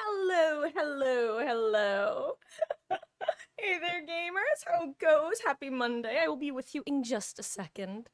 Hello, hello, hello. Hey there, gamers. How it goes? Happy Monday. I will be with you in just a second.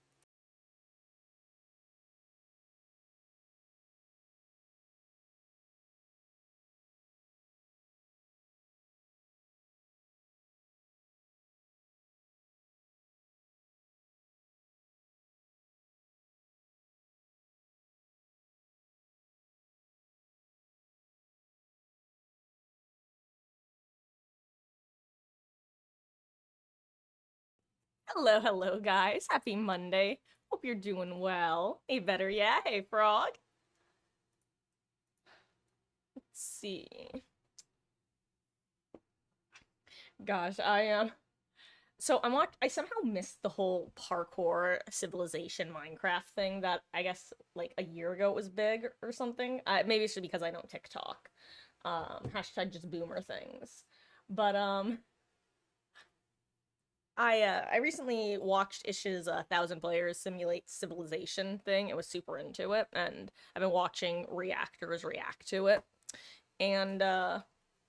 Hello, hello, guys. Happy Monday. Hope you're doing well. Hey, better yeah. Hey, Frog. Let's see. Gosh, I somehow missed the whole parkour civilization Minecraft thing that I guess like a year ago it was big or something. Maybe it's just because I don't TikTok. Hashtag just boomer things. But I recently watched Ish's Thousand Players Simulate Civilization thing. I was super into it, and I've been watching reactors react to it. And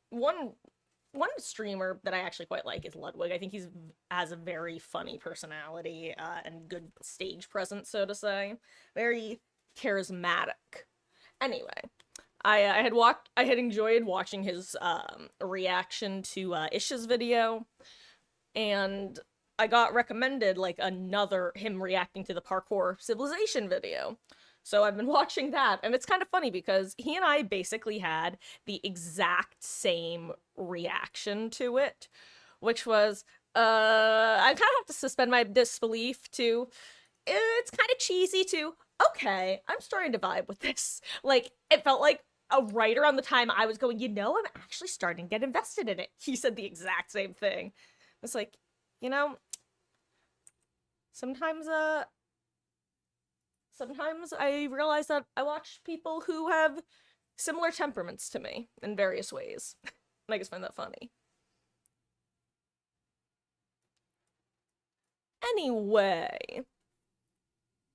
one one streamer that I actually quite like is Ludwig. I think he's has a very funny personality and good stage presence, so to say. Very charismatic. Anyway, I had enjoyed watching his reaction to Ish's video, and I got recommended like another him reacting to the parkour civilization video. So I've been watching that, and it's kind of funny because he and I basically had the exact same reaction to it, which was I kind of have to suspend my disbelief to it's kind of cheesy to okay, I'm starting to vibe with this. Like it felt like right around the time I was going, I'm actually starting to get invested in it. He said the exact same thing. It's like, you know, sometimes sometimes I realize that I watch people who have similar temperaments to me in various ways. And I just find that funny. Anyway,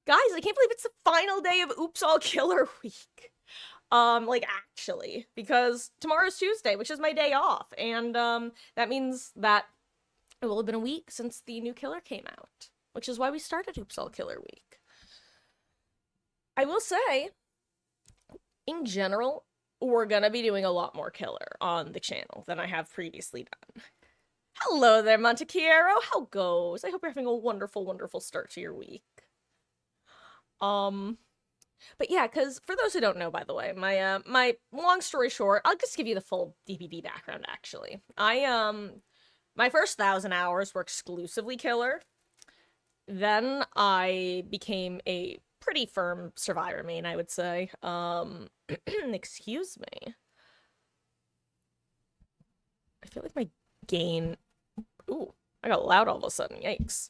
guys, I can't believe it's the final day of Oops All Killer Week. Like actually, because tomorrow's Tuesday, which is my day off, and that means that it will have been a week since the new killer came out, which is why we started Oops All Killer Week. I will say, in general, we're gonna be doing a lot more killer on the channel than I have previously done. Hello there, Montechiero. How goes? I hope you're having a wonderful, wonderful start to your week. Um, but yeah, because for those who don't know, by the way, my long story short, I'll just give you the full DBD background. Actually, my first 1,000 hours were exclusively killer. Then I became a pretty firm survivor main, I would say. Excuse me. I feel like my gain. Ooh, I got loud all of a sudden. Yikes.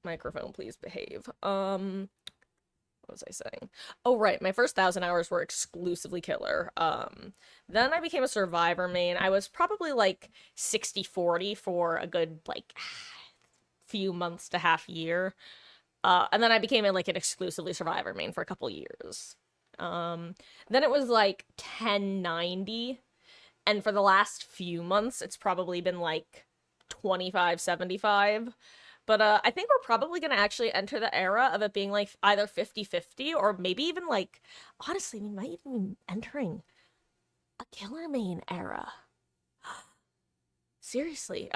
Microphone, please behave. What was I saying? Oh, right. My first 1,000 hours were exclusively killer. Then I became a survivor main. I was probably like 60-40 for a good, like, few months to half year. And then I became like an exclusively survivor main for a couple years. Then it was like 10-90. And for the last few months, it's probably been like 25-75. But I think we're probably going to actually enter the era of it being like either 50-50 or maybe even like, honestly, we might even be entering a killer main era. Seriously.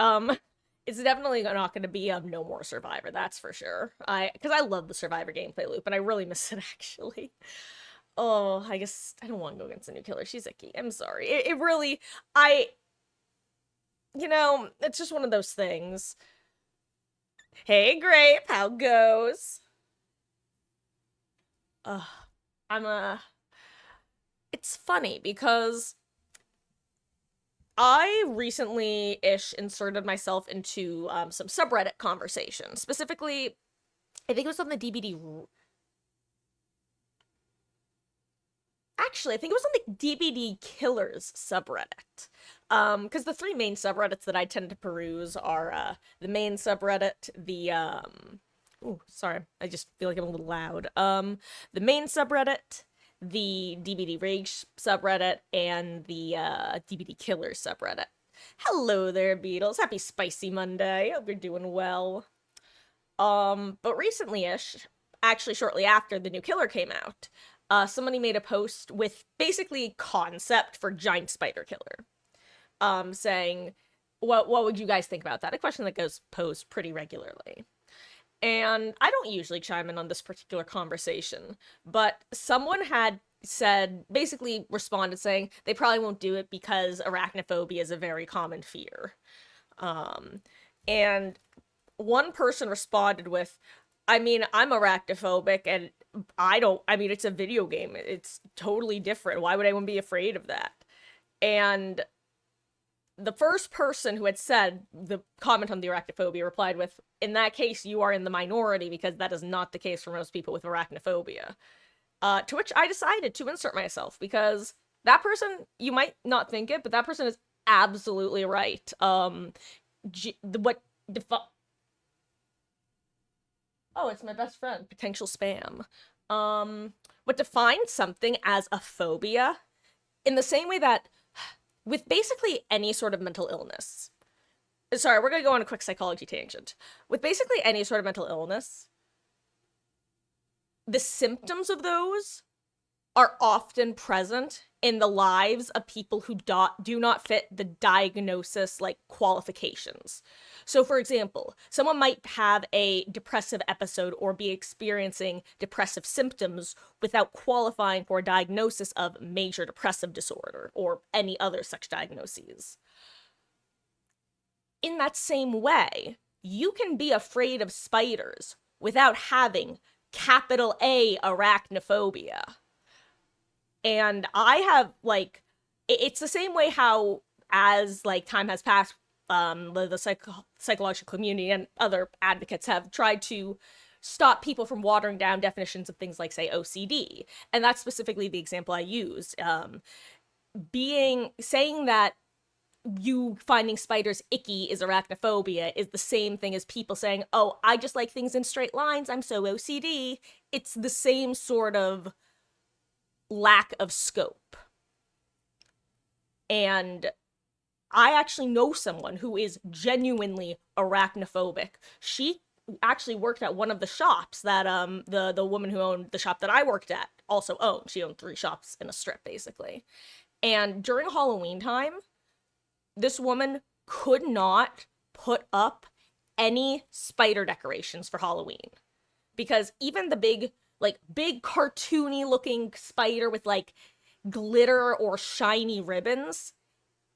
It's definitely not going to be No More Survivor, that's for sure. Because I love the Survivor gameplay loop, and I really miss it actually. Oh, I guess I don't want to go against a new killer. She's icky. I'm sorry. It really, it's just one of those things. Hey, Grape, how goes? Ugh, I'm a. It's funny because I recently ish inserted myself into some subreddit conversation. Specifically, I think it was on the DBD. Actually, I think it was on the DBD Killers subreddit. Because the three main subreddits that I tend to peruse are the main subreddit, the oh, sorry, I just feel like I'm a little loud. The main subreddit, the DBD Rage subreddit, and the DBD Killers subreddit. Hello there, Beatles. Happy Spicy Monday. Hope you're doing well. But recently-ish, actually shortly after the new Killer came out, somebody made a post with basically concept for Giant Spider Killer. Saying, what would you guys think about that? A question that goes posed pretty regularly. And I don't usually chime in on this particular conversation, but someone had said, basically responded saying they probably won't do it because arachnophobia is a very common fear. And one person responded with, I mean, I'm arachnophobic and it's a video game. It's totally different. Why would anyone be afraid of that? And the first person who had said the comment on the arachnophobia replied with, in that case, you are in the minority because that is not the case for most people with arachnophobia. To which I decided to insert myself because that person, you might not think it, but that person is absolutely right. Oh, it's my best friend. Potential spam. What defines something as a phobia, in the same way that with basically any sort of mental illness. Sorry, we're going to go on a quick psychology tangent. With basically any sort of mental illness, the symptoms of those are often present in the lives of people who do not fit the diagnosis, like, qualifications. So, for example, someone might have a depressive episode or be experiencing depressive symptoms without qualifying for a diagnosis of major depressive disorder or any other such diagnoses. In that same way, you can be afraid of spiders without having capital A arachnophobia. And I have, like, it's the same way how, as, like, time has passed, the psychological community and other advocates have tried to stop people from watering down definitions of things like, say, OCD. And that's specifically the example I used. Saying that you finding spiders icky is arachnophobia is the same thing as people saying, oh, I just like things in straight lines, I'm so OCD. It's the same sort of lack of scope. And I actually know someone who is genuinely arachnophobic. She actually worked at one of the shops that the woman who owned the shop that I worked at also owned. She owned 3 shops in a strip, basically. And during Halloween time, this woman could not put up any spider decorations for Halloween. Because even the big cartoony looking spider with, like, glitter or shiny ribbons,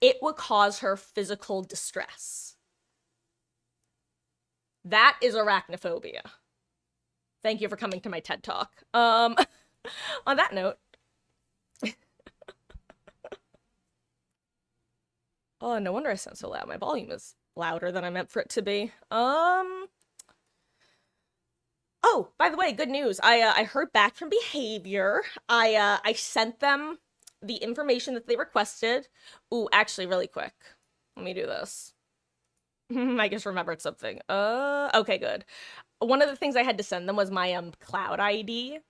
it would cause her physical distress. That is arachnophobia. Thank you for coming to my TED Talk. On that note, oh, no wonder I sound so loud. My volume is louder than I meant for it to be. Oh, by the way, good news. I heard back from Behavior. I sent them the information that they requested. Ooh, actually, really quick. Let me do this. I just remembered something. Okay, good. One of the things I had to send them was my cloud ID.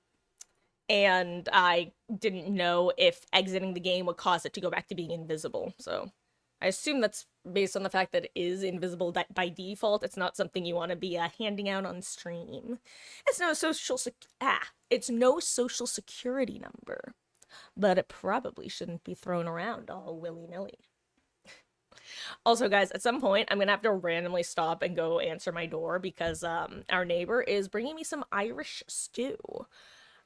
And I didn't know if exiting the game would cause it to go back to being invisible. So I assume that's based on the fact that it is invisible by default. It's not something you want to be handing out on stream. It's no social security number, but it probably shouldn't be thrown around all willy-nilly. Also, guys, at some point, I'm gonna have to randomly stop and go answer my door because our neighbor is bringing me some Irish stew.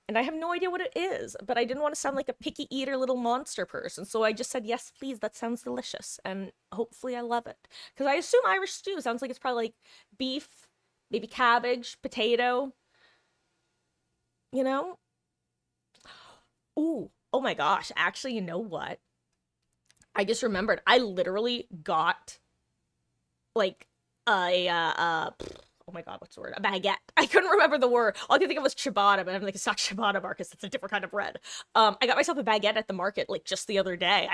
And I have no idea what it is, but I didn't want to sound like a picky eater little monster person, so I just said, yes, please, that sounds delicious, and hopefully I love it. Because I assume Irish stew sounds like it's probably like beef, maybe cabbage, potato, you know? Ooh, oh my gosh, actually, you know what? I just remembered, I literally got, like, oh my god, what's the word? A baguette. I couldn't remember the word. All I could think of was ciabatta, but I'm like, it's not ciabatta, Marcus. It's a different kind of bread. I got myself a baguette at the market, like, just the other day.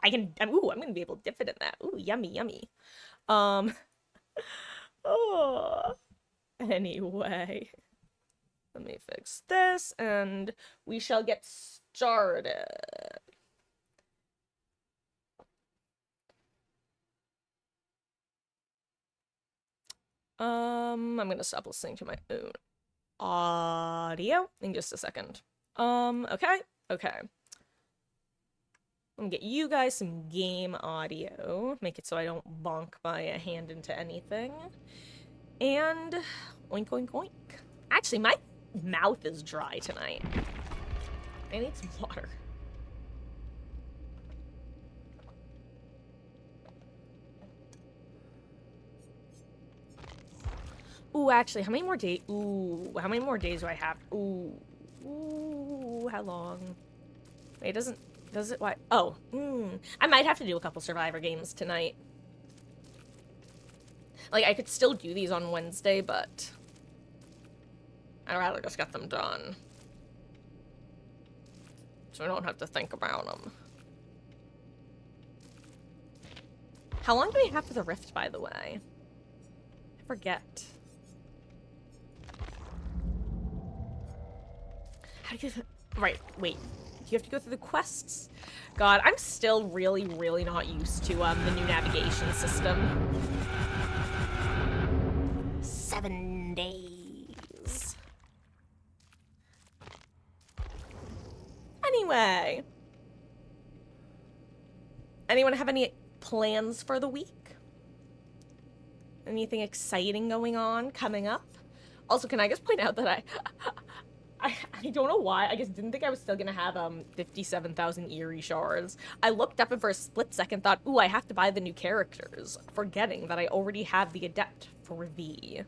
I'm gonna be able to dip it in that. Ooh, yummy, yummy. Oh. Anyway. Let me fix this, and we shall get started. I'm gonna stop listening to my own audio in just a second. Okay. Let me get you guys some game audio. Make it so I don't bonk my hand into anything. And oink, oink, oink. Actually, my mouth is dry tonight. I need some water. Ooh, actually, how many more days? Ooh, how many more days do I have? Ooh, how long? Wait, does it, what? Oh, I might have to do a couple Survivor games tonight. Like, I could still do these on Wednesday, but I'd rather just get them done. So I don't have to think about them. How long do we have for the rift, by the way? I forget. How do you... Right, wait. You have to go through the quests? God, I'm still really, really not used to the new navigation system. 7 days. Anyway. Anyone have any plans for the week? Anything exciting going on, coming up? Also, can I just point out that I don't know why, I just didn't think I was still gonna have 57,000 Eerie shards. I looked up and for a split second thought, ooh, I have to buy the new characters, forgetting that I already have the Adept for V.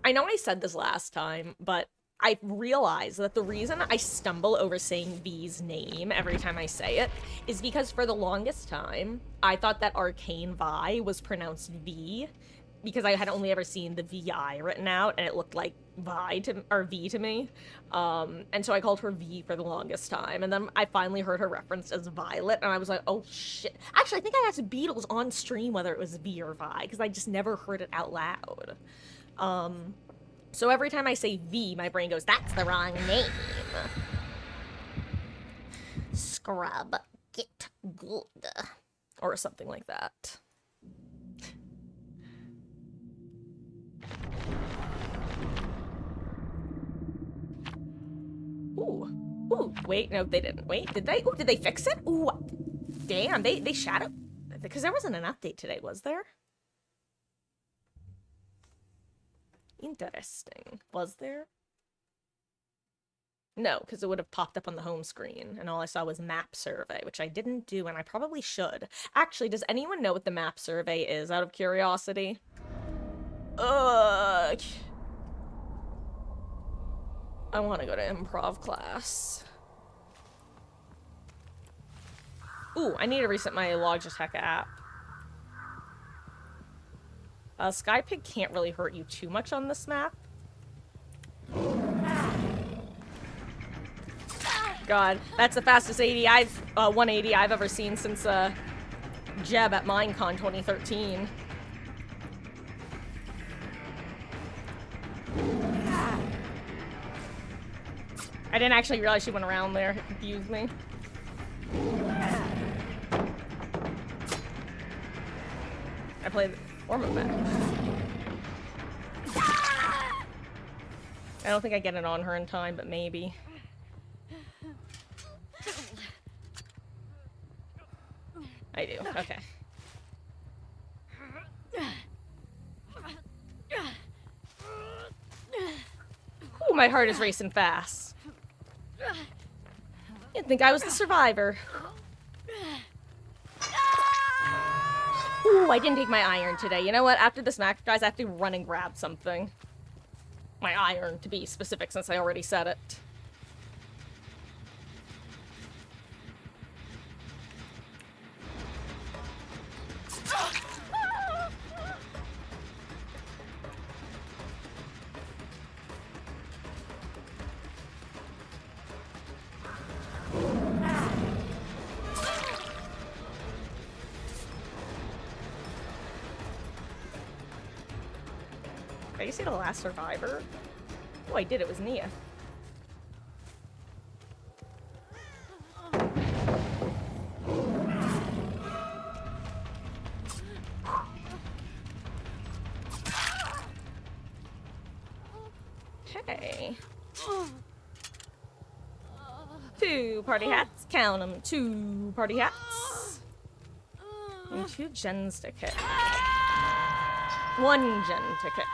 I know I said this last time, but I realized that the reason I stumble over saying V's name every time I say it is because for the longest time, I thought that Arcane Vi was pronounced V, because I had only ever seen the VI written out, and it looked like V to me. And so I called her V for the longest time, and then I finally heard her referenced as Violet, and I was like, oh shit. Actually, I think I asked Beatles on stream whether it was V or Vi, because I just never heard it out loud. So every time I say V, my brain goes, that's the wrong name. Scrub, get good. Or something like that. Ooh, wait, no, they didn't. Wait, did they? Ooh, did they fix it? Ooh, damn, they shadowed... Because there wasn't an update today, was there? Interesting. Was there? No, because it would have popped up on the home screen, and all I saw was map survey, which I didn't do, and I probably should. Actually, does anyone know what the map survey is, out of curiosity? Ugh. I want to go to improv class. Ooh, I need to reset my Logitech app. Skypig can't really hurt you too much on this map. God, that's the fastest 180 I've ever seen since Jeb at Minecon 2013. I didn't actually realize she went around there. It confused me. I played warm-up match. I don't think I get it on her in time, but maybe. I do. Okay. Ooh, my heart is racing fast. You'd think I was the survivor. Ooh, I didn't take my iron today. You know what? After this match, guys, I have to run and grab something. My iron, to be specific, since I already said it. Did you see the last survivor? Oh, I did. It was Nia. Okay. 2 party hats. Count them. 2 party hats. And 2 gens to kick. 1 gen to kick.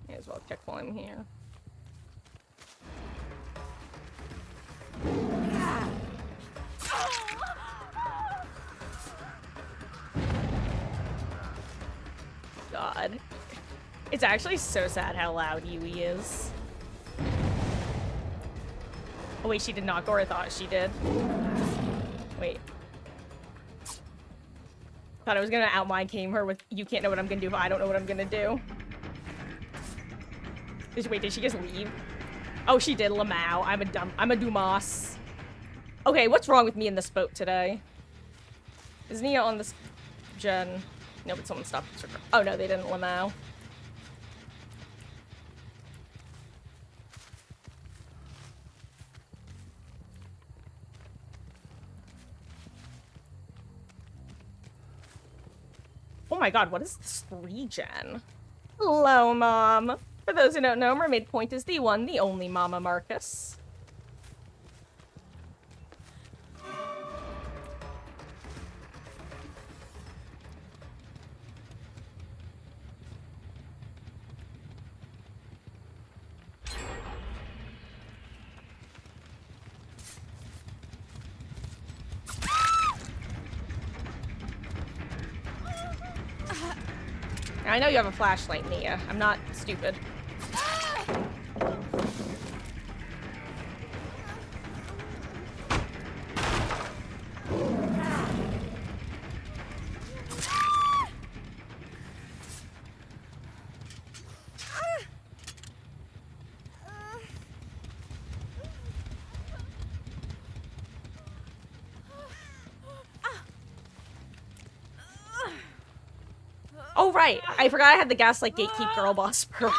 May as well kick while I'm here. God. It's actually so sad how loud Yui is. Oh wait, she did not go where I thought she did. Wait. Thought I was gonna outmind game her with, you can't know what I'm gonna do if I don't know what I'm gonna do. Wait, did she just leave? Oh, she did, Lamau. I'm a Dumas. Okay, what's wrong with me in this boat today? Is Nia on this gen? No, but someone stopped. Oh no, they didn't, Lamau. Oh my god, what is this 3-gen? Hello, Mom. For those who don't know, Mermaid Point is the one, the only Mama Marcus. I know you have a flashlight, Nia. I'm not stupid. Oh, right. I forgot I had the Gaslight Gatekeep Girl Boss perk.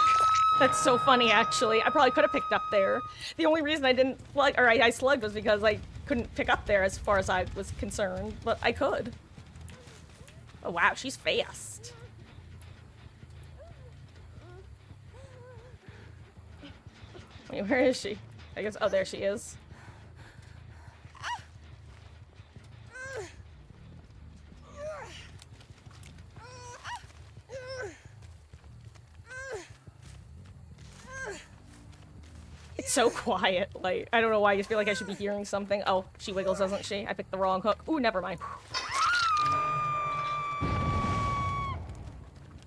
That's so funny, actually. I probably could have picked up there. The only reason I didn't slug, or I slugged was because I couldn't pick up there as far as I was concerned, but I could. Oh, wow, she's fast. Wait, where is she? I guess, oh, there she is. It's so quiet, like, I don't know why, I just feel like I should be hearing something. Oh, she wiggles, doesn't she? I picked the wrong hook. Ooh, never mind.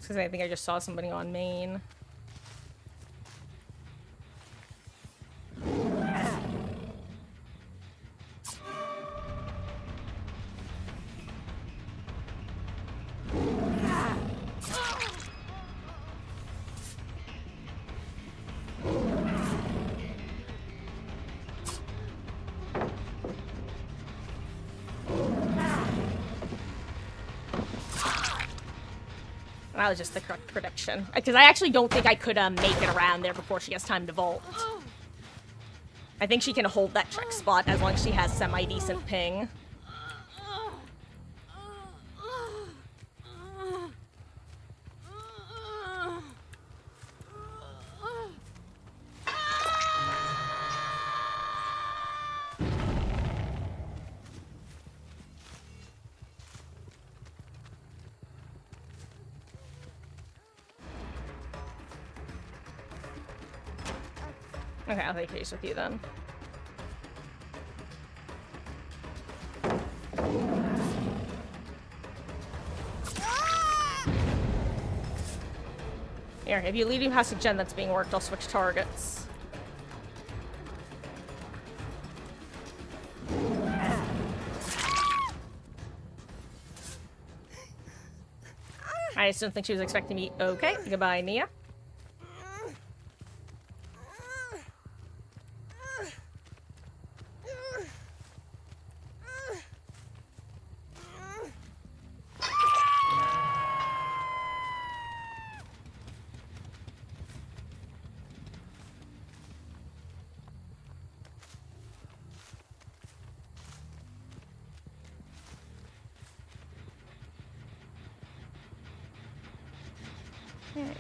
Because I think I just saw somebody on main. That was just the correct prediction. Because I actually don't think I could make it around there before she has time to vault. I think she can hold that trick spot as long as she has semi-decent ping. Okay, I'll take case with you then. Here, if you leave me past a gen that's being worked, I'll switch targets. I just don't think she was expecting me. Okay, goodbye, Nia. Okay.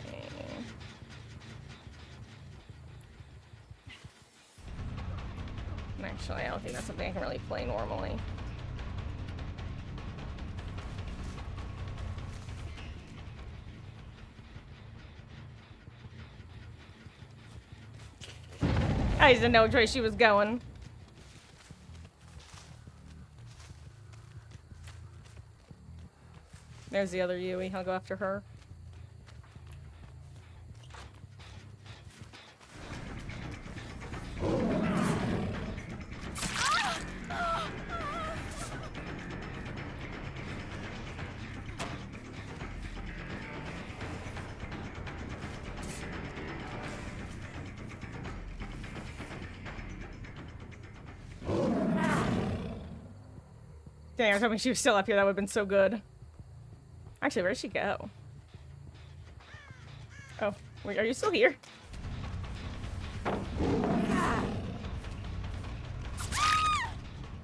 Actually, I don't think that's something I can really play normally. I just didn't know which way she was going. There's the other Yui. I'll go after her. Dang, I was hoping she was still up here. That would have been so good. Actually, where did she go? Oh, wait, are you still here?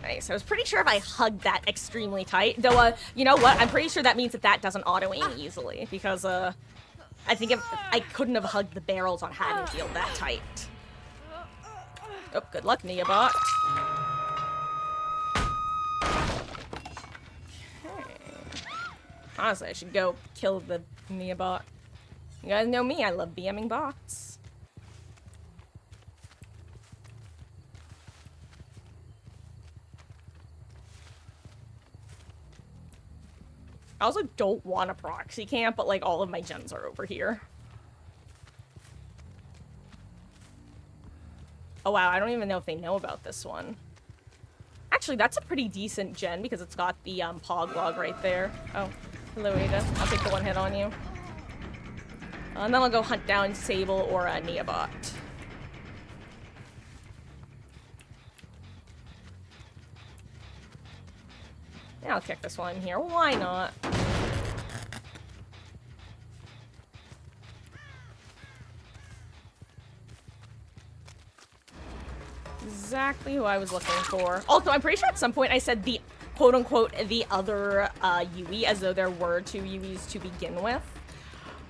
Nice. I was pretty sure if I hugged that extremely tight, though, you know what? I'm pretty sure that means that that doesn't auto-aim easily, because, I think if I couldn't have hugged the barrels on Haddonfield that tight. Oh, good luck, Neobot. Honestly, I should go kill the Neobot. You guys know me, I love BMing bots. I also don't want a proxy camp, but like all of my gens are over here. Oh wow, I don't even know if they know about this one. Actually, that's a pretty decent gen because it's got the pog log right there. Oh, hello Ada. I'll take the one hit on you. And then I'll go hunt down Sable or a Neobot. Yeah, I'll kick this one here. Why not? Exactly who I was looking for. Also, I'm pretty sure at some point I said the quote-unquote the other Yui, as though there were two Yuis to begin with.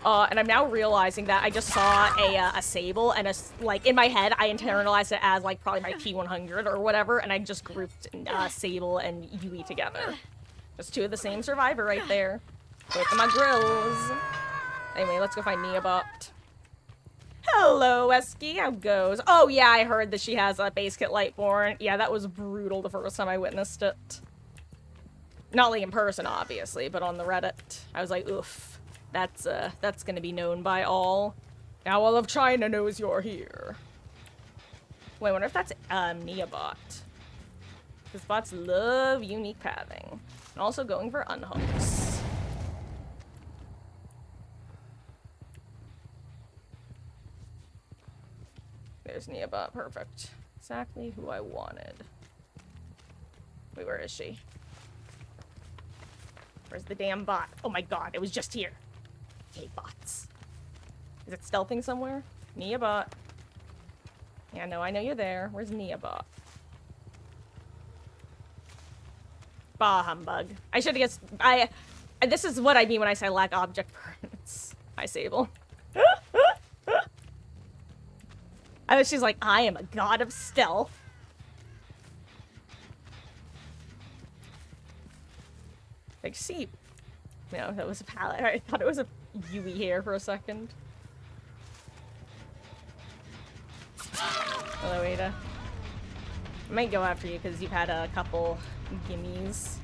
And I'm now realizing that I just saw a Sable, and like, in my head, I internalized it as, like, probably my P100 or whatever, and I just grouped Sable and Yui together. Just two of the same survivor right there. Both of my grills. Anyway, let's go find Neobot. Hello, Esky. How goes? Oh, yeah, I heard that she has a base kit Lightborn. Yeah, that was brutal the first time I witnessed it. Not like in person, obviously, but on the Reddit. I was like, oof. That's gonna be known by all. Now all of China knows you're here. Wait, I wonder if that's, Neobot. Because bots love unique pathing. And also going for unhooks. There's Neobot, perfect. Exactly who I wanted. Wait, where is she? Where's the damn bot? Oh my god, it was just here. Okay, bots. Is it stealthing somewhere? Neobot. Yeah, no, I know you're there. Where's Neobot? Bah humbug. I should have guessed. This is what I mean when I say lack object permanence. Hi, Sable. She's like, I am a god of stealth. Like, see. No, that was a pallet. I thought it was a Yui here for a second. Hello, Ada. I might go after you because you've had a couple gimmies.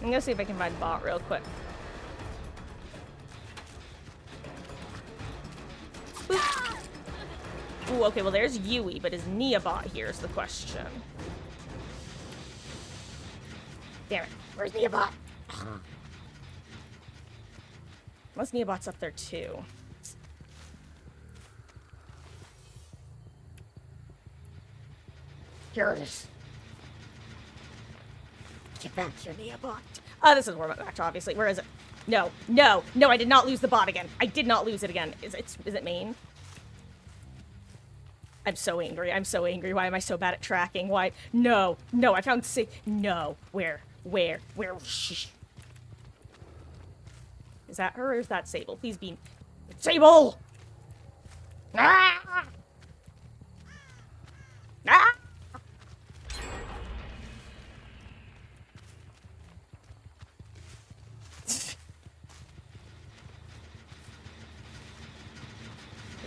I'm gonna see if I can find bot real quick. Boop. Ooh, okay, well there's Yui, but is Neobot here is the question. Damn it, where's Neobot? Unless Neobot's up there too. Here it is. Get back here, Neobot. This is warm-up match, obviously. Where is it? No, no, no, I did not lose the bot again. I did not lose it again. Is it main? I'm so angry. I'm so angry. Why am I so bad at tracking? Why? No, no, I found no. Where? Shh. Is that her or is that Sable? Please be... Sable! Ah! Ah!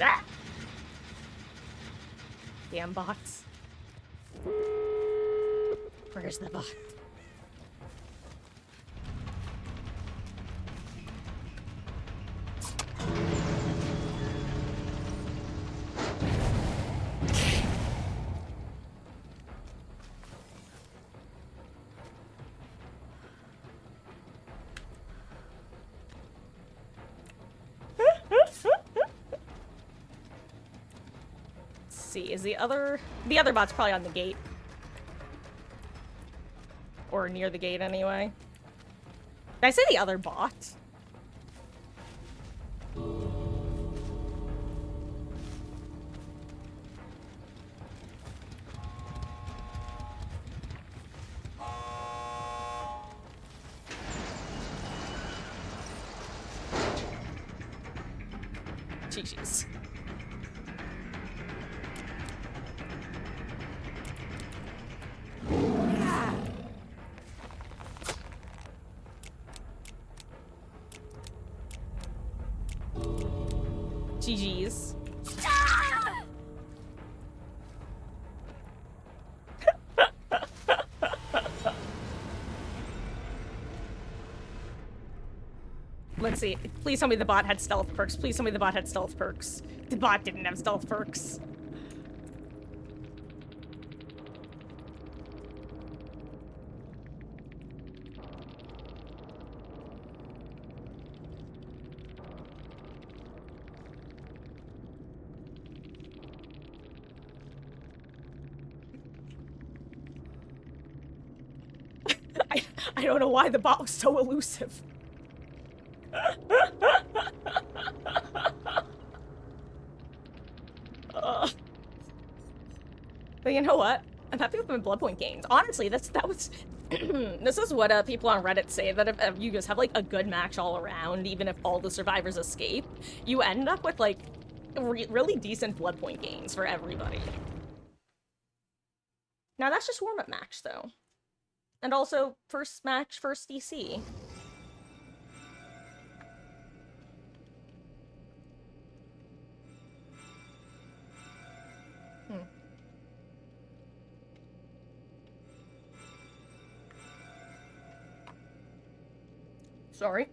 Ah! Damn bots. Where's the bot? See, is the other bot's probably on the gate. Or near the gate anyway. Did I say the other bot? GG's. GG's. Let's see. Please tell me the bot had stealth perks. Please tell me the bot had stealth perks. The bot didn't have stealth perks. I don't know why the bot was so elusive. But you know what? I'm happy with my blood point gains. Honestly, that was this is what people on Reddit say, that if you just have like a good match all around, even if all the survivors escape, you end up with like really decent blood point gains for everybody. Now that's just warm-up match though. And also first match, first DC. Sorry.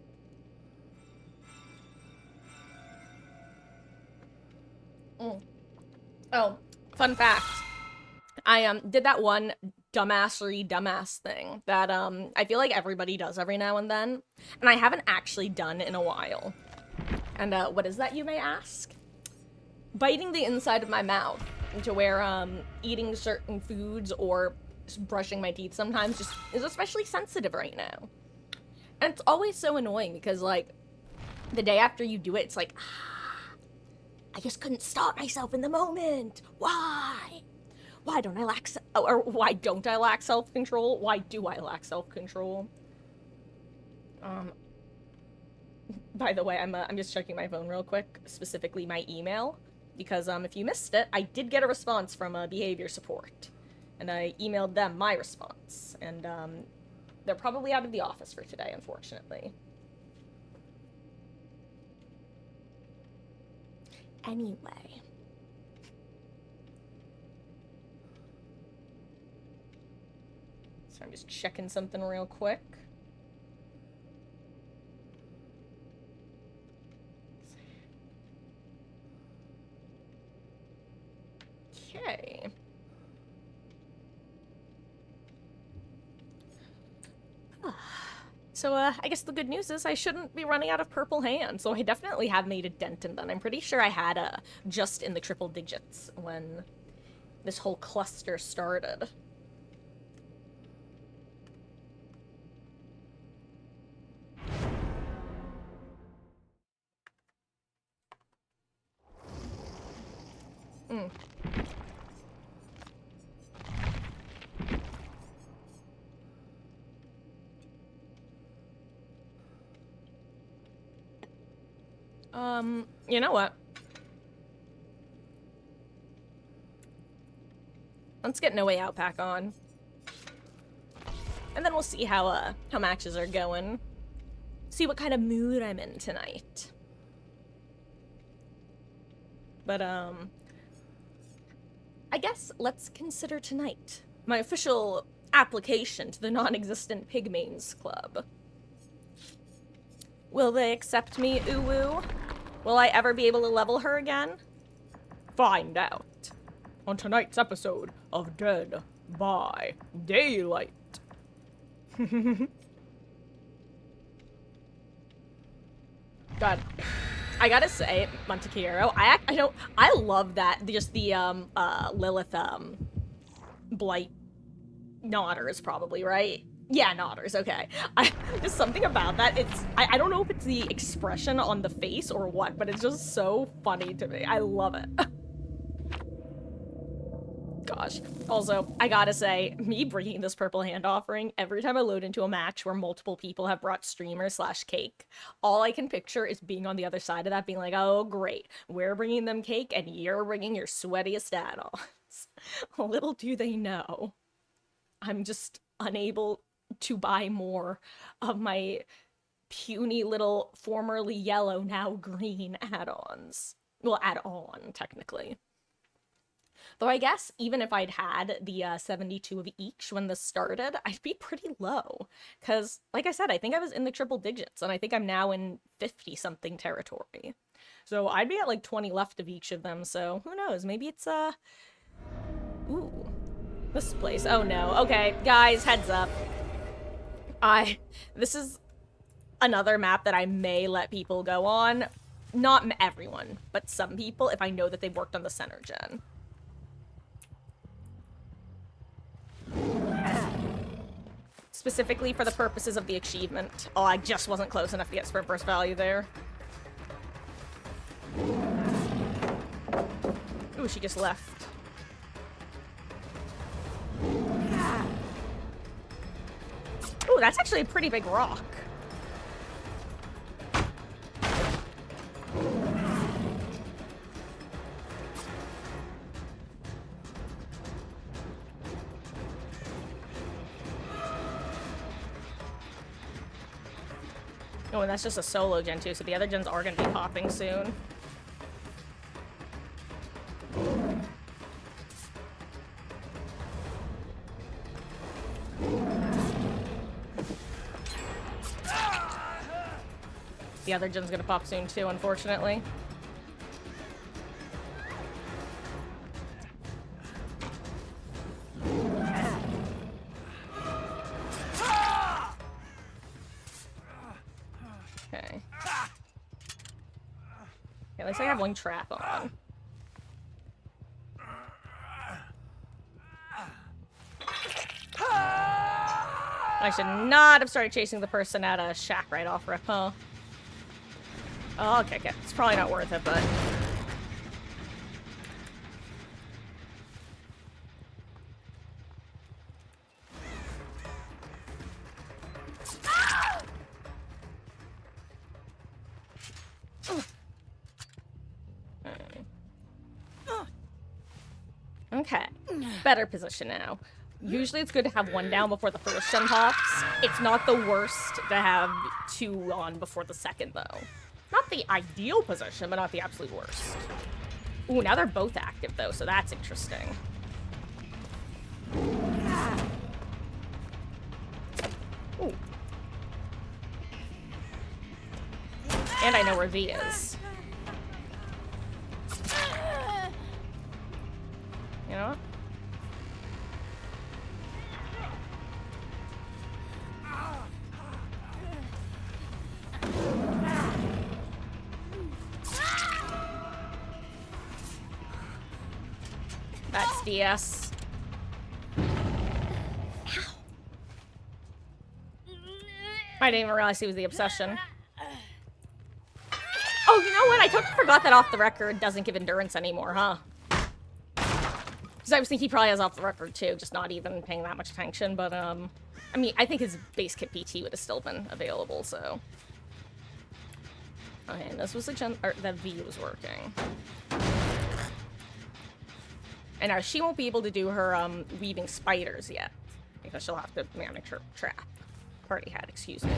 Oh, fun fact. I did that one dumbass thing that I feel like everybody does every now and then, and I haven't actually done in a while. And what is that, you may ask? Biting the inside of my mouth, to where eating certain foods or brushing my teeth sometimes just is especially sensitive right now. And it's always so annoying because, like, the day after you do it, it's like, I just couldn't stop myself in the moment. Why? Why don't I lack why don't I lack self-control? Why do I lack self-control? By the way, I'm just checking my phone real quick, specifically my email, because if you missed it, I did get a response from behavior support, and I emailed them my response, and they're probably out of the office for today, unfortunately. Anyway. So I'm just checking something real quick. Okay. So, I guess the good news is I shouldn't be running out of purple hands, so I definitely have made a dent in them. I'm pretty sure I had just in the triple digits when this whole cluster started. You know what? Let's get No Way Out pack on. And then we'll see how matches are going. See what kind of mood I'm in tonight. But, I guess let's consider tonight my official application to the non-existent Pigmains Club. Will they accept me, Uwu? Will I ever be able to level her again? Find out on tonight's episode of Dead by Daylight. God, I gotta say, Montequiero, I love that, just the, Lilith, Blight Nodders, probably, right? Yeah, Nodders, okay. Just something about that, I don't know if it's the expression on the face or what, but it's just so funny to me. I love it. Gosh. Also, I gotta say, me bringing this purple hand offering, every time I load into a match where multiple people have brought streamer/cake, all I can picture is being on the other side of that, being like, oh, great, we're bringing them cake and you're bringing your sweatiest add-ons. Little do they know, I'm just unable to buy more of my puny little formerly yellow, now green add-ons. Well, add-on, technically. Though I guess even if I'd had the 72 of each when this started, I'd be pretty low. Because, like I said, I think I was in the triple digits, and I think I'm now in 50-something territory. So I'd be at like 20 left of each of them, so who knows? Maybe it's, ooh. This place. Oh no. Okay, guys, heads up. This is another map that I may let people go on. Not everyone, but some people, if I know that they've worked on the center gen. Specifically for the purposes of the achievement. Oh, I just wasn't close enough to get sprint burst value there. Ooh, she just left. Ooh, that's actually a pretty big rock. Oh, and that's just a solo gen too, so the other gens are going to be popping soon. The other gen's going to pop soon too, unfortunately. At least I have one trap on. I should not have started chasing the person at a shack right off rip, huh? Oh, okay. It's probably not worth it, but... Okay, better position now. Usually it's good to have one down before the first gen pops. It's not the worst to have two on before the second, though. Not the ideal position, but not the absolute worst. Ooh, now they're both active, though, so that's interesting. Ooh. And I know where V is. You know what? That's DS. I didn't even realize he was the obsession. Oh, you know what? I totally forgot that off the record doesn't give endurance anymore, huh? Because I was thinking he probably has off the record too, just not even paying that much attention. But I mean, I think his base kit PT would have still been available. So, okay, and this was the that V was working. And now she won't be able to do her weaving spiders yet because she'll have to manage her trap. Party hat, excuse me.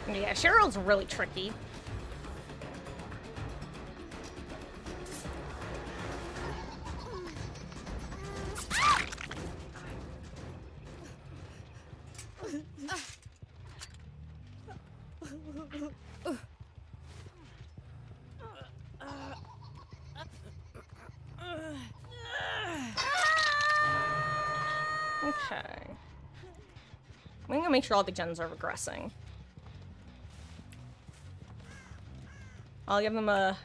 Yeah, Cheryl's really tricky. Okay. I'm gonna make sure all the gens are regressing. I'll give them a...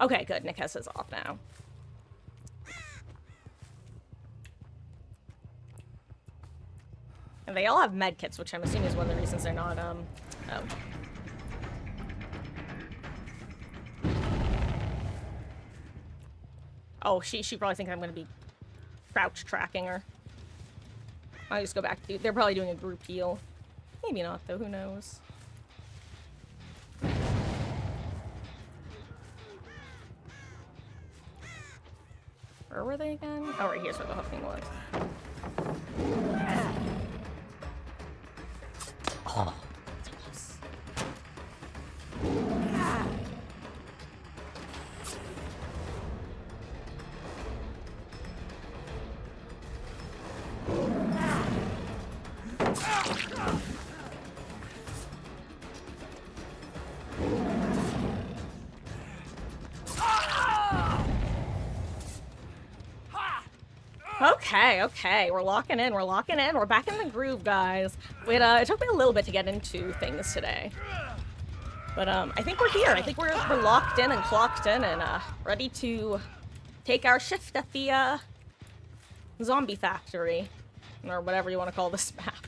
Okay, good. Nick has his off now. And they all have med kits, which I'm assuming is one of the reasons they're not, oh. Oh, she probably thinks I'm gonna be crouch tracking her. I'll just go back to... They're probably doing a group heal. Maybe not, though. Who knows? Where were they again? Oh, right here's where the hoofing was. Oh. Okay, we're locking in, we're back in the groove, guys. It took me a little bit to get into things today. But, I think we're here. I think we're locked in and clocked in and, ready to take our shift at the, zombie factory. Or whatever you want to call this map.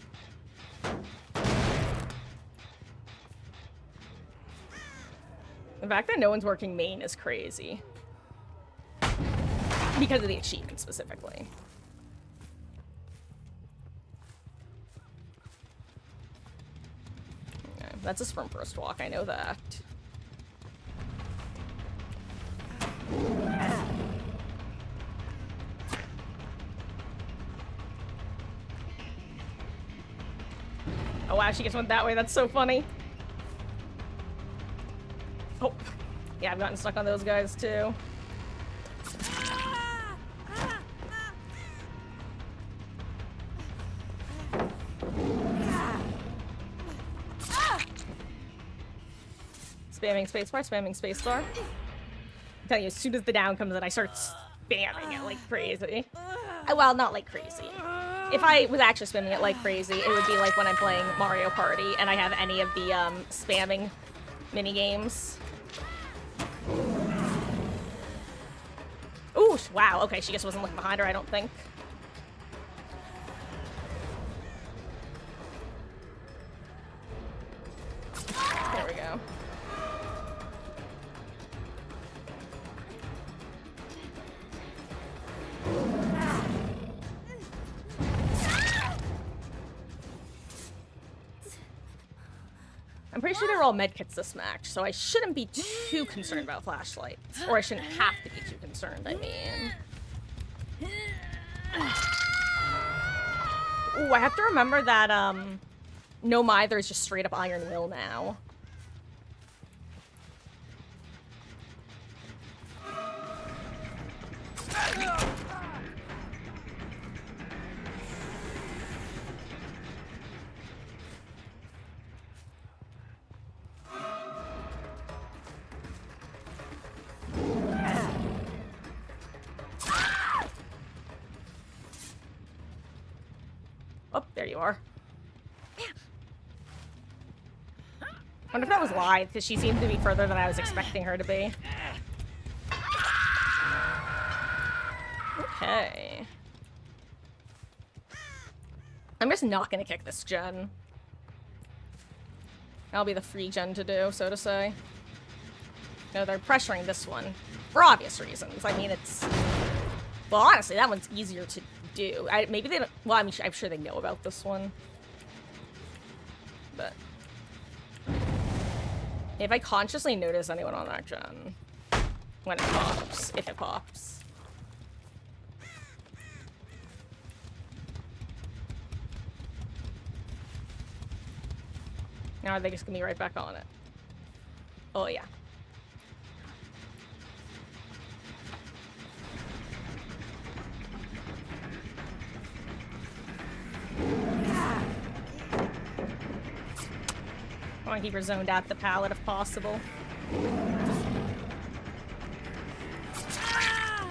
The fact that no one's working main is crazy. Because of the achievement, specifically. Okay, that's a sprint first walk, I know that. Oh wow, she just went that way, that's so funny. Oh, yeah, I've gotten stuck on those guys too. Spamming spacebar. I'm telling you, as soon as the down comes in, I start spamming it like crazy. Well, not like crazy. If I was actually spamming it like crazy, it would be like when I'm playing Mario Party and I have any of the spamming mini games. Ooh, wow, okay, she just wasn't looking behind her, I don't think. There we go. I'm pretty sure they were all medkits this match, so I shouldn't be too concerned about flashlights. Or I shouldn't have to be too concerned, I mean. Ooh, I have to remember that, No Mither is just straight up Iron Will now. you are. I wonder if that was live, because she seemed to be further than I was expecting her to be. Okay. I'm just not gonna kick this gen. That'll be the free gen to do, so to say. No, they're pressuring this one. For obvious reasons. I mean, it's... Well, honestly, that one's easier to do. Maybe they don't... Well, I mean, I'm sure they know about this one. But... If I consciously notice anyone on that gen... When it pops. If it pops. Now are they just gonna be right back on it? Oh, yeah. I want to keep her zoned out the pallet if possible.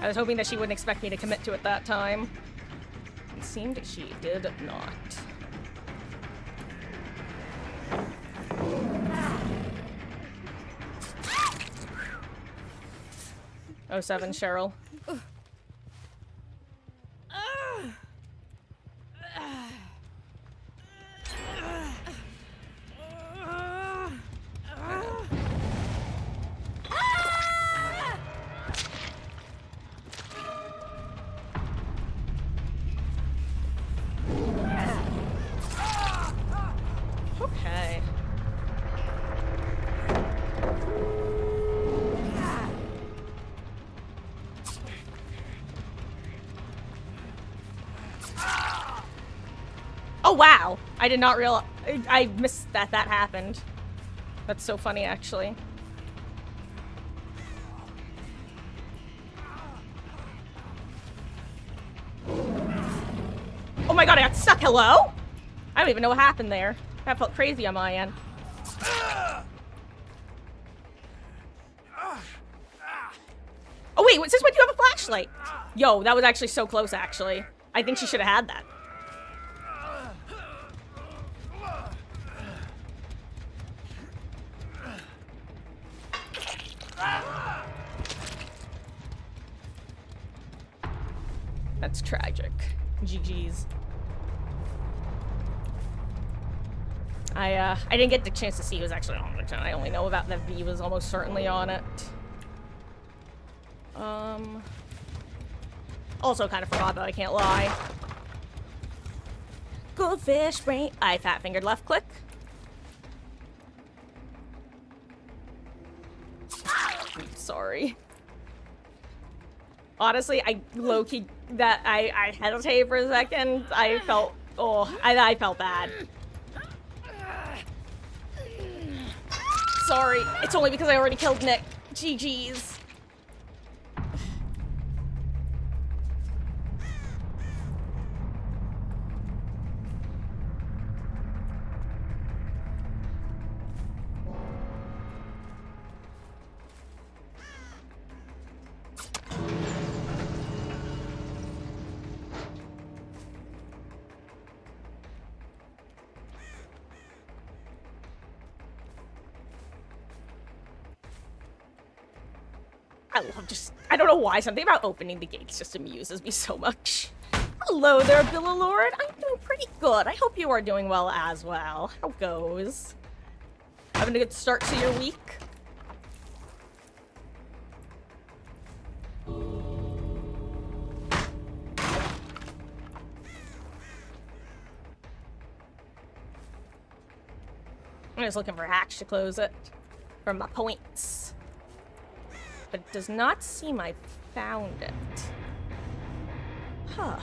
I was hoping that she wouldn't expect me to commit to it that time. It seemed she did not. Oh, 07, Cheryl. Okay. Oh, wow! I did not realize... I missed that that happened. That's so funny, actually. Oh my god, I got stuck! Hello? I don't even know what happened there. That felt crazy on my end. Oh wait, since when do you have a flashlight? Yo, that was actually so close, actually. I think she should have had that. That's tragic. GG's. I didn't get the chance to see who was actually on the channel. I only know about that V was almost certainly on it. Also kind of forgot though, I can't lie. Goldfish brain. I fat fingered left click. Sorry. Honestly, I low-key that I hesitated for a second. I felt I felt bad. Sorry. It's only because I already killed Nick. GG's. I don't know why, something about opening the gates just amuses me so much. Hello there, Billalord. I'm doing pretty good. I hope you are doing well as well. How goes? Having a good start to your week? I'm just looking for a hatch to close it. For my points. But it does not seem I found it. Huh.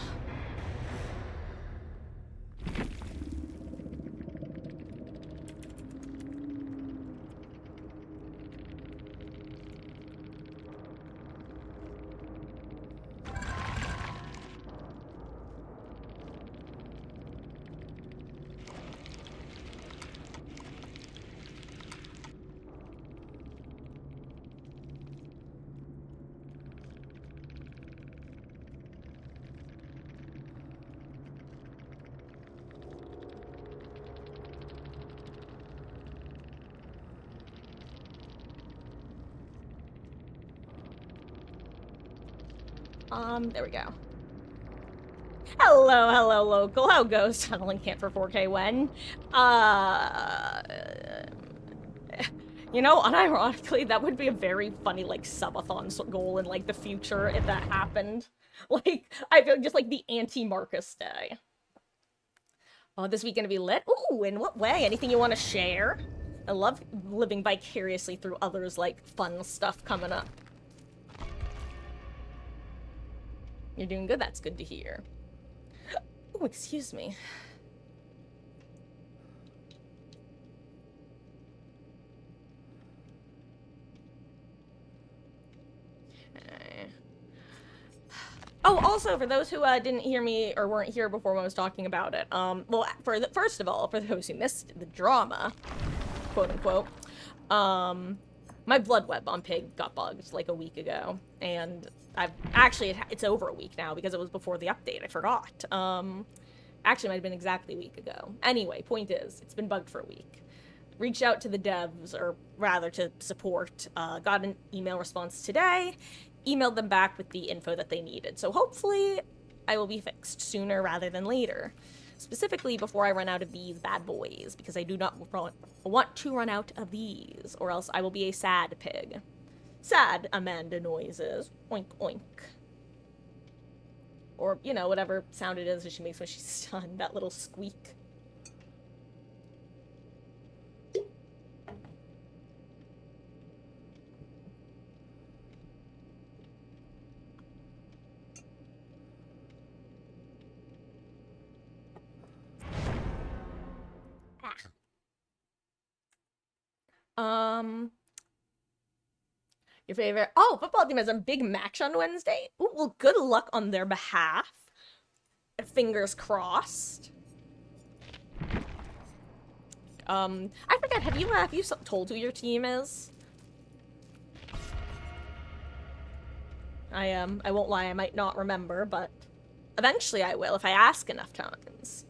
There we go. Hello, local. How goes tunneling camp for 4K when? You know, unironically, that would be a very funny, like, subathon goal in, like, the future if that happened. Like, I feel just like the anti-Marcus Day. Oh, this week gonna be lit? Ooh, in what way? Anything you want to share? I love living vicariously through others, like, fun stuff coming up. You're doing good? That's good to hear. Oh, excuse me. Oh, also, for those who didn't hear me or weren't here before when I was talking about it, well, first of all, for those who missed the drama, quote unquote, my blood web on Pig got bugged like a week ago, and it's over a week now because it was before the update. I forgot. Actually, it might have been exactly a week ago. Anyway, point is, it's been bugged for a week. Reached out to the devs, or rather to support, got an email response today, emailed them back with the info that they needed. So hopefully I will be fixed sooner rather than later. Specifically before I run out of these bad boys, because I do not want to run out of these, or else I will be a sad pig. Sad Amanda noises. Oink, oink. Or, you know, whatever sound it is that she makes when she's stunned. That little squeak. Your favorite? Oh, football team has a big match on Wednesday. Ooh, well, good luck on their behalf. Fingers crossed. I forget. Have you told who your team is? I won't lie. I might not remember, but eventually I will if I ask enough times.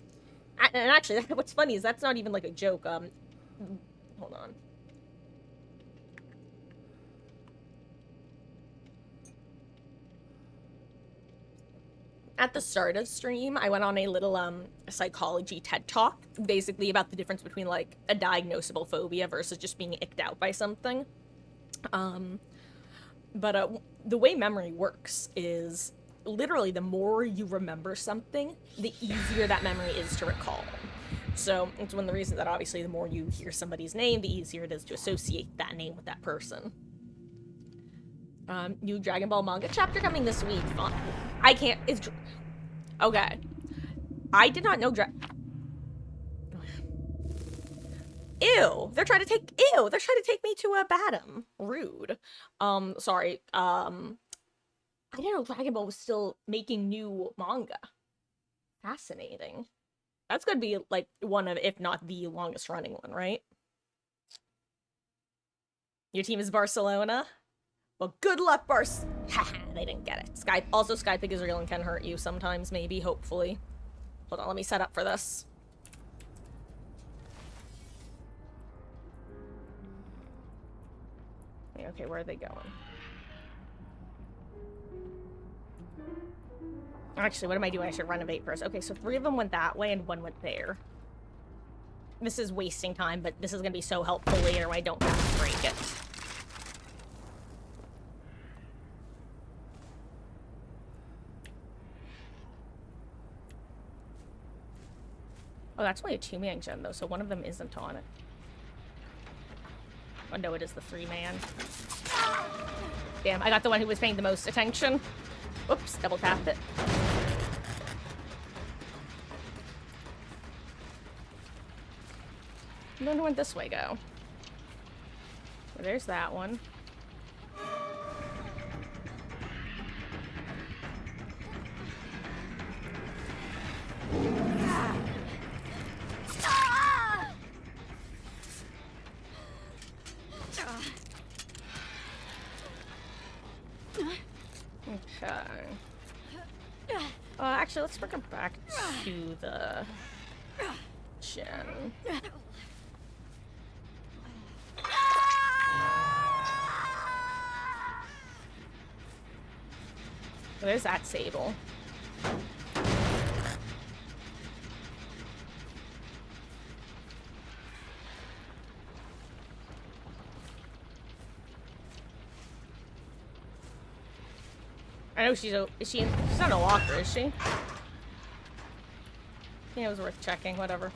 And actually, what's funny is that's not even like a joke. Hold on. At the start of stream, I went on a little psychology TED talk, basically about the difference between like a diagnosable phobia versus just being icked out by something. But the way memory works is literally the more you remember something, the easier that memory is to recall. So it's one of the reasons that obviously the more you hear somebody's name, the easier it is to associate that name with that person. New Dragon Ball manga chapter coming this week. I can't. It's okay. I did not know. Ew! They're trying to take. Ew! They're trying to take me to a Badum. Rude. Sorry. I didn't know Dragon Ball was still making new manga. Fascinating. That's gonna be like one of, if not the longest running one, right? Your team is Barcelona. Well, good luck, Haha, they didn't get it. Skypig is real and can hurt you sometimes, maybe, hopefully. Hold on, let me set up for this. Okay, where are they going? Actually, what am I doing? I should renovate first. Okay, so 3 of them went that way and 1 went there. This is wasting time, but this is gonna be so helpful later when I don't have to break it. Oh, that's only a 2-man gen, though, so one of them isn't on it. Oh, no, it is the 3-man. Damn, I got the one who was paying the most attention. Oops, double tapped it. I wonder when this way go. Well, there's that one. Okay. Actually, let's bring her back to the gen. There's that Sable. I know she's she's not a walker, is she? Yeah, it was worth checking, whatever.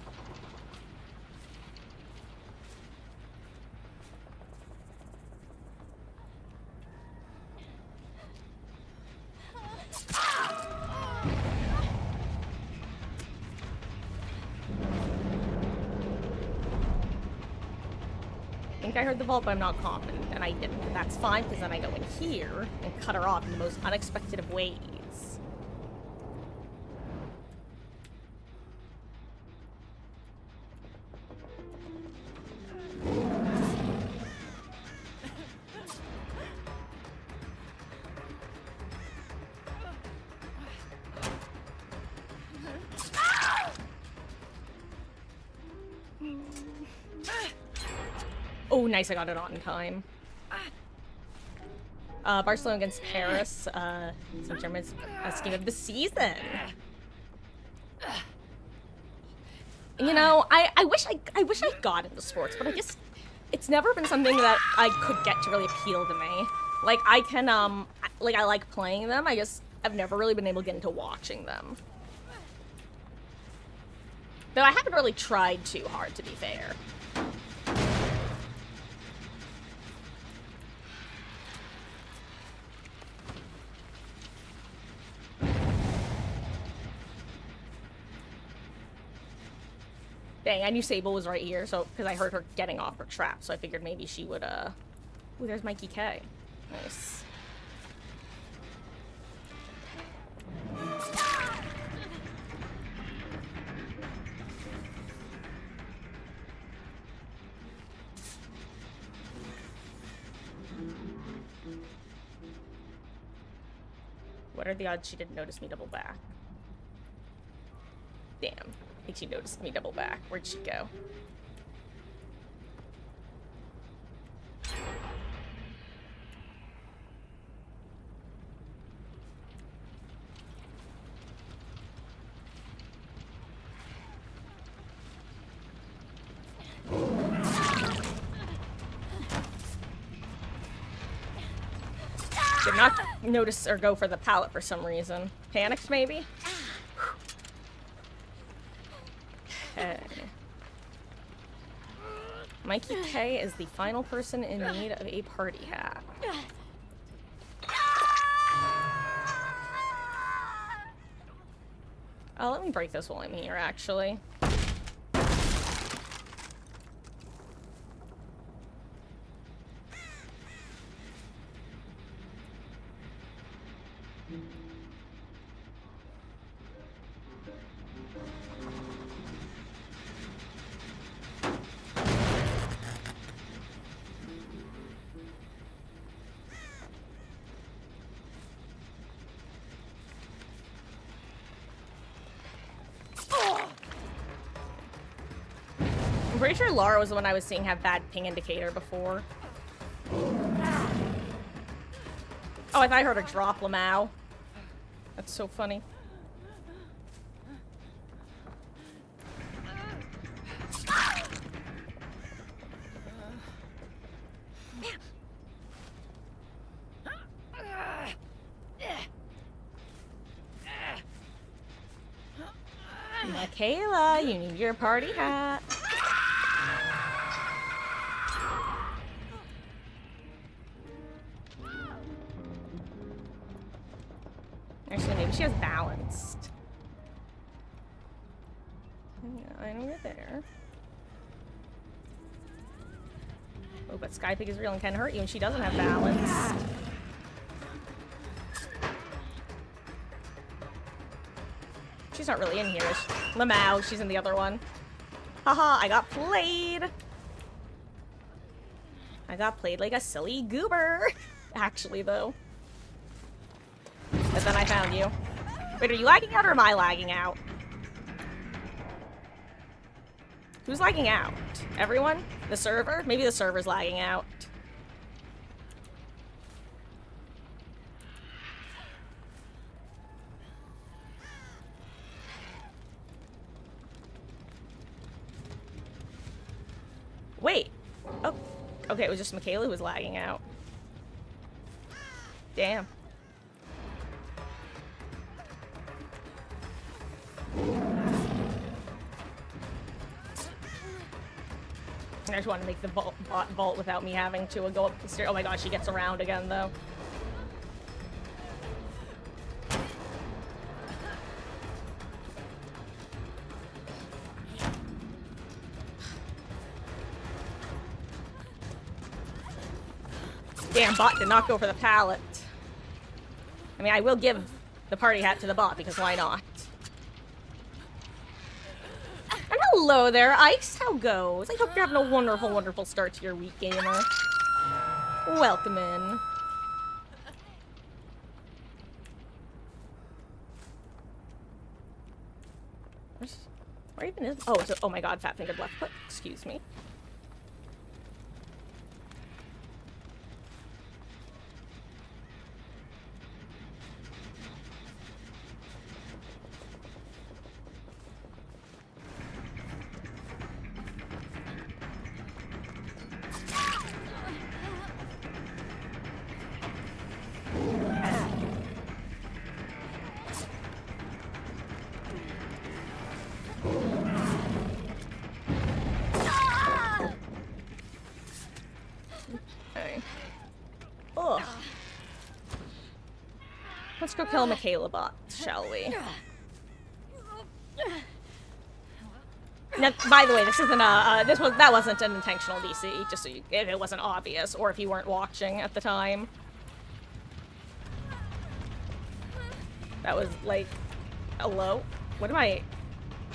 I think I heard the vault, but I'm not confident, and I didn't. But that's fine, because then I go in here and cut her off in the most unexpected of ways. Oh, nice, I got it on in time. Barcelona against Paris, St. Germain's scheme of the season. You know, I wish I got into sports, but I guess it's never been something that I could get to really appeal to me. Like, I can, like, I like playing them, I guess I've never really been able to get into watching them. Though I haven't really tried too hard, to be fair. Dang, I knew Sable was right here, so because I heard her getting off her trap, so I figured maybe she would, Ooh, there's Mikey K. Nice. What are the odds she didn't notice me double back? Damn. I think she noticed me double back. Where'd she go? Did not notice or go for the pallet for some reason. Panicked, maybe? Okay. Mikey K is the final person in need of a party hat. Oh, let me break this while I'm here, actually. I'm pretty sure Lara was the one I was seeing have bad ping indicator before. Oh, I thought I heard her drop Lamau. That's so funny. Michaela, you need your party hat. Actually, maybe she has balanced. Yeah, I know you're there. Oh, but Skypig is real and can hurt you, and she doesn't have balance. She's not really in here. Lamau, she's in the other one. Haha, I got played. I got played like a silly goober. Actually, though. But then I found you. Wait, are you lagging out or am I lagging out? Who's lagging out? Everyone? The server? Maybe the server's lagging out. Wait. Oh. Okay, it was just Michaela who was lagging out. Damn. I just want to make the vault without me having to go up the stairs. Oh my god, she gets around again, though. Damn, bot did not go for the pallet. I mean, I will give the party hat to the bot, because why not? And hello there, Ice. How goes? I hope you're having a wonderful, wonderful start to your week, gamer. Welcome in. Where even is? Oh, so, oh my god, fat fingered left foot. Excuse me. Ugh. Let's go kill Michaela bot, shall we? Now, by the way, this isn't a that wasn't an intentional DC, just so you, if it wasn't obvious, or if you weren't watching at the time. That was like, hello? What am I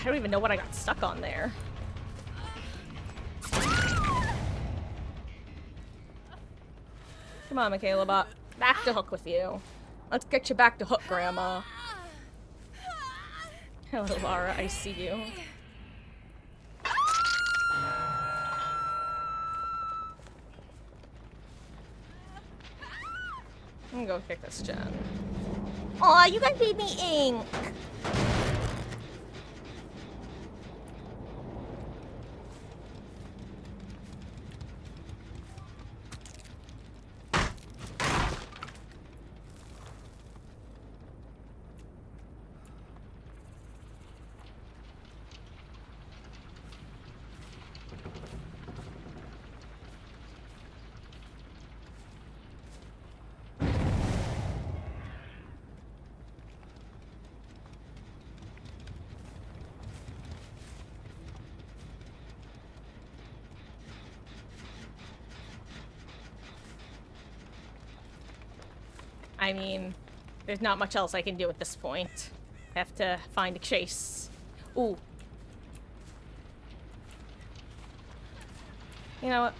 don't even know what I got stuck on there. Come on, Michaela bot. Back to Hook with you. Let's get you back to Hook, Grandma. Hello, Lara. I see you. I'm gonna go kick this gen. Aw, you guys made me ink! I mean, there's not much else I can do at this point. I have to find a chase. Ooh. You know what?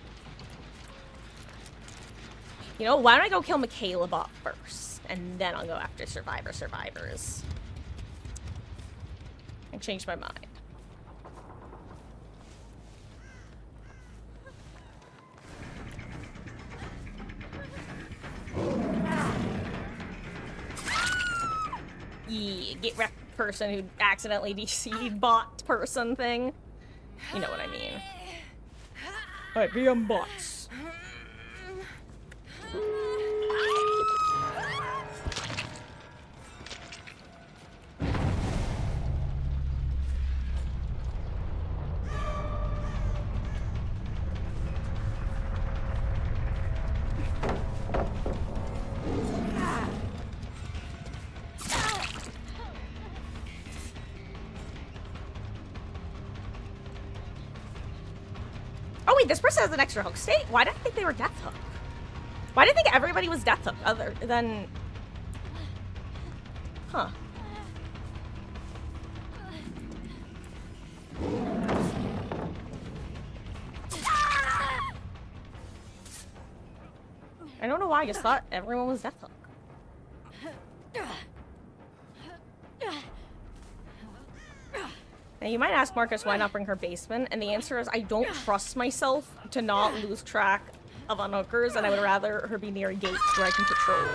You know, why don't I go kill Michaela bot first? And then I'll go after survivors. I changed my mind. Yeah, get wrecked person who accidentally DC'd bot person thing. You know what I mean. Alright, BM bots. Oh wait, this person has an extra hook state? Why did I think they were Death Hook? Why did I think everybody was Death Hook other than... Huh. I don't know why, I just thought everyone was Death Hook. Now you might ask Marcus why not bring her basement, and the answer is I don't trust myself to not lose track of unhookers, and I would rather her be near a gate where I can patrol.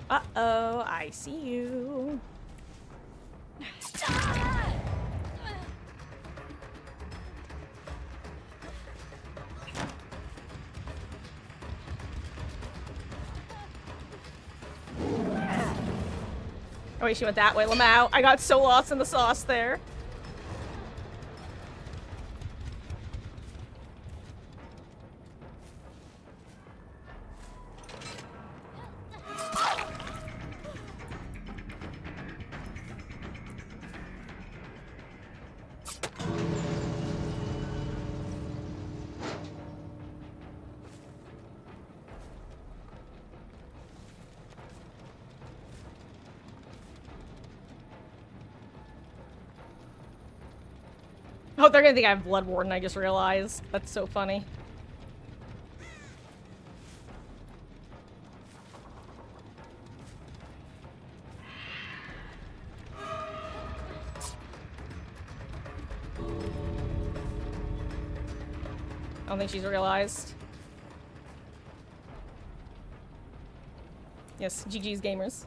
Uh-oh, I see you. Oh wait, she went that way. Lamau. I got so lost in the sauce there. Oh, they're gonna think I have Blood Warden, I just realized. That's so funny. I don't think she's realized. Yes, GG's gamers.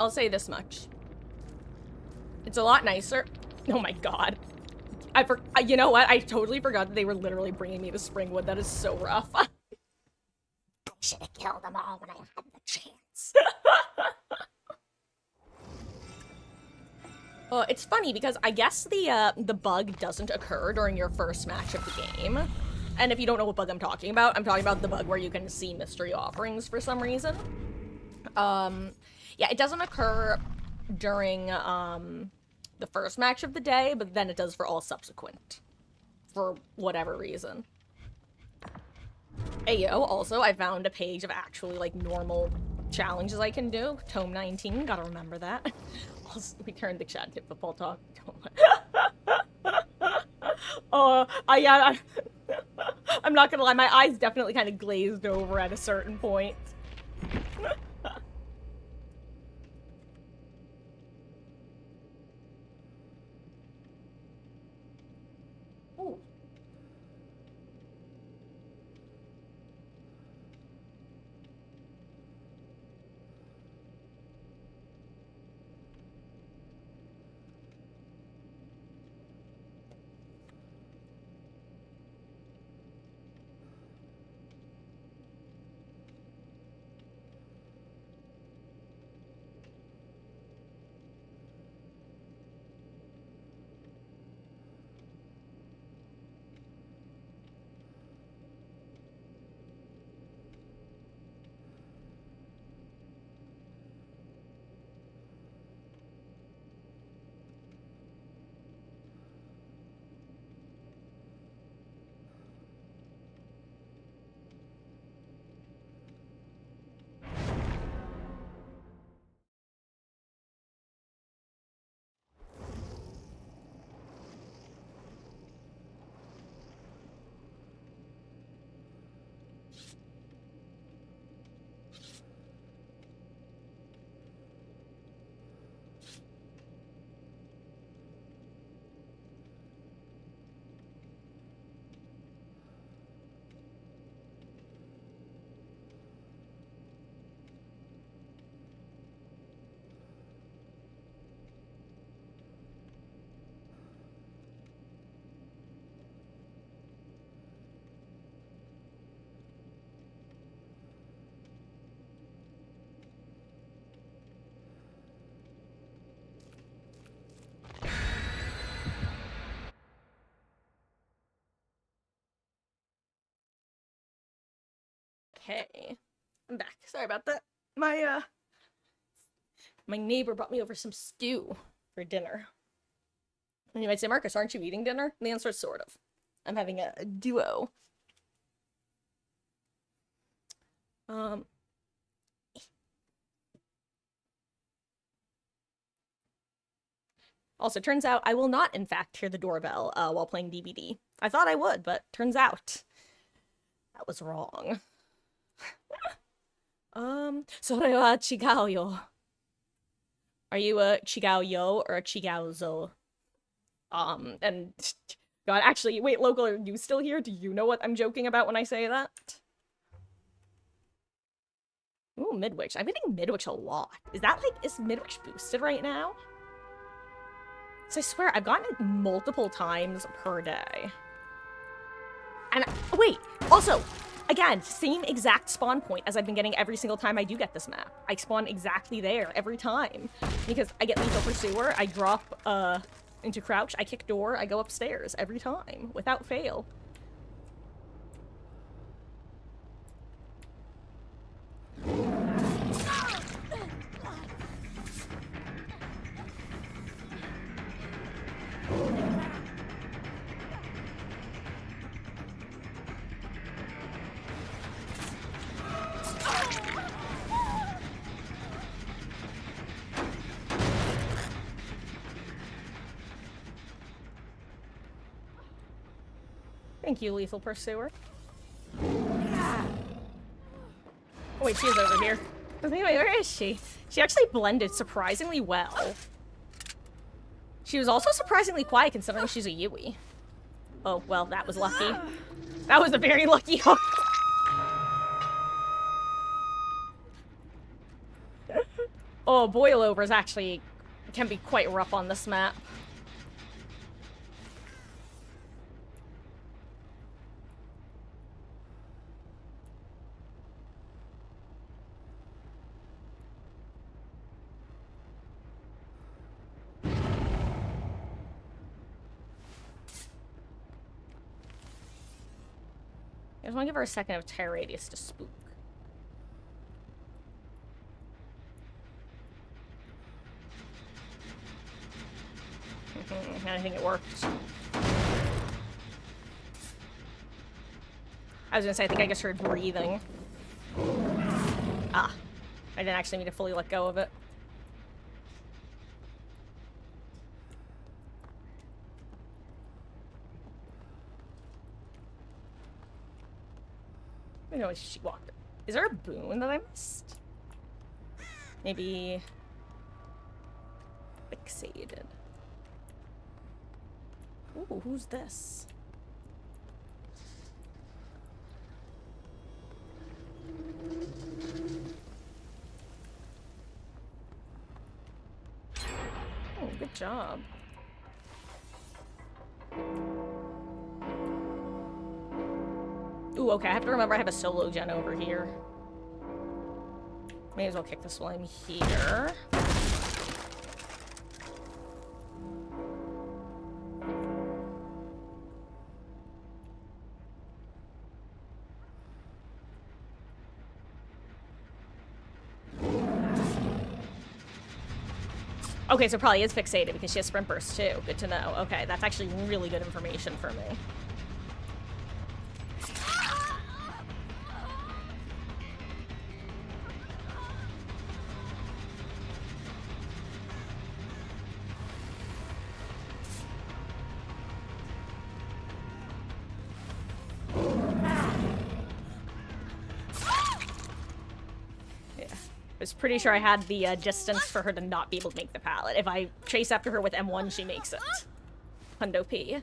I'll say this much. It's a lot nicer. Oh my god. You know what? I totally forgot that they were literally bringing me to Springwood. That is so rough. I should have killed them all when I had the chance. It's funny because I guess the bug doesn't occur during your first match of the game. And if you don't know what bug I'm talking about the bug where you can see mystery offerings for some reason. Yeah, it doesn't occur during the first match of the day, but then it does for all subsequent. For whatever reason. Ayo, also, I found a page of actually, like, normal challenges I can do. Tome 19, gotta remember that. Also, we turned the chat to football talk. I'm not gonna lie, my eyes definitely kind of glazed over at a certain point. Ooh. Sorry about that. My neighbor brought me over some stew for dinner. And you might say, Marcus, aren't you eating dinner? And the answer is sort of. I'm having a duo. Also, turns out I will not, in fact, hear the doorbell while playing DBD. I thought I would, but turns out that was wrong. それは違うよ. Are you a chigao-yo or a chigao-zo? And God, actually, wait, local, are you still here? Do you know what I'm joking about when I say that? Ooh, Midwich. I'm hitting Midwich a lot. Is Midwich boosted right now? So I swear, I've gotten it multiple times per day. And, wait, also, again, same exact spawn point as I've been getting every single time I do get this map. I spawn exactly there every time. Because I get Lethal Pursuer, I drop, into crouch, I kick door, I go upstairs every time, without fail. Thank you, Lethal Pursuer. Oh, wait, she is over here. Anyway, where is she? She actually blended surprisingly well. She was also surprisingly quiet considering she's a Yui. Oh, well, that was lucky. That was a very lucky hook. Oh, boilovers actually can be quite rough on this map. I just want to give her a second of terror radius to spook. I think it worked. I was gonna say, I think I just heard breathing. Ah. I didn't actually mean to fully let go of it. I know she walked. Is there a boon that I missed? Maybe fixated. Ooh, who's this? Oh, good job. Ooh, okay, I have to remember I have a solo gen over here. May as well kick this while I'm here. Okay, so probably is fixated because she has sprint burst too. Good to know. Okay, that's actually really good information for me. I was pretty sure I had the distance for her to not be able to make the pallet. If I chase after her with M1, she makes it. Hundo P.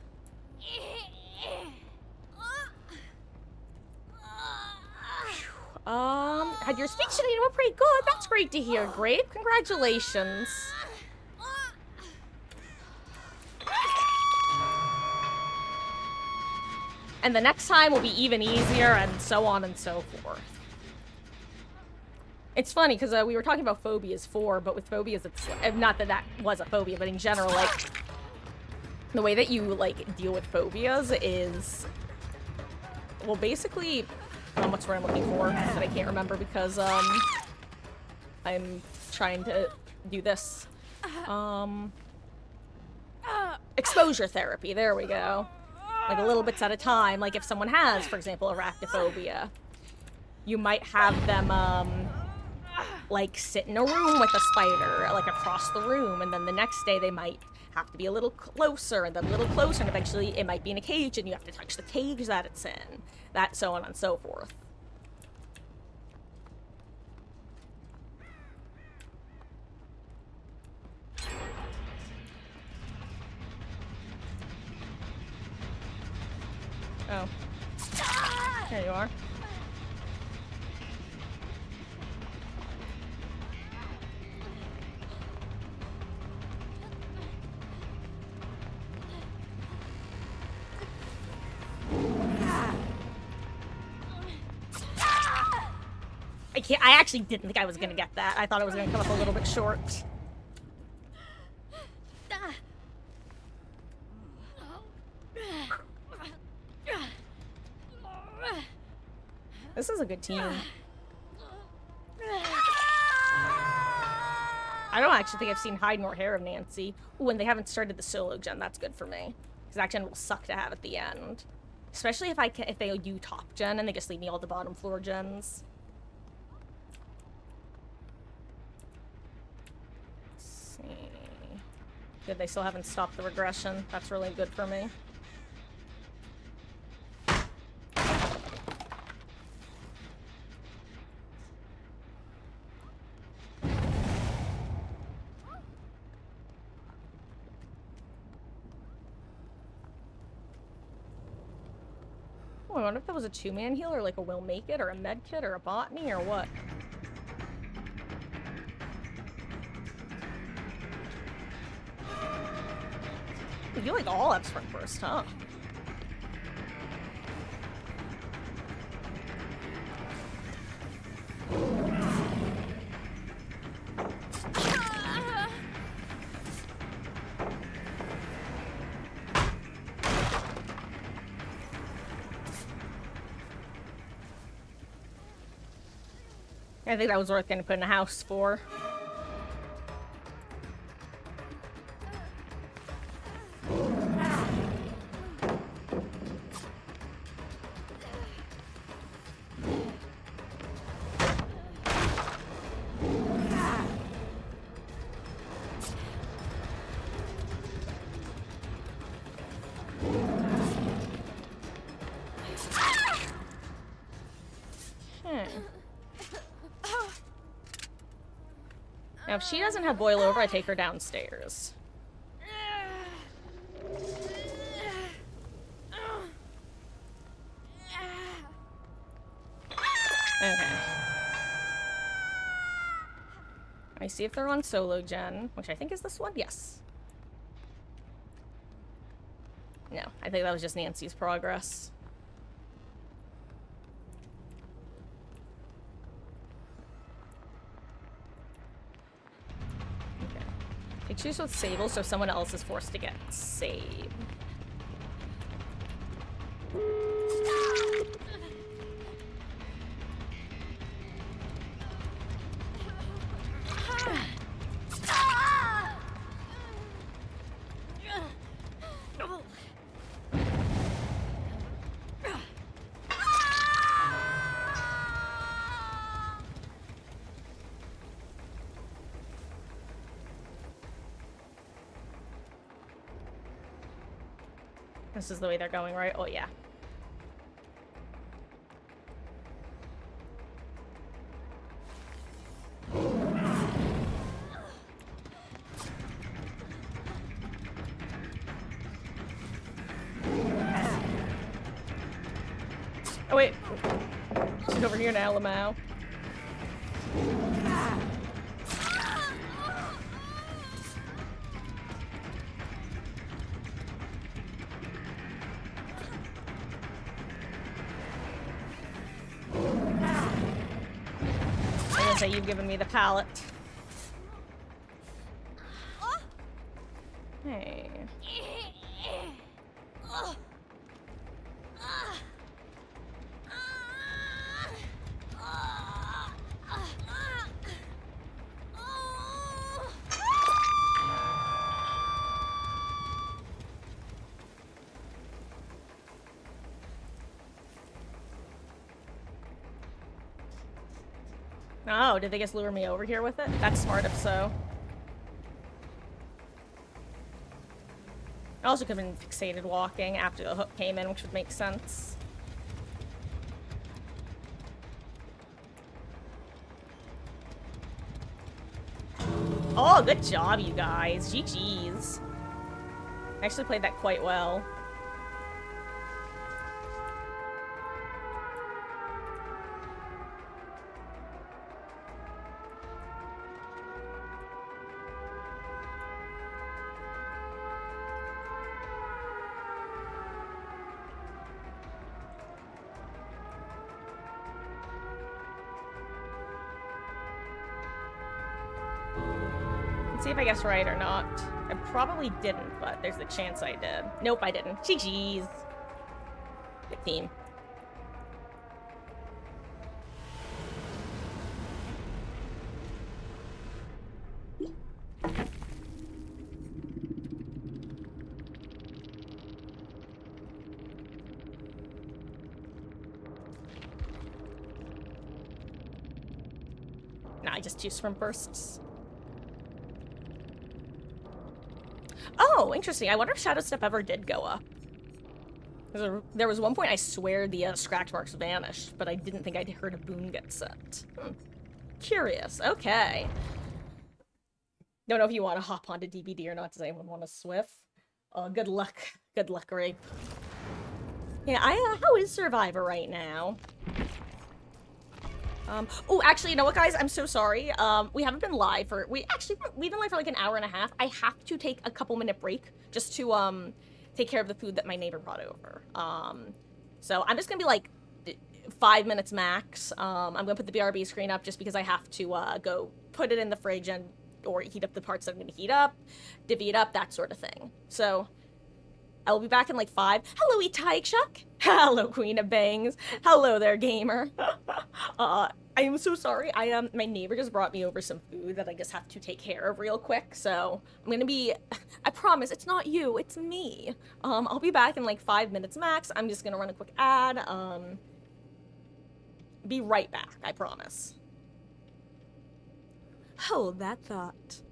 Had your speech today went pretty good. That's great to hear, Grape. Congratulations. And the next time will be even easier, and so on and so forth. It's funny, because we were talking about phobias 4, but with phobias, it's... not that that was a phobia, but in general, like... The way that you, like, deal with phobias is... Well, basically, What's what I'm looking for that I can't remember because, I'm trying to do this. Exposure therapy, there we go. Like, a little bits at a time. Like, if someone has, for example, arachnophobia, you might have them, like, sit in a room with a spider, like, across the room, and then the next day they might have to be a little closer, and then a little closer, and eventually it might be in a cage, and you have to touch the cage that it's in. That, so on and so forth. Oh. There you are. I actually didn't think I was gonna get that. I thought it was gonna come up a little bit short. This is a good team. I don't actually think I've seen hide nor hair of Nancy. Ooh, and they haven't started the solo gen. That's good for me. Because that gen will suck to have at the end. Especially if they do top gen and they just leave me all the bottom floor gens. Let's see. Good, they still haven't stopped the regression. That's really good for me. I wonder if that was a two-man heal or like a will make it or a med kit or a botany or what. You like all have sprint burst, huh? I think that was worth getting put in a house for. Now, if she doesn't have boil over, I take her downstairs. Okay. I see if they're on solo gen, which I think is this one. Yes. No, I think that was just Nancy's progress. They choose with Sable, so someone else is forced to get saved. This is the way they're going, right? Oh, yeah. Oh, wait. She's over here now, Lamau. Say you've given me the pallet. Hey. Oh, did they just lure me over here with it? That's smart if so. I also could have been fixated walking after the hook came in, which would make sense. Oh, good job, you guys. GG's. I actually played that quite well. Let's see if I guessed right or not. I probably didn't, but there's the chance I did. Nope, I didn't. GG's. Good team. Nah, I just 2 sprint bursts. Oh, interesting. I wonder if Shadow Step ever did go up. There was one point I swear the scratch marks vanished, but I didn't think I'd heard a boon get set. Curious. Okay. Don't know if you want to hop onto DBD or not. Does anyone want to Swift? Good luck. Good luck, Rape. Yeah, how is Survivor right now? Oh, actually, you know what, guys? I'm so sorry. We haven't been live for, we've been live for like an hour and a half. I have to take a couple-minute break just to, take care of the food that my neighbor brought over. So I'm just gonna be like 5 minutes max. I'm gonna put the BRB screen up just because I have to, go put it in the fridge and, or heat up the parts that I'm gonna heat up, divvy it up, that sort of thing. So, I will be back in like 5. Hello, Itaikshuk. Hello, Queen of Bangs. Hello there, gamer. I am so sorry. My neighbor just brought me over some food that I just have to take care of real quick. So I'm gonna be, I promise it's not you, it's me. I'll be back in like 5 minutes max. I'm just gonna run a quick ad. Be right back, I promise. Hold that thought.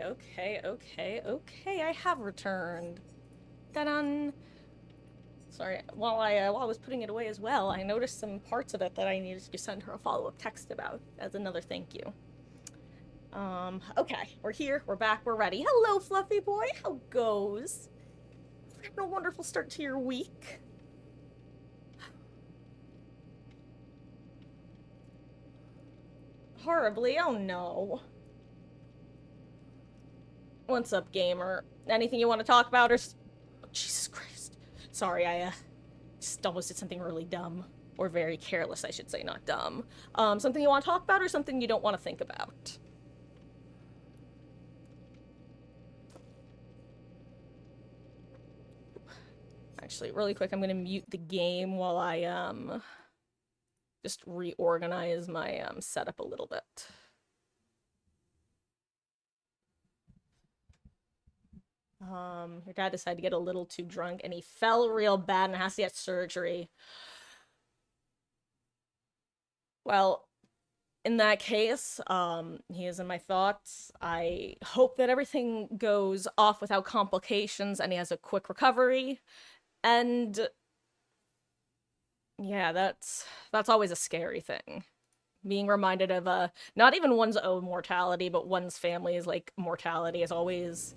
Okay, I have returned. Ta-da! Sorry, while I was putting it away as well, I noticed some parts of it that I needed to send her a follow-up text about as another thank you. Okay, we're here, we're back, we're ready. Hello, Fluffy boy, how goes? Having a wonderful start to your week. Horribly, oh no. What's up, gamer? Anything you want to talk about, or... Oh, Jesus Christ. Sorry, I, just almost did something really dumb. Or very careless, I should say, not dumb. Something you want to talk about, or something you don't want to think about? Actually, really quick, I'm gonna mute the game while I, just reorganize my, setup a little bit. Your dad decided to get a little too drunk, and he fell real bad and has to get surgery. Well, in that case, he is in my thoughts. I hope that everything goes off without complications and he has a quick recovery. And yeah, that's always a scary thing. Being reminded of not even one's own mortality, but one's family's like mortality is always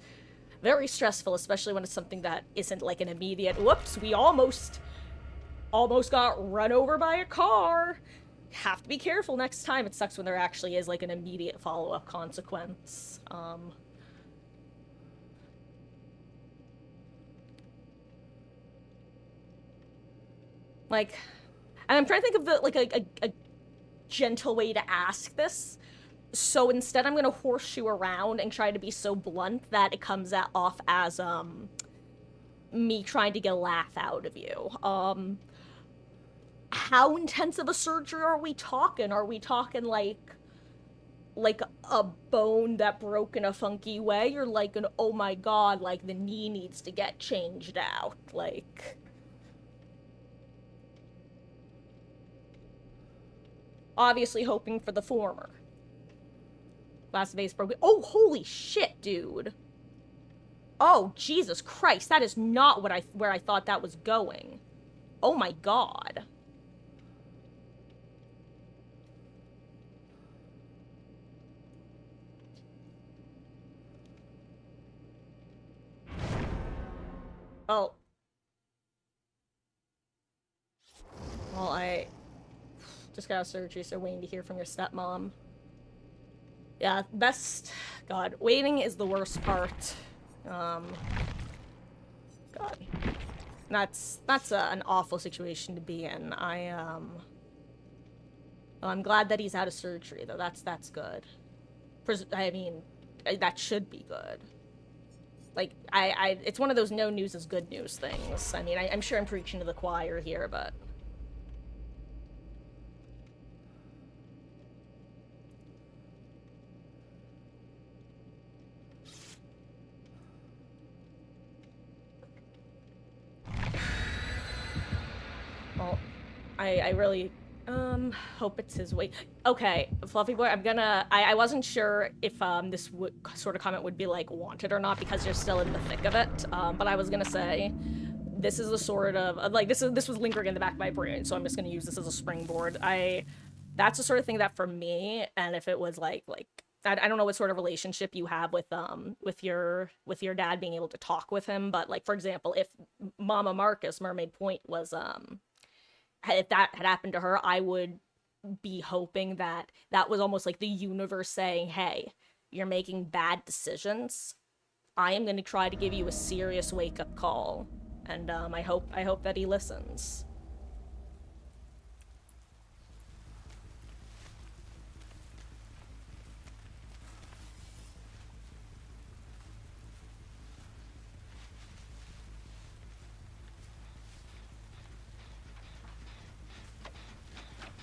very stressful, especially when it's something that isn't like an immediate whoops, we almost got run over by a car. Have to be careful next time. It sucks when there actually is like an immediate follow-up consequence. Like, and I'm trying to think of the like a gentle way to ask this. So instead, I'm gonna horseshoe around and try to be so blunt that it comes off as me trying to get a laugh out of you. How intense of a surgery are we talking? Are we talking like a bone that broke in a funky way, or like an oh my god, like the knee needs to get changed out? Like, obviously hoping for the former. Glass vase broken. Oh, holy shit, dude. Oh, Jesus Christ, that is not where I thought that was going. Oh my god. Oh. Well, I just got out of surgery, so waiting to hear from your stepmom. Yeah, best... God, waiting is the worst part. God. That's an awful situation to be in. I'm glad that he's out of surgery, though. That's good. I mean, that should be good. Like, it's one of those no news is good news things. I mean, I'm sure I'm preaching to the choir here, but... Well, I really, hope it's his way. Okay, Fluffy Boy, I wasn't sure if, this sort of comment would be, like, wanted or not because you're still in the thick of it, but I was gonna say, this is the sort of, like, this was lingering in the back of my brain, so I'm just gonna use this as a springboard. That's the sort of thing that for me, and if it was, like, I don't know what sort of relationship you have with your dad being able to talk with him, but, like, for example, if Mama Marcus, Mermaid Point, was, if that had happened to her, I would be hoping that that was almost like the universe saying, hey, you're making bad decisions. I am going to try to give you a serious wake-up call. And I hope that he listens.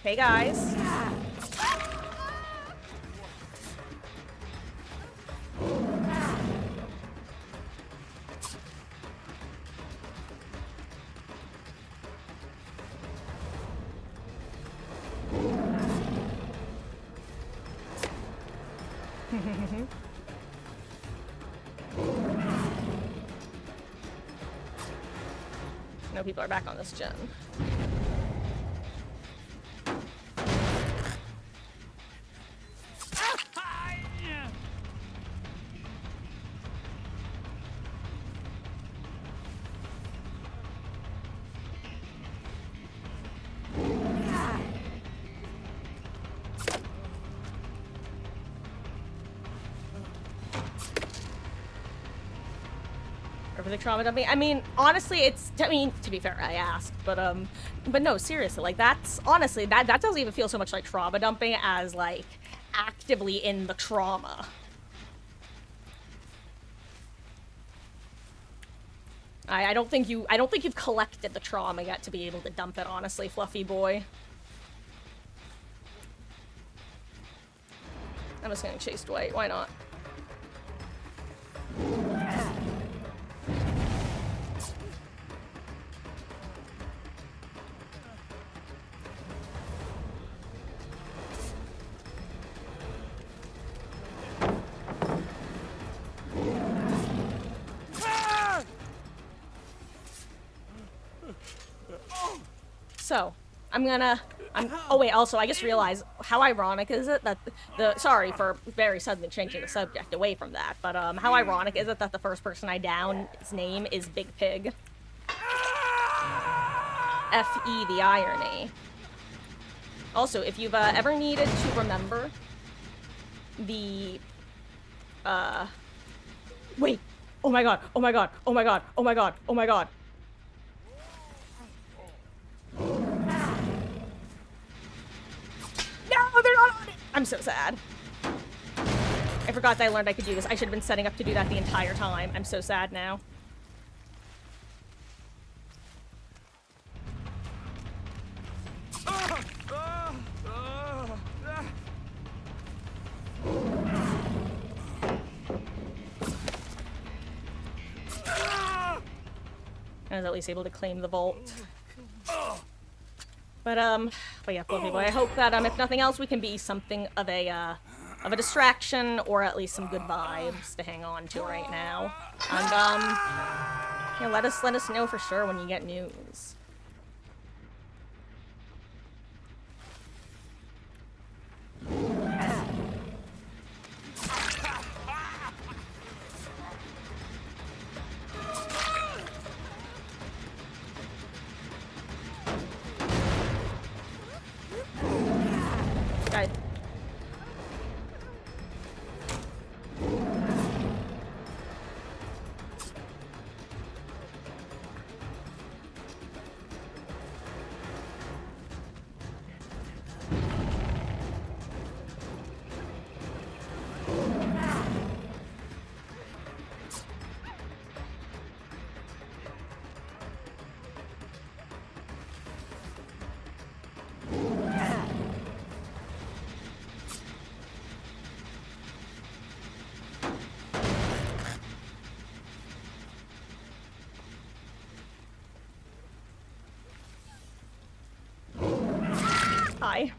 Hey guys. No people are back on this gen. The trauma dumping. I mean, honestly, it's. I mean, to be fair, I asked, but no, seriously, like that's honestly that doesn't even feel so much like trauma dumping as like actively in the trauma. I don't think you've collected the trauma yet to be able to dump it. Honestly, fluffy boy. I'm just gonna chase Dwight. Why not? So, oh wait, also, I just realized, how ironic is it that sorry for very suddenly changing the subject away from that, but, how ironic is it that the first person I down, his name is Big Pig? F.E. the irony. Also, if you've, ever needed to remember the, wait! Oh my god, oh my god, oh my god, oh my god, oh my god. No, they're not on it! I'm so sad. I forgot that I learned I could do this. I should have been setting up to do that the entire time. I'm so sad now. I was at least able to claim the vault. But yeah, Fluffy Boy, I hope that, if nothing else, we can be something of a distraction, or at least some good vibes to hang on to right now. And, yeah, let us know for sure when you get news. Hi.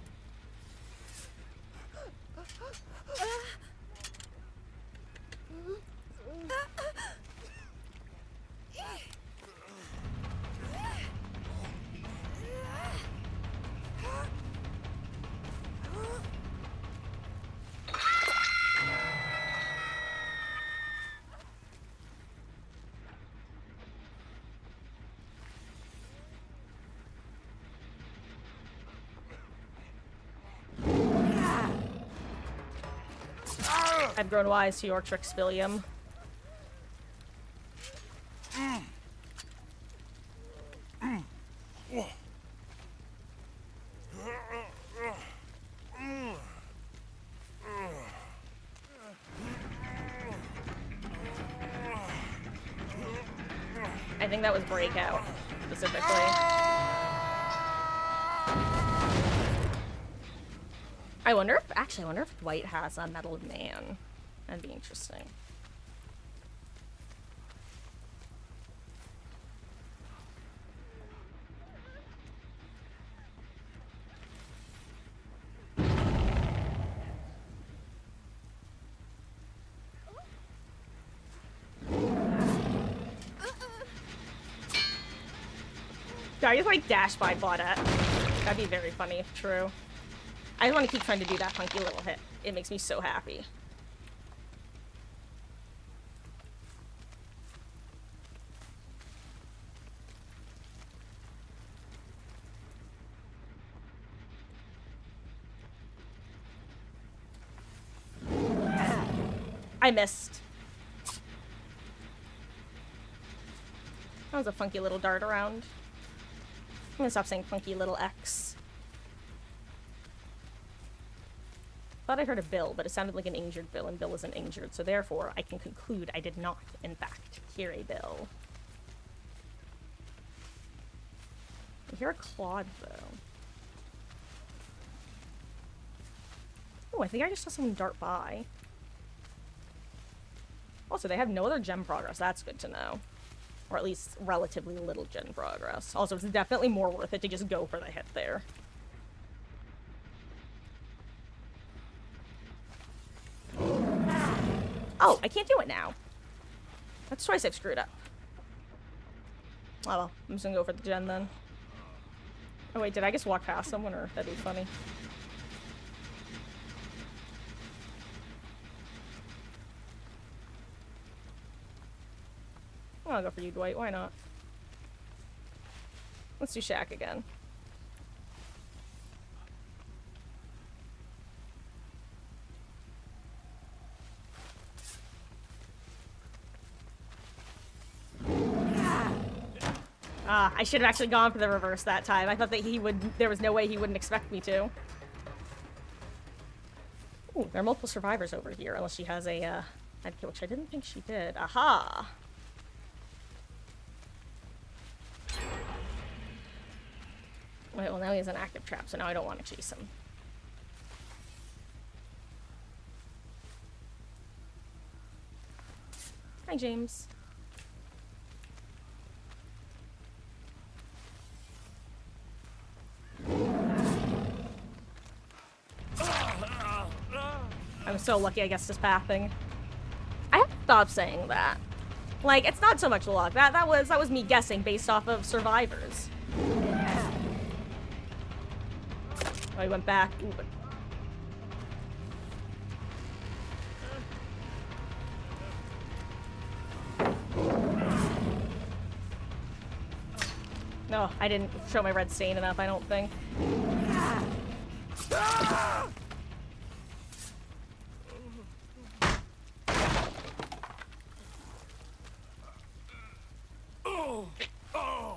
I've grown wise to your tricks, William. I think that was Breakout, specifically. I wonder if Dwight has a Metal Man. That'd be interesting. I just like dash by Claudette. That'd be very funny if true. I just want to keep trying to do that funky little hit. It makes me so happy. I missed. That was a funky little dart around. I'm gonna stop saying funky little X. Thought I heard a Bill, but it sounded like an injured Bill, and Bill isn't injured, so therefore I can conclude I did not, in fact, hear a Bill. I hear a Claude, though. Oh, I think I just saw someone dart by. Also, they have no other gem progress. That's good to know. Or at least relatively little gen progress. Also, it's definitely more worth it to just go for the hit there. Oh, I can't do it now. That's twice I've screwed up. Oh well, I'm just gonna go for the gen then. Oh wait, did I just walk past someone, or that'd be funny? I'll go for you, Dwight. Why not? Let's do Shaq again. Ah, I should have actually gone for the reverse that time. I thought that he would. There was no way he wouldn't expect me to. Ooh, there are multiple survivors over here, unless she has a head kill, which I didn't think she did. Aha! Wait, well now he has an active trap, so now I don't want to chase him. Hi, James. I'm so lucky, I guess, just pathing. I have to stop saying that. Like, it's not so much luck. That was me guessing based off of survivors. Oh, he went back. Ooh, but... No, I didn't show my red stain enough, I don't think.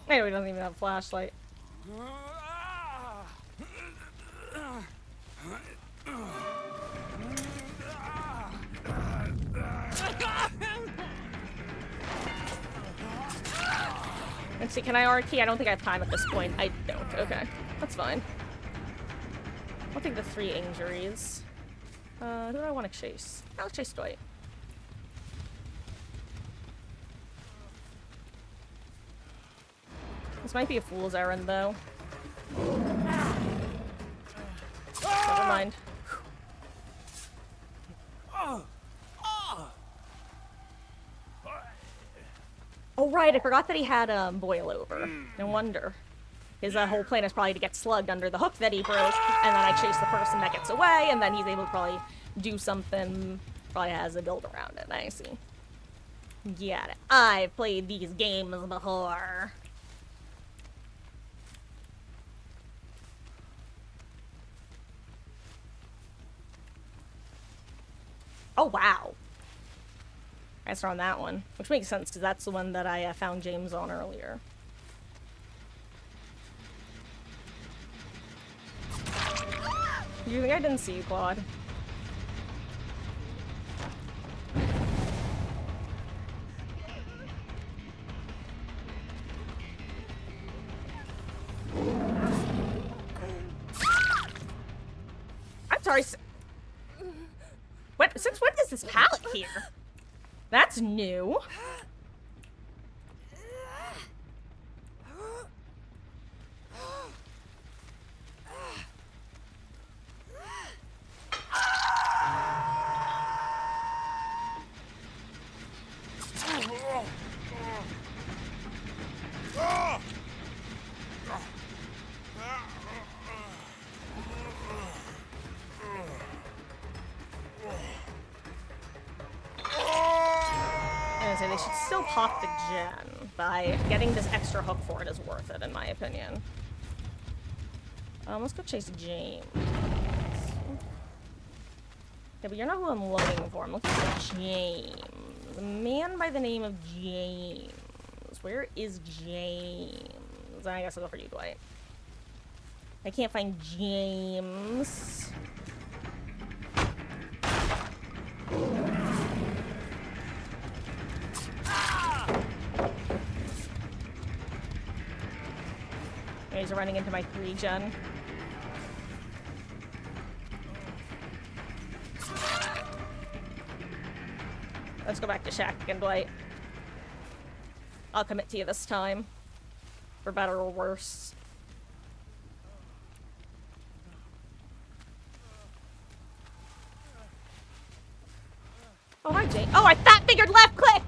Anyway, he doesn't even have a flashlight. Let's see, can I R key? I don't think I have time at this point. I don't. Okay, that's fine. I'll take the 3 injuries. Who do I want to chase? I'll chase Dwight. This might be a fool's errand, though. Never mind. Oh, right, I forgot that he had boil over. No wonder. His whole plan is probably to get slugged under the hook that he broke, and then I chase the person that gets away, and then he's able to probably do something, probably has a build around it. I see. Get it. I've played these games before. Oh, wow. I saw on that one, which makes sense because that's the one that I found James on earlier. You think I didn't see you, Claude? I'm sorry. What? Since when is this pallet here? That's new. say they should still pop the gen, but getting this extra hook for it is worth it, in my opinion. Let's go chase James. Yeah, but you're not who I'm looking for. I'm looking for James. A man by the name of James. Where is James? I guess I'll go for you, Dwight. I can't find James. He's running into my 3-gen. Let's go back to Shaq again, Dwight. I'll commit to you this time. For better or worse. Oh, hi, Jake. Oh, I fat-fingered left click!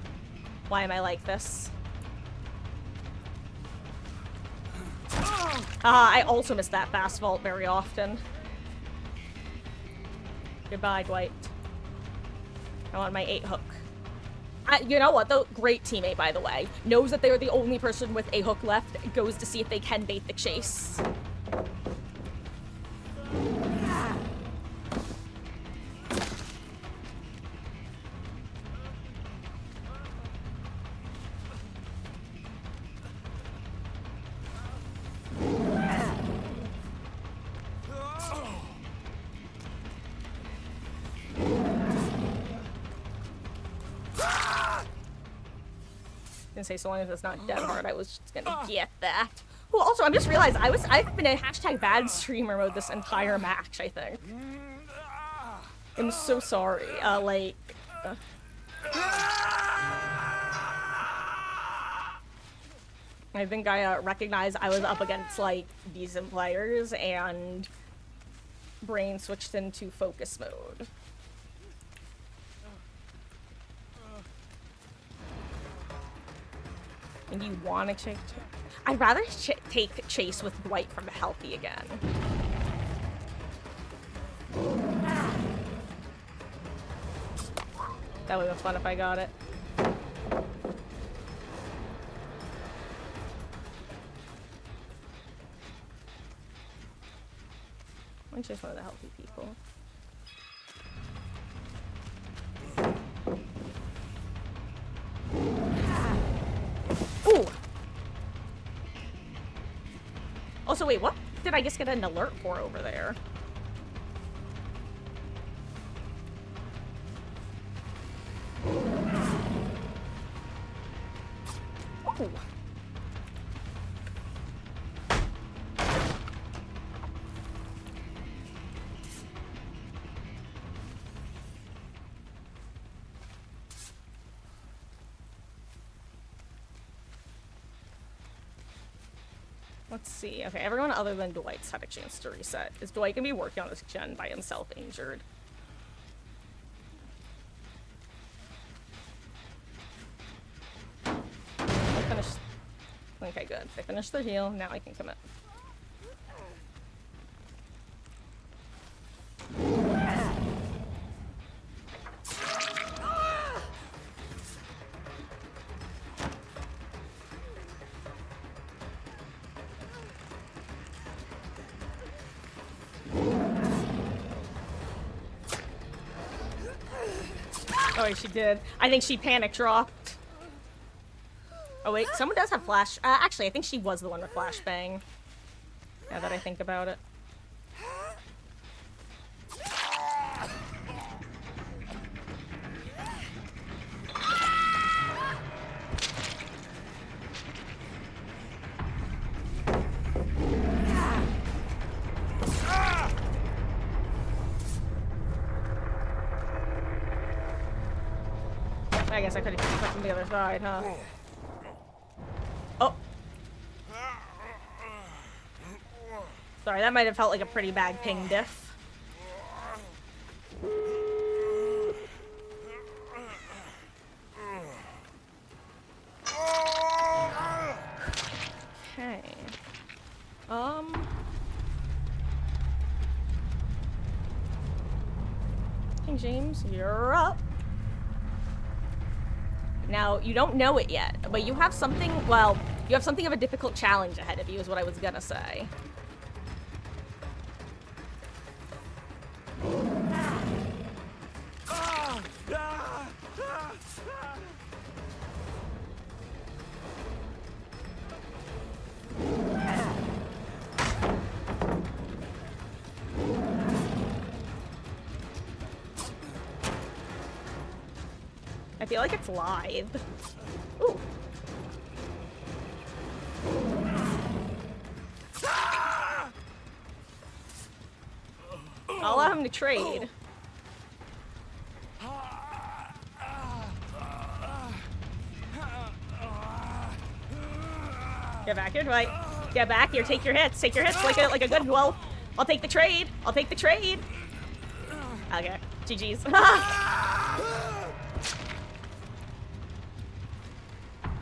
Why am I like this? I also miss that fast vault very often. Goodbye, Dwight. I want my 8 hook. You know what, though? Great teammate, by the way. Knows that they're the only person with a hook left. Goes to see if they can bait the chase. Say so long as it's not dead hard, I was just gonna get that. Oh, also, I'm just realized I've been in hashtag bad streamer mode this entire match, I think. I'm so sorry. I think I recognized I was up against like decent players and brain switched into focus mode. And you want to chase? I'd rather take chase with Dwight from healthy again. That would have been fun if I got it. I'm just one of the healthy people. Ooh! Also, wait, what did I just get an alert for over there? Ooh! Let's see. Okay, everyone other than Dwight's had a chance to reset. Is Dwight gonna be working on this gen by himself injured? I finished. Okay, good. They finished their heal. Now I can commit. Oh, she did. I think she panic dropped. Oh wait, someone does have flash. Actually, I think she was the one with flashbang. Now that I think about it. I guess I could have from the other side, huh? Oh. Sorry, that might have felt like a pretty bad ping diff. Okay. King James, you're up. Now, you don't know it yet, but you have something, well, you have something of a difficult challenge ahead of you is what I was gonna say. I feel like it's live. Ooh. I'll allow him to trade. Get back here, Dwight. Get back here. Take your hits. Take your hits like a good wolf. I'll take the trade. I'll take the trade. Okay. GG's.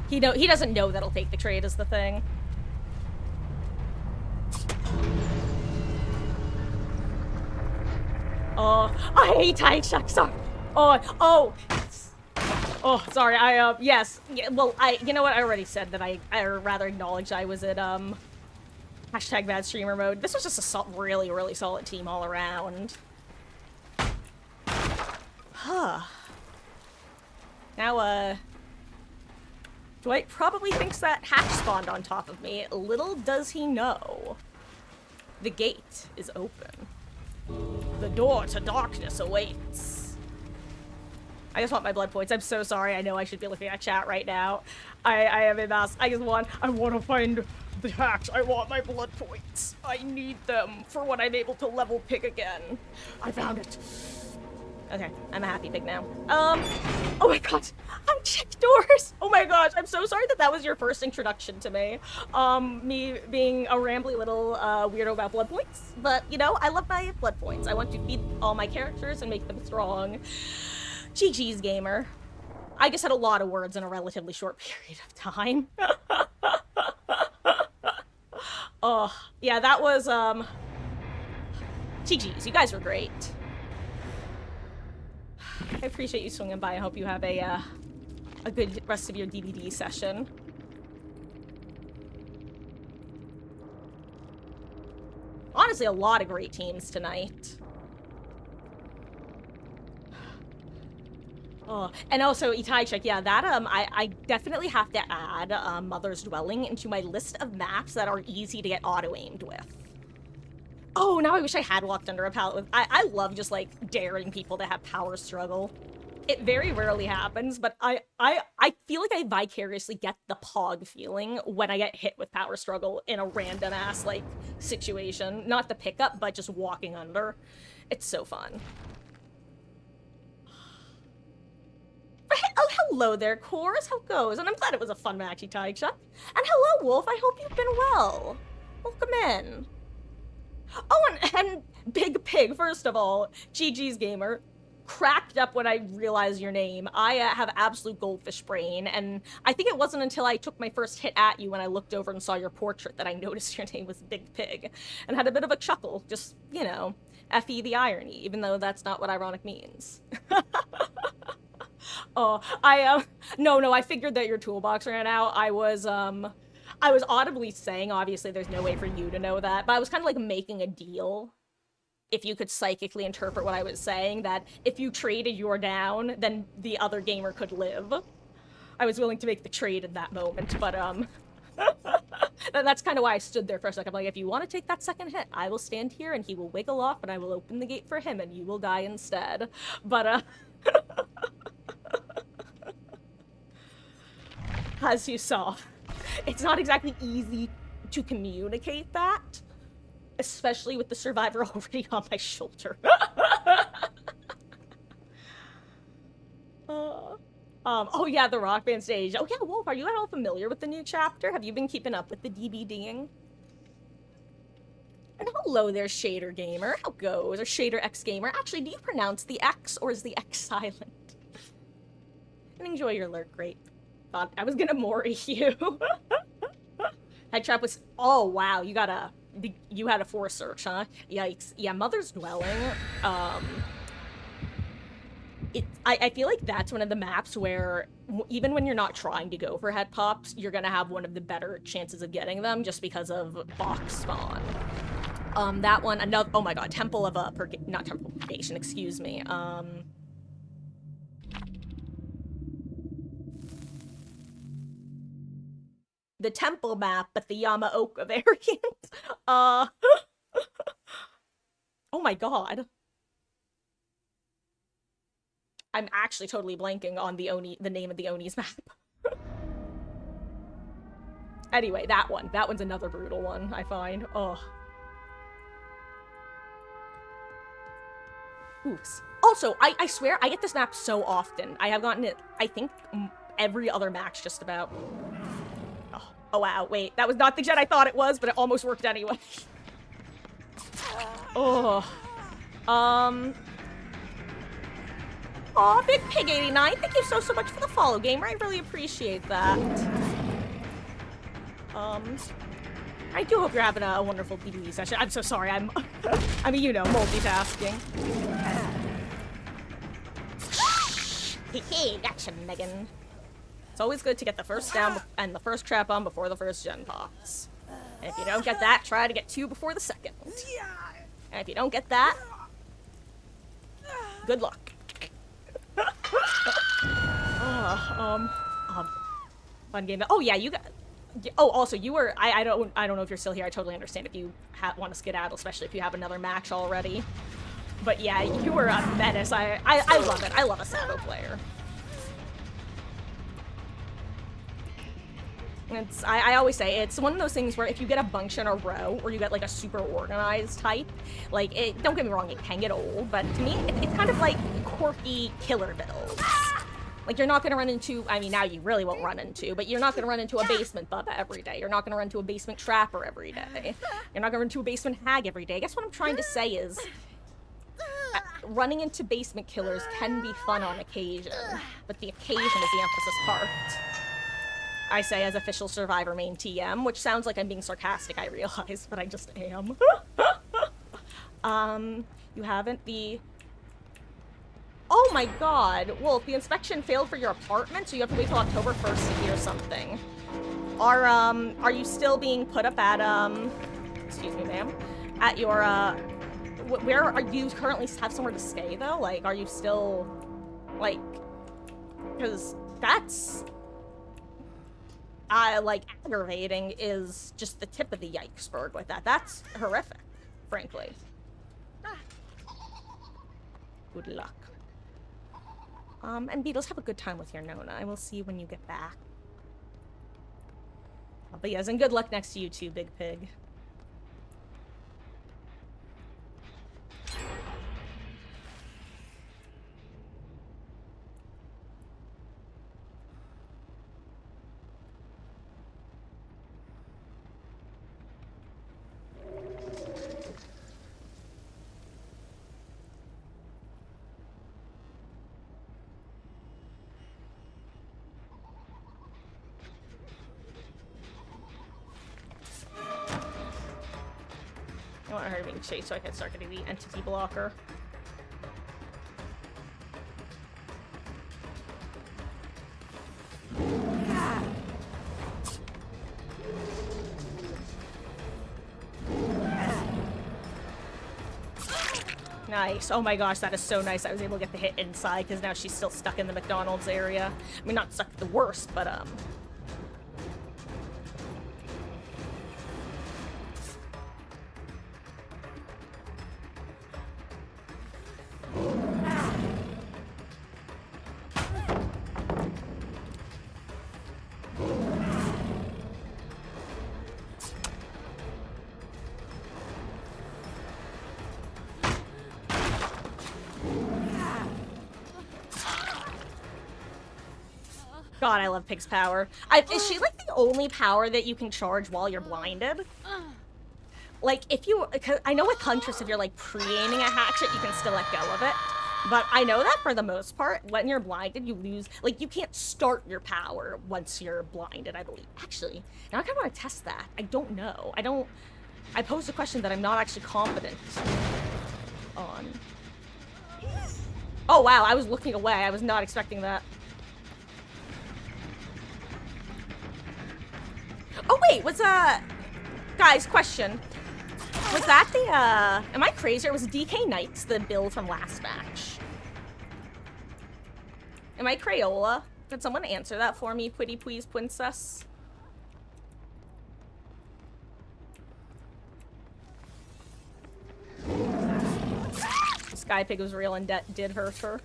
He doesn't know that I'll take the trade is the thing. Oh, I hate Taishak, sorry. Oh, sorry, yes. Yeah, well, you know what, I already said that I rather acknowledge I was at, hashtag bad streamer mode. This was just a really, really solid team all around. Huh. Now, Dwight probably thinks that hatch spawned on top of me. Little does he know. The gate is open. The door to darkness awaits. I just want my blood points. I'm so sorry. I know I should be looking at chat right now. I am a mess. I want to find the hatch. I want my blood points. I need them for when I'm able to level pig again. I found it. Okay, I'm a happy pig now. Oh my god, I'm checked doors! Oh my gosh, I'm so sorry that was your first introduction to me. Me being a rambly little, weirdo about blood points. But, you know, I love my blood points. I want to feed all my characters and make them strong. GG's, gamer. I just had a lot of words in a relatively short period of time. Oh, yeah, that was, GG's, you guys were great. I appreciate you swinging by. I hope you have a good rest of your DVD session. Honestly, a lot of great teams tonight. Oh, and also Itaichik, yeah, that I definitely have to add Mother's Dwelling into my list of maps that are easy to get auto-aimed with. Oh, now I wish I had walked under a pallet with... I love just, like, daring people to have power struggle. It very rarely happens, but I feel like I vicariously get the pog feeling when I get hit with power struggle in a random-ass, like, situation. Not the pickup, but just walking under. It's so fun. Oh, hello there, Cores. How goes? And I'm glad it was a fun match, Itaicha. And hello, Wolf. I hope you've been well. Welcome in. Oh, and Big Pig, first of all, GG's gamer, cracked up when I realized your name. I have absolute goldfish brain, and I think it wasn't until I took my first hit at you when I looked over and saw your portrait that I noticed your name was Big Pig, and had a bit of a chuckle, just, you know, F-E the irony, even though that's not what ironic means. Oh, no, I figured that your toolbox ran out. I was audibly saying, obviously there's no way for you to know that, but I was kind of like making a deal, if you could psychically interpret what I was saying, that if you traded your down, then the other gamer could live. I was willing to make the trade in that moment, but that's kind of why I stood there for a second. I'm like, if you want to take that second hit, I will stand here and he will wiggle off and I will open the gate for him and you will die instead. But, as you saw, it's not exactly easy to communicate that, especially with the survivor already on my shoulder. Oh yeah, the Rock Band stage. Oh yeah, Wolf, are you at all familiar with the new chapter? Have you been keeping up with the DBDing? And hello there, Shader Gamer. How goes? Or Shader X Gamer. Actually, do you pronounce the X or is the X silent? And enjoy your lurk, great. Thought I was gonna mori you. Head trap was... Oh, wow, you had a force search, huh? Yikes. Yeah, Mother's Dwelling, I feel like that's one of the maps where even when you're not trying to go for head pops, you're gonna have one of the better chances of getting them just because of box spawn. That one, another, oh my god, Temple of, not Temple of Purgation, excuse me, the Temple map, but the Yamaoka variant. Oh my god. I'm actually totally blanking on the name of the Oni's map. Anyway, that one's another brutal one, I find. Oh. Oops. Also, I swear, I get this map so often. I have gotten it, I think, every other match just about. Oh wow, wait, that was not the gen I thought it was, but it almost worked anyway. Oh. Aw, Big Pig 89, thank you so much for the follow, gamer. I really appreciate that. I do hope you're having a wonderful PvE session. I'm so sorry, I mean, you know, multitasking. Hey, gotcha, Megan. It's always good to get the first down and the first trap on before the first gen pops. And if you don't get that, try to get 2 before the second. And if you don't get that, good luck. Fun game. Oh yeah, you got. Oh, also you were. I don't know if you're still here. I totally understand if you want to skedaddle, especially if you have another match already. But yeah, you were a menace. I love it. I love a Sado player. I always say it's one of those things where if you get a bunch in a row or you get like a super organized type, like don't get me wrong, it can get old, but to me it's kind of like quirky killer builds. Like you're not gonna run into, I mean now you really won't run into, but you're not gonna run into a basement Bubba every day. You're not gonna run into a basement Trapper every day. You're not gonna run into a basement Hag every day. I guess what I'm trying to say is running into basement killers can be fun on occasion, but the occasion is the emphasis part. I say as official Survivor main TM, which sounds like I'm being sarcastic, I realize, but I just am. You haven't the... Oh my god, Wolf, the inspection failed for your apartment, so you have to wait till October 1st to hear something. Are you still being put up at, excuse me, ma'am, at your, where are you currently have somewhere to stay, though? Like, are you still, like, because that's... like, aggravating is just the tip of the yikesberg with that. That's horrific, frankly. Good luck. And Beatles, have a good time with your Nona. I will see you when you get back. But yes, and good luck next to you too, Big Pig. I want her being chased so I can start getting the entity blocker. Nice. Oh my gosh, that is so nice. I was able to get the hit inside because now she's still stuck in the McDonald's area. I mean, not stuck at the worst, but God, I love Pig's power. Is she like the only power that you can charge while you're blinded? Like, if you, cause I know with Huntress, if you're like pre-aiming a hatchet, you can still let go of it. But I know that for the most part, when you're blinded, you lose, like, you can't start your power once you're blinded, I believe. Actually, now I kind of want to test that. I don't know. I posed a question that I'm not actually confident on. Oh, wow, I was looking away. I was not expecting that. Oh, wait, guys, question. Was that the, am I crazy, or was DK Knights the build from last match? Am I Crayola? Did someone answer that for me, Pretty Please Princess? Sky Pig was real and did hurt her.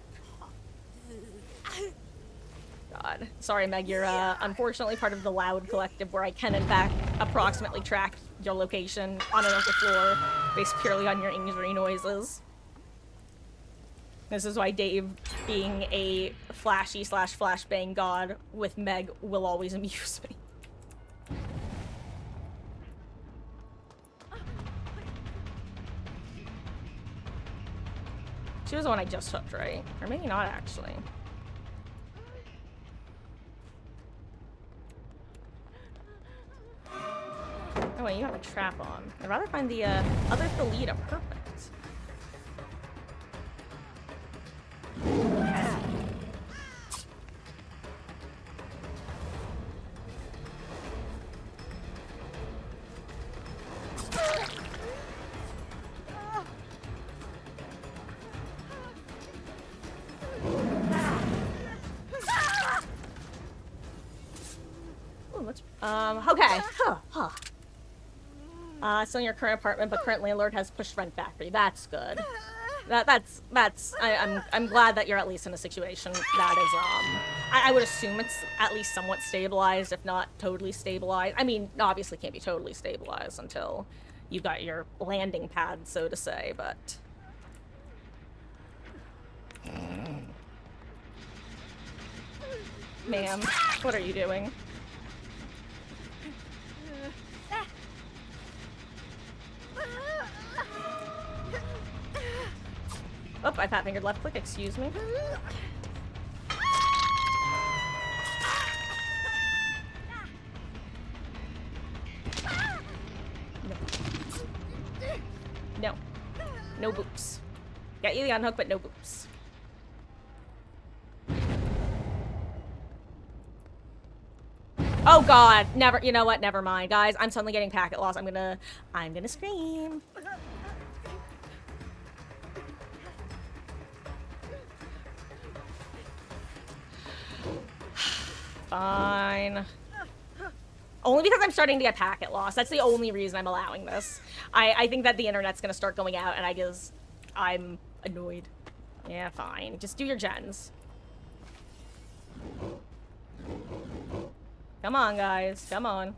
God. Sorry, Meg, you're unfortunately part of the Loud Collective, where I can, in fact, approximately track your location on an upper floor based purely on your injury noises. This is why Dave, being a flashy / flashbang god with Meg, will always amuse me. She was the one I just hooked, right? Or maybe not, actually. Oh wait, you have a trap on. I'd rather find the other Thalita. Perfect. Ooh, let's okay. Still in your current apartment, but current landlord has pushed rent back for you. That's good. I'm glad that you're at least in a situation that is, I would assume it's at least somewhat stabilized, if not totally stabilized. I mean, obviously can't be totally stabilized until you got your landing pad, so to say, but... Ma'am, what are you doing? Oh, I fat-fingered left click, excuse me. No. No boops. Got you the unhook, but no boops. Oh god, never, you know what, never mind. Guys, I'm suddenly getting packet loss. I'm gonna scream. Fine. Only because I'm starting to get packet loss. That's the only reason I'm allowing this. I think that the internet's gonna start going out, and I'm annoyed. Yeah, fine. Just do your gens. Come on, guys. Come on.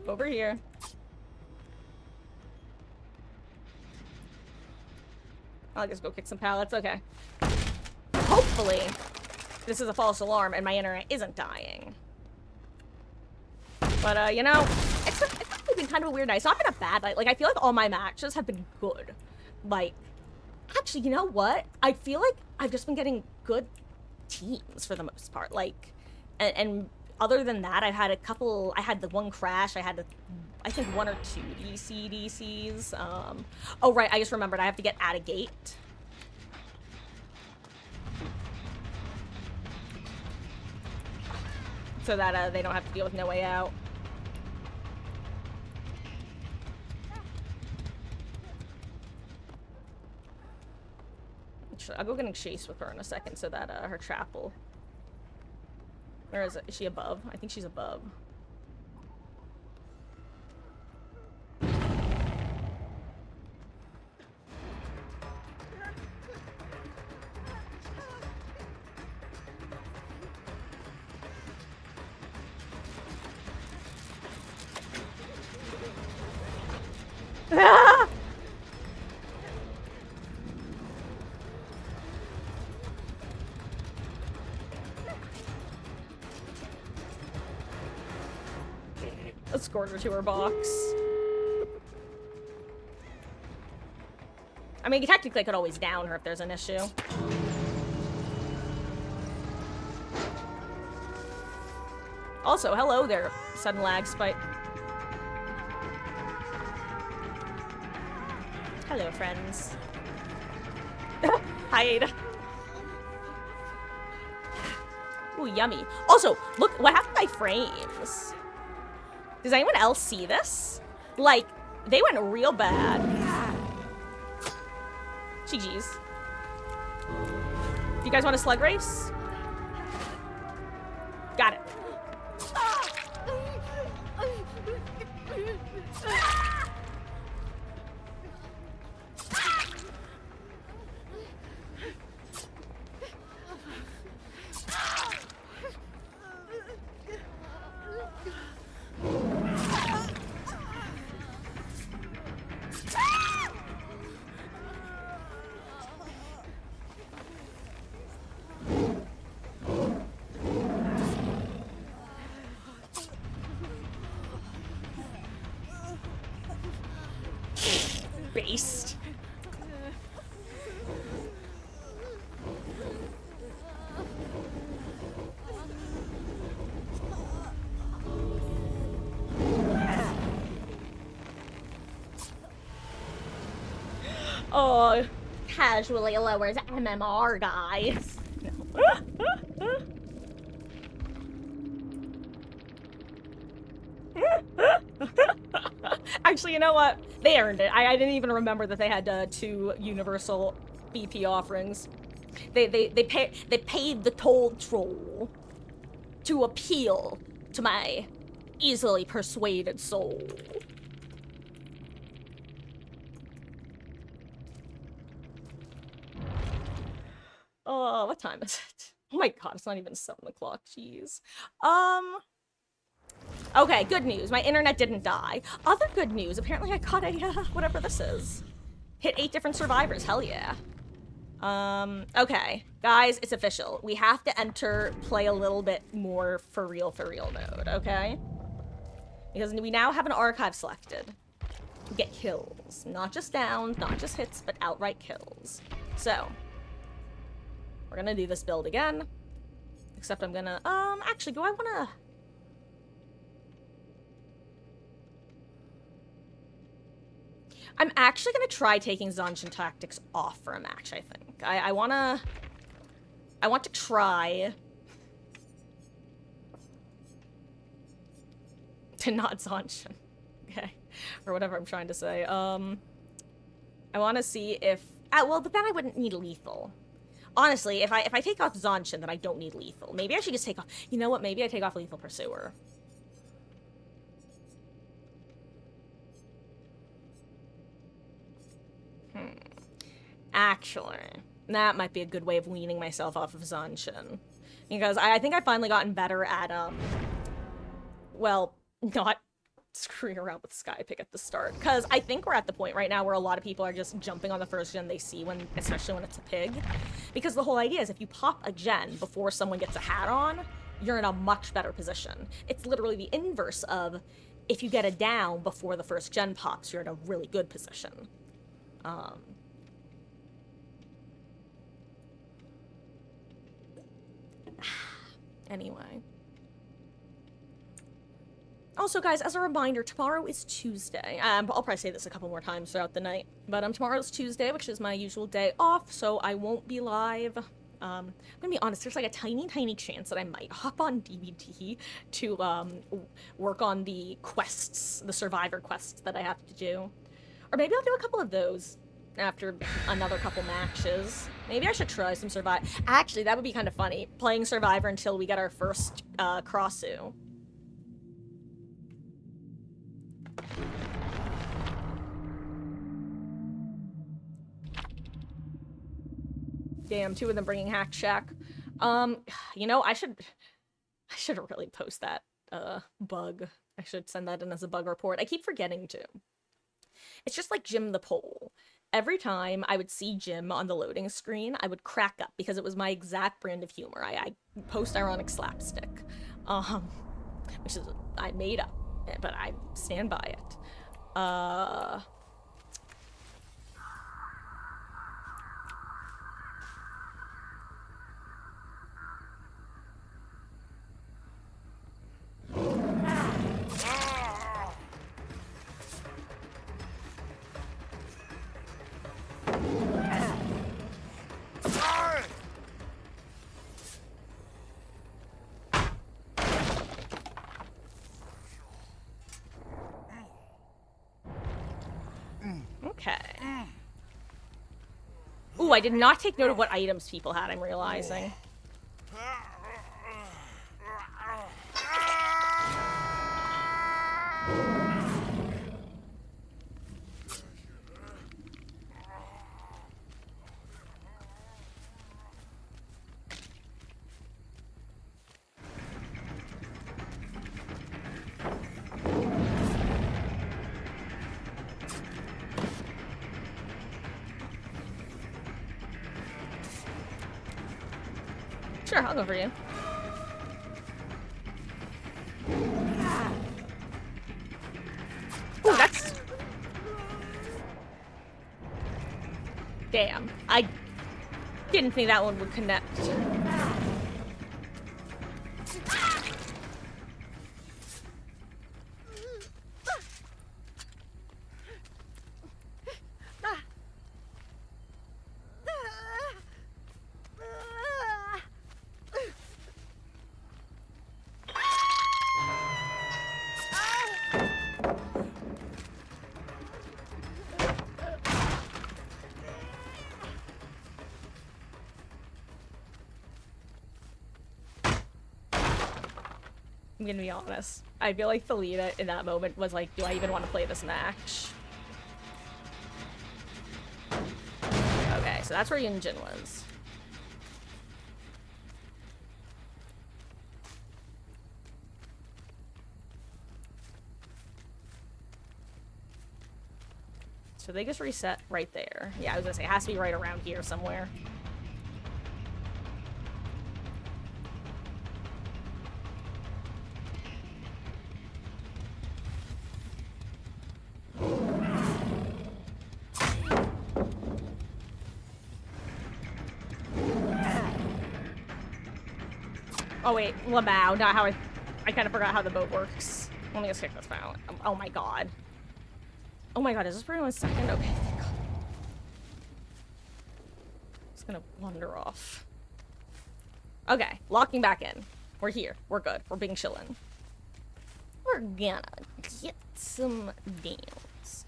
Over here. I'll just go kick some pallets. Okay. Hopefully, this is a false alarm and my internet isn't dying. But, you know, it's actually been kind of a weird night. It's not been a bad night. Like, I feel like all my matches have been good. Like, actually, you know what? I feel like I've just been getting good teams for the most part. Like, and other than that, I've had a couple, I had the one crash, I had I think 1 or 2 DCs. Oh, right, I just remembered I have to get at a gate. So that they don't have to deal with No Way Out. I'll go get chase with her in a second so that her trap will... Where is it? Is she above? I think she's above. Ah! Escort her to her box. I mean, technically I could always down her if there's an issue. Also, hello there, sudden lag spike. Hello, friends. Hi, Ada. Ooh, yummy. Also, look, what happened to my frames? Does anyone else see this? Like, they went real bad. GG's. Do you guys want a slug race? Got it. Based. Oh, casually lowers MMR, guys. Actually, you know what? They earned it. I didn't even remember that they had 2 universal BP offerings. They paid the toll troll to appeal to my easily persuaded soul. Oh, what time is it? Oh my god, it's not even 7 o'clock. Jeez. Okay, good news. My internet didn't die. Other good news. Apparently I caught a, whatever this is. Hit 8 different survivors. Hell yeah. Okay. Guys, it's official. We have to play a little bit more for real mode, okay? Because we now have an archive selected to get kills. Not just downs, not just hits, but outright kills. So, we're gonna do this build again. Except I'm gonna, actually, do I wanna... I'm actually gonna try taking Zanshin Tactics off for a match, I think. I want to try to not Zanshin. Okay. Or whatever I'm trying to say. I want to see if... well, but then I wouldn't need lethal. Honestly, if I take off Zanshin, then I don't need lethal. Maybe I should just take off... You know what? Maybe I take off Lethal Pursuer. Actually, that might be a good way of weaning myself off of Zanshin. Because I think I've finally gotten better at, well, not screwing around with Skypick at the start. Because I think we're at the point right now where a lot of people are just jumping on the first gen they see, especially when it's a pig. Because the whole idea is if you pop a gen before someone gets a hat on, you're in a much better position. It's literally the inverse of if you get a down before the first gen pops, you're in a really good position. Anyway. Also, guys, as a reminder, tomorrow is Tuesday. I'll probably say this a couple more times throughout the night. But tomorrow's Tuesday, which is my usual day off, so I won't be live. I'm gonna be honest, there's like a tiny chance that I might hop on DBD to work on the quests, the survivor quests that I have to do. Or maybe I'll do a couple of those after another couple matches. Maybe I should try some Survivor. Actually, that would be kind of funny. Playing Survivor until we get our first Crossu. Damn, 2 of them bringing Hack Shack. You know, I should really post that bug. I should send that in as a bug report. I keep forgetting to. It's just like Jim the Pole. Every time I would see Jim on the loading screen, I would crack up because it was my exact brand of humor. I post-ironic slapstick, which is I made up, but I stand by it. Okay. Ooh, I did not take note of what items people had, I'm realizing. Sure, I'll go for you. Ooh, that's... Damn. I didn't think that one would connect. I'm gonna be honest. I feel like Thalita in that moment was like, do I even want to play this match? Okay, so that's where Yunjin was. So they just reset right there. Yeah, I was gonna say, it has to be right around here somewhere. Oh wait, Lamau, not how I kind of forgot how the boat works. Let me just kick this out. Oh my god. Oh my god, is this for 1 second? Okay, thank god. It's gonna wander off. Okay, locking back in. We're here. We're good. We're being chillin'. We're gonna get some downs.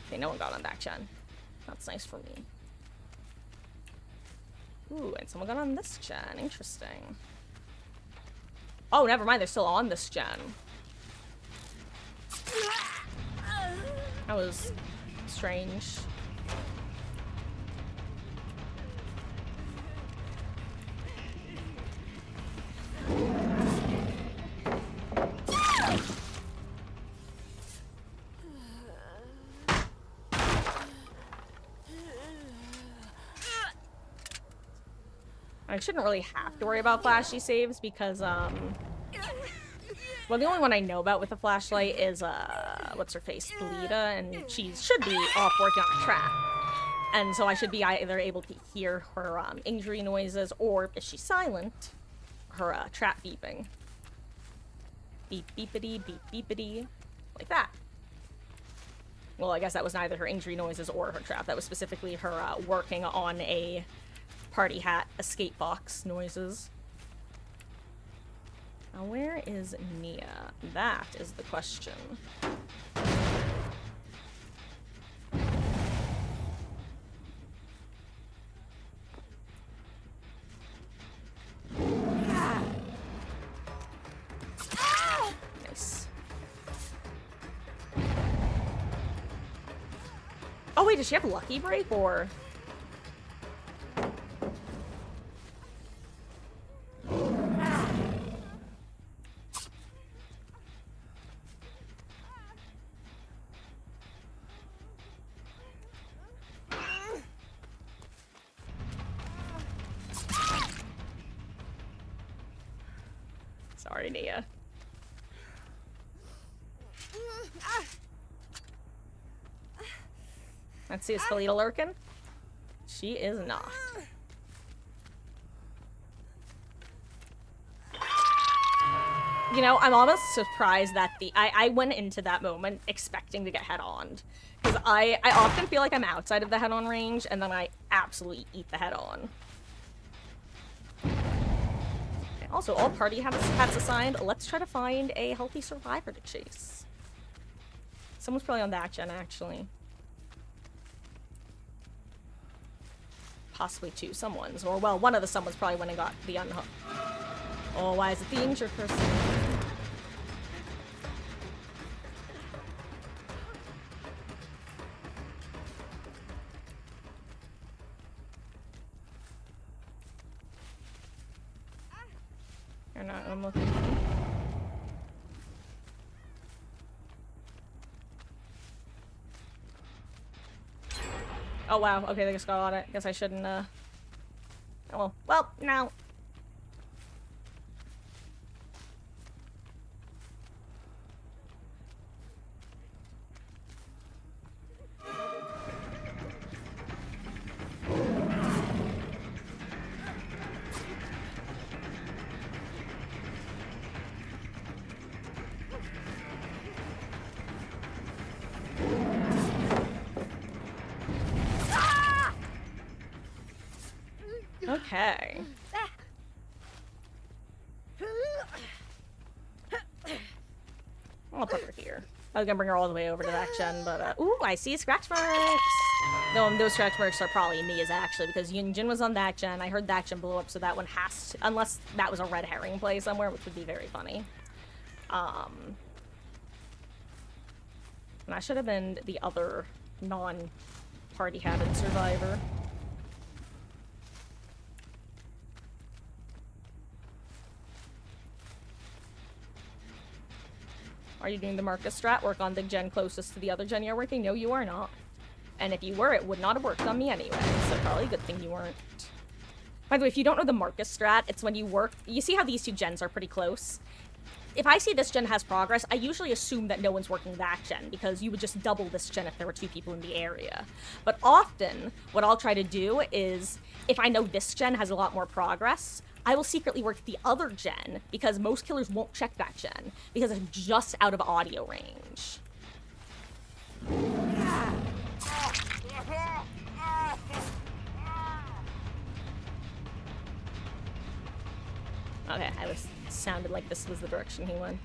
Okay, no one got on back gen. That's nice for me. Ooh, and someone got on this gen. Interesting. Oh, never mind. They're still on this gen. That was strange. I shouldn't really have to worry about flashy saves because, well, the only one I know about with a flashlight is, what's her face, Thalita, and she should be off working on a trap. And so I should be either able to hear her, injury noises, or if she's silent, her, trap beeping. Beep beepity, beep beepity, like that. Well, I guess that was neither her injury noises or her trap. That was specifically her, working on a party hat escape box noises. Now, where is Nia? That is the question. Nice. Oh wait, does she have Lucky Break or? Sorry, Nia. Let's see, is Thalita lurking? She is not. You know, I'm almost surprised that I went into that moment expecting to get head-on. Because I often feel like I'm outside of the head-on range, and then I absolutely eat the head-on. Okay, also, all party hats assigned. Let's try to find a healthy survivor to chase. Someone's probably on that gen, actually. Possibly two someones. Or, well, one of the someones probably went and got the unhook. Oh, why is it the injured person? You're not looking. Oh wow, okay, they just got on it. Guess I shouldn't, Oh, well, no. Okay. I'll put her here. I was gonna bring her all the way over to that gen, but, ooh, I see scratch marks! No, those scratch marks are probably Mia's, actually, because Yunjin was on that gen. I heard that gen blow up, so that one has to... Unless that was a red herring play somewhere, which would be very funny. And I should have been the other non-party habit survivor. Are you doing the Marcus strat? Work on the gen closest to the other gen you're working? No, you are not. And if you were, it would not have worked on me anyway, so probably a good thing you weren't. By the way, if you don't know the Marcus strat, it's when you work... You see how these two gens are pretty close? If I see this gen has progress, I usually assume that no one's working that gen, because you would just double this gen if there were two people in the area. But often, what I'll try to do is, if I know this gen has a lot more progress, I will secretly work the other gen, because most killers won't check that gen, because it's just out of audio range. Okay, sounded like this was the direction he went.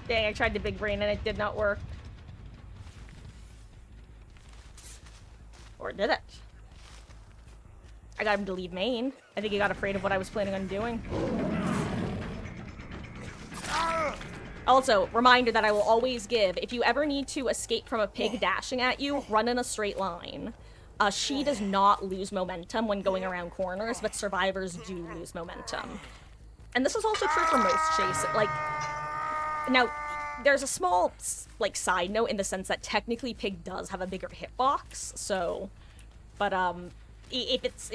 Dang, I tried the big brain and it did not work. Or did it? I got him to leave main. I think he got afraid of what I was planning on doing. Also, reminder that I will always give, if you ever need to escape from a pig dashing at you, run in a straight line. She does not lose momentum when going around corners, but survivors do lose momentum. And this is also true for most chases. Like, now, there's a small, like, side note in the sense that technically pig does have a bigger hitbox, so... But, if it's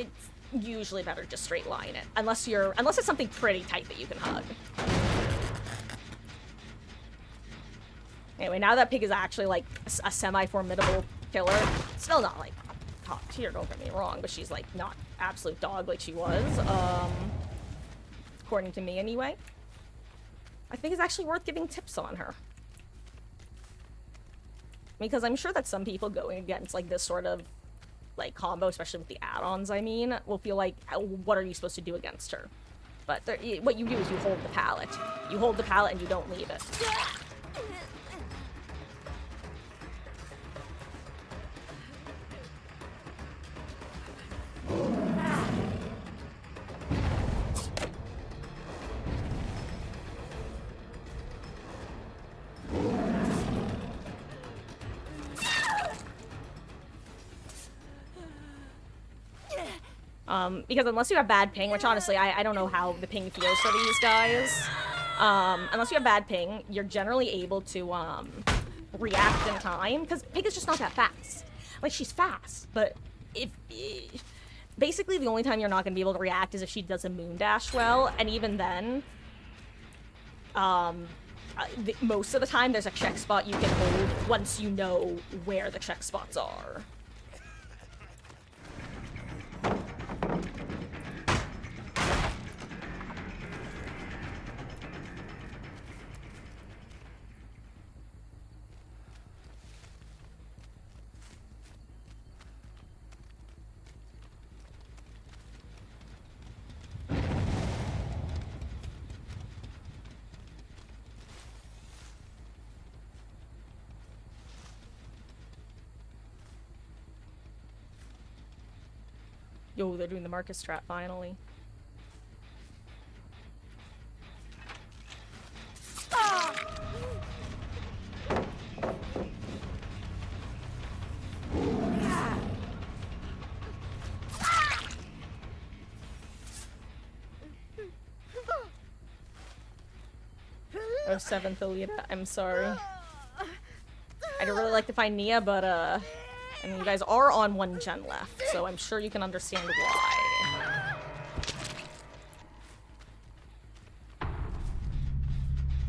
usually better just straight line it. Unless it's something pretty tight that you can hug. Anyway, now that pig is actually, like, a semi-formidable killer, still not, like, top tier, don't get me wrong, but she's, like, not absolute dog like she was, according to me anyway. I think it's actually worth giving tips on her. Because I'm sure that some people going against, like, this sort of, like, combo, especially with the add-ons, I mean, will feel like, what are you supposed to do against her? But what you do is you hold the pallet. You hold the pallet and you don't leave it. Because unless you have bad ping, which honestly, I don't know how the ping feels for these guys. Unless you have bad ping, you're generally able to, react in time, because Pig is just not that fast. Like, she's fast, but basically the only time you're not going to be able to react is if she does a moon dash well, and even then, most of the time there's a check spot you can hold once you know where the check spots are. Yo, they're doing the Marcus strat finally. Oh, 7th Alita. I'm sorry. I'd really like to find Nia, but, I mean, you guys are on 1 gen left, so I'm sure you can understand why.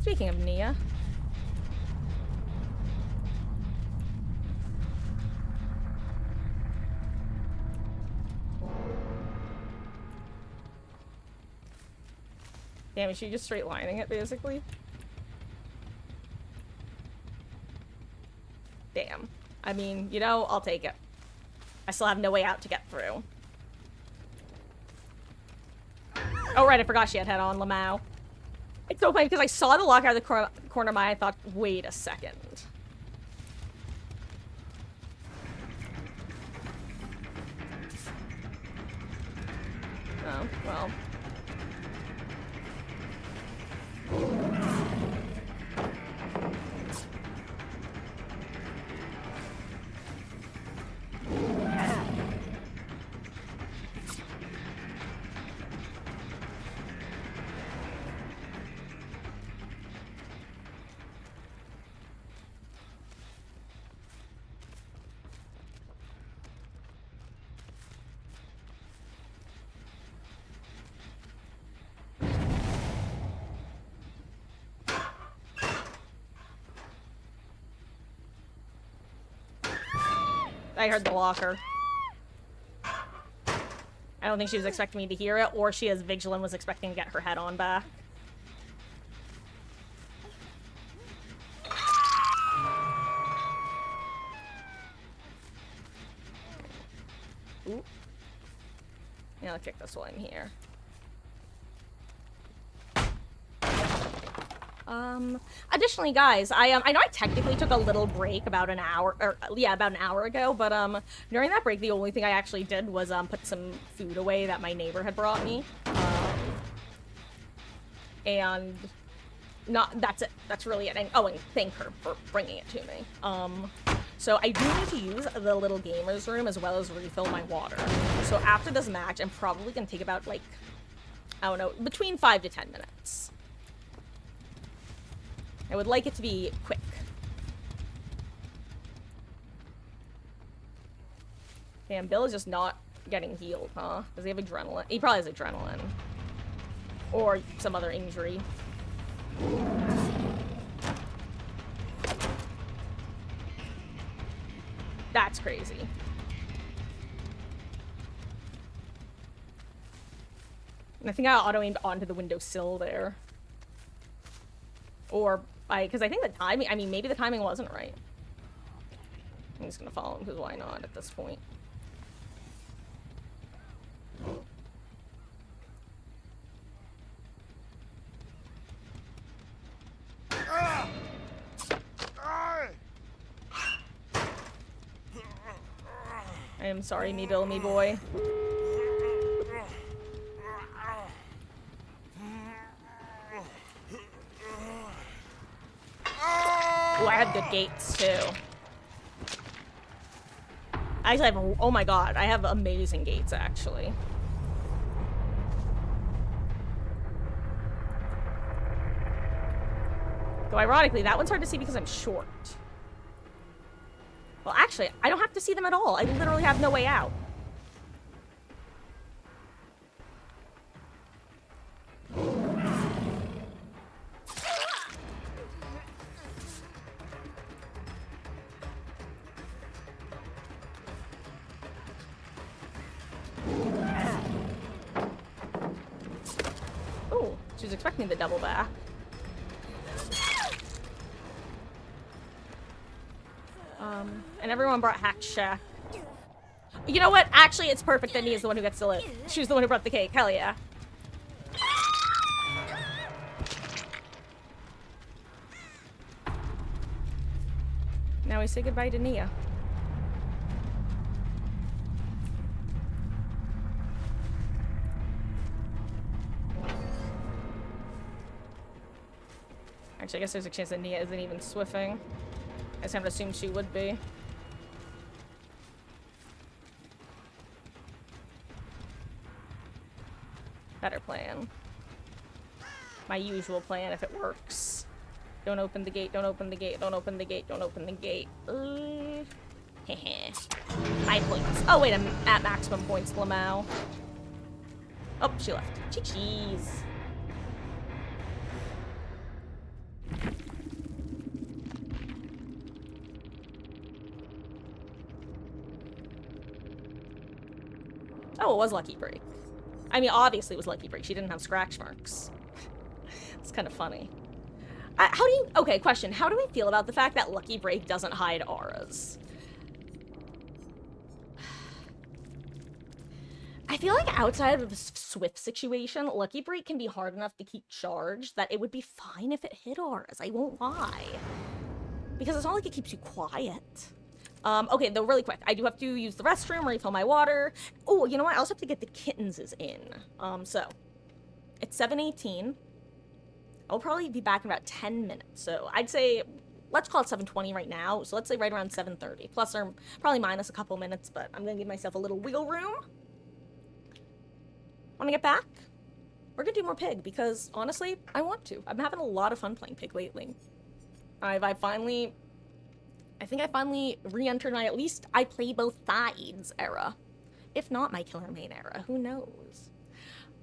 Speaking of Nia. Damn, is she just straight lining it, basically? Damn. I mean, you know, I'll take it. I still have no way out to get through. Oh, right, I forgot she had head on Lamau. It's so funny because I saw the lock out of the corner of my eye. I thought, wait a second. Oh, well. I heard the locker. I don't think she was expecting me to hear it, or she, as Vigilant, was expecting to get her head on back. Ooh. Yeah, let's check this one here. Additionally, guys, I know I technically took a little break about an hour, or yeah, about an hour ago, but during that break, the only thing I actually did was put some food away that my neighbor had brought me, and that's it. That's really it. And thank her for bringing it to me. So I do need to use the little gamers room as well as refill my water. So after this match, I'm probably gonna take about, like, I don't know, between 5 to 10 minutes. I would like it to be quick. Damn, Bill is just not getting healed, huh? Does he have adrenaline? He probably has adrenaline. Or some other injury. That's crazy. And I think I auto-aimed onto the windowsill there. Or, because I think the timing, I mean, maybe the timing wasn't right. I'm just gonna follow him, because why not at this point? I am sorry, me Bill, me boy. Oh, I have good gates, too. I actually have, oh my god, I have amazing gates, actually. Though, ironically, that one's hard to see because I'm short. Well, actually, I don't have to see them at all. I literally have no way out. Oh, she was expecting the double back. And everyone brought Hack Shack. You know what? Actually, it's perfect that Nia's the one who gets to live. She's the one who brought the cake. Hell yeah. Now we say goodbye to Nia. Actually, I guess there's a chance that Nia isn't even swiffing. I just kind of assumed she would be. Better plan. My usual plan if it works. Don't open the gate, don't open the gate, don't open the gate, don't open the gate. Heh. 5 points. Oh wait, I'm at maximum points, Lamau. Oh, she left. Cheese. Oh, it was Lucky Break. I mean, obviously it was Lucky Break. She didn't have scratch marks. It's kind of funny. Okay, question. How do we feel about the fact that Lucky Break doesn't hide auras? I feel like outside of the Swift situation, Lucky Break can be hard enough to keep charged that it would be fine if it hit auras. I won't lie. Because it's not like it keeps you quiet. Okay, though, really quick. I do have to use the restroom, refill my water. Oh, you know what? I also have to get the kittenses in. So, it's 7:18. I'll probably be back in about 10 minutes. So, I'd say, let's call it 7:20 right now. So, let's say right around 7:30. Plus or probably minus a couple minutes, but I'm gonna give myself a little wiggle room. Wanna get back? We're gonna do more Pig, because, honestly, I want to. I'm having a lot of fun playing Pig lately. I think I finally re-entered my, at least I play both sides era. If not my killer main era, who knows?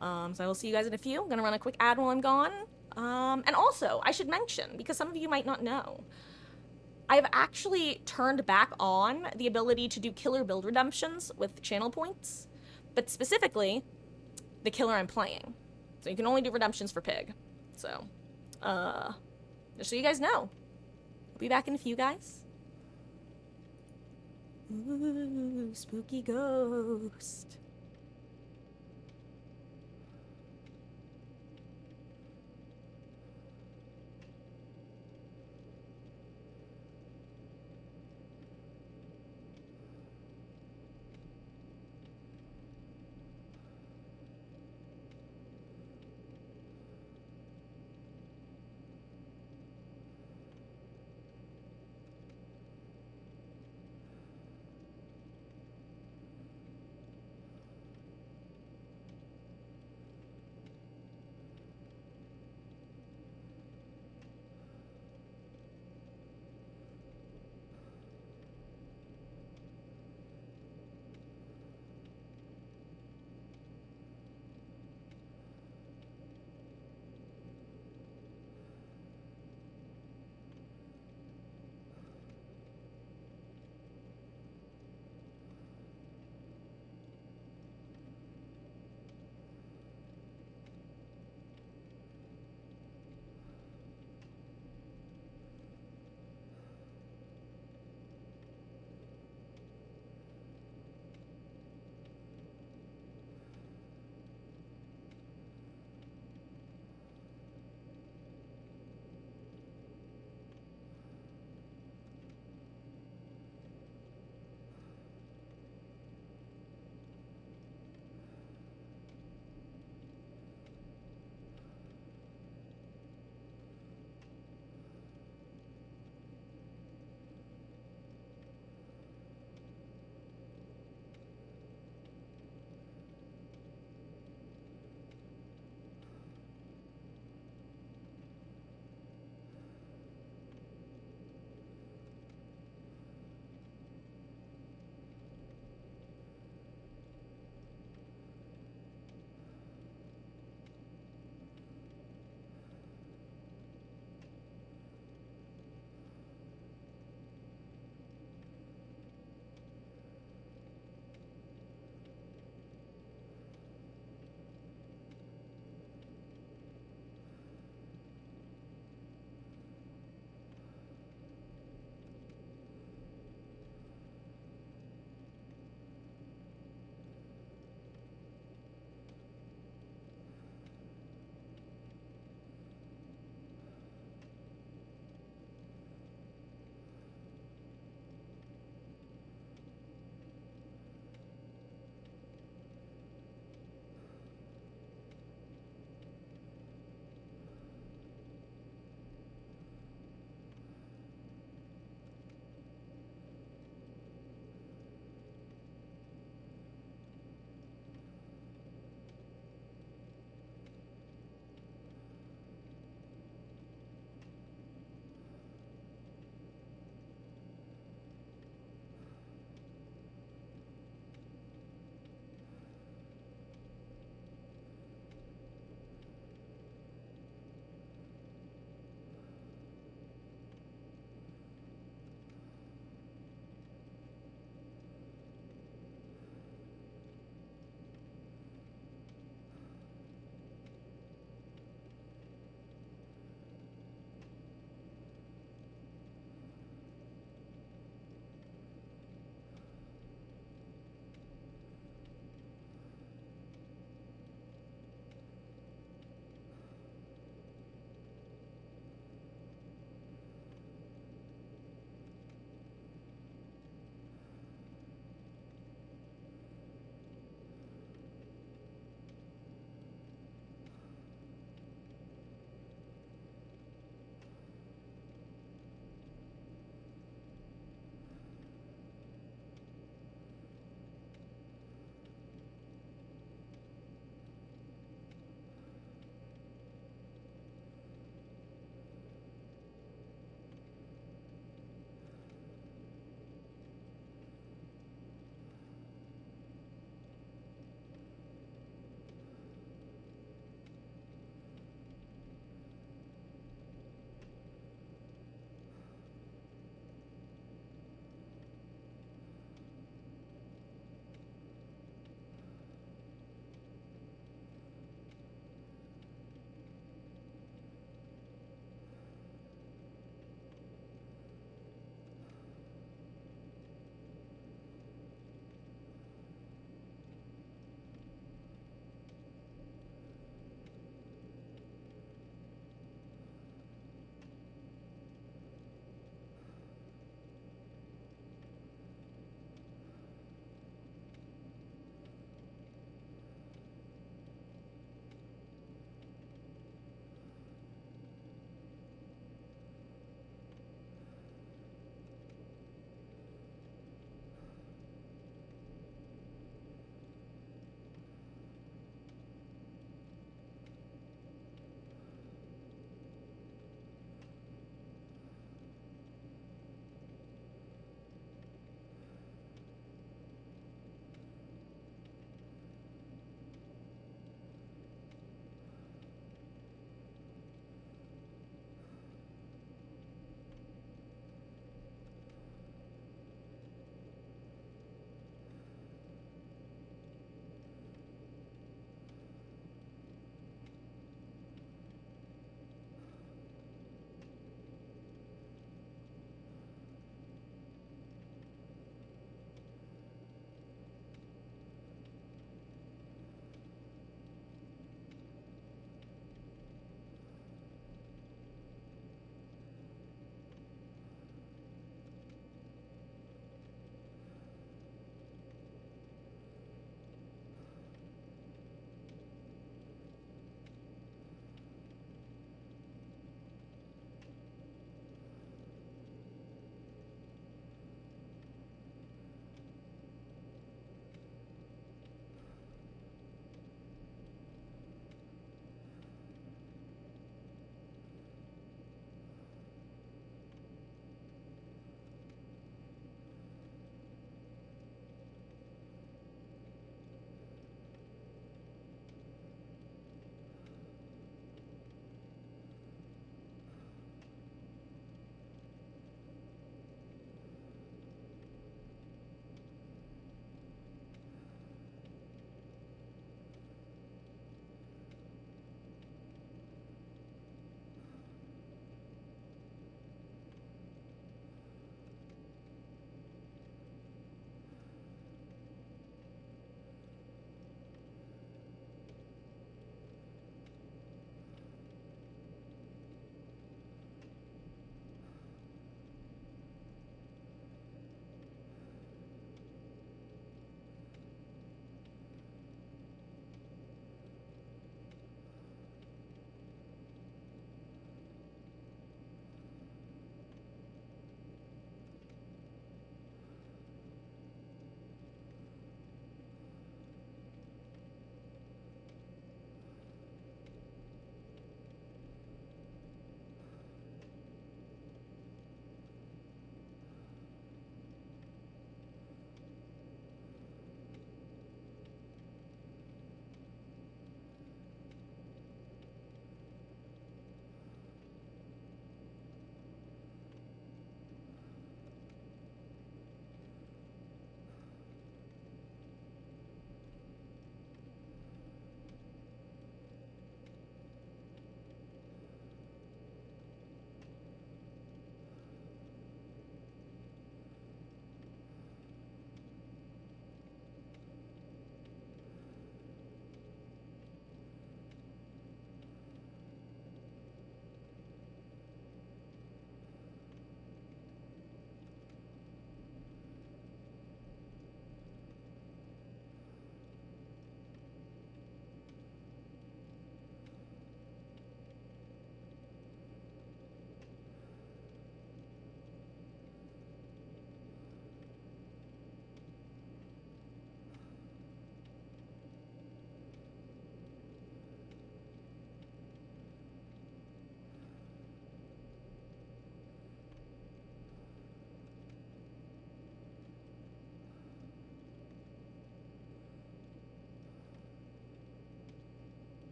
So I will see you guys in a few. I'm gonna run a quick ad while I'm gone. And also, I should mention, because some of you might not know, I've actually turned back on the ability to do killer build redemptions with channel points, but specifically, the killer I'm playing. So you can only do redemptions for Pig. So, just so you guys know. I'll be back in a few, guys. Ooh, spooky ghost.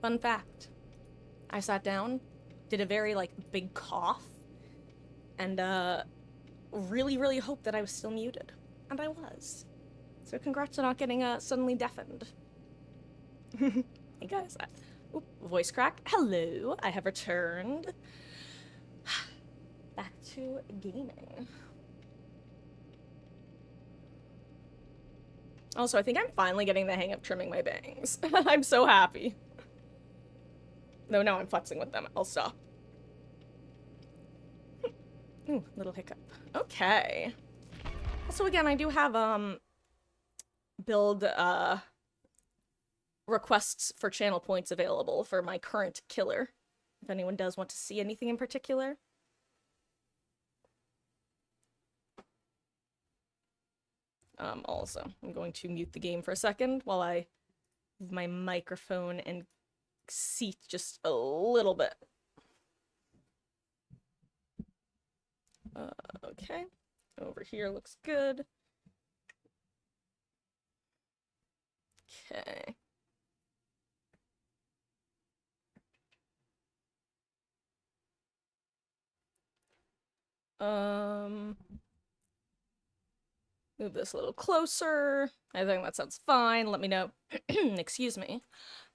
Fun fact. I sat down, did a very, like, big cough, and, really, really hoped that I was still muted. And I was. So congrats on not getting, suddenly deafened. Hey guys. Oop, voice crack. Hello, I have returned. Back to gaming. Also, I think I'm finally getting the hang of trimming my bangs. I'm so happy. No, now I'm flexing with them. I'll stop. Ooh, little hiccup. Okay. Also, again, I do have, build, requests for channel points available for my current killer. If anyone does want to see anything in particular. Also, I'm going to mute the game for a second while I move my microphone and seat just a little bit. Okay. Over here looks good. Okay. Move this a little closer. I think that sounds fine. Let me know. Excuse me.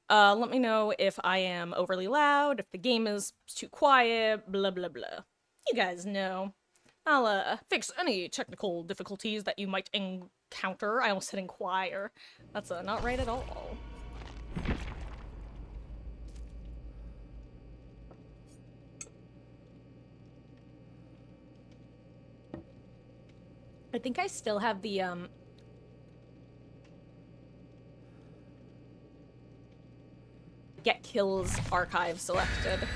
Let me know if I am overly loud, if the game is too quiet, blah blah blah. You guys know. I'll fix any technical difficulties that you might encounter. I almost said inquire. That's not right at all. I think I still have the, get kills archive selected.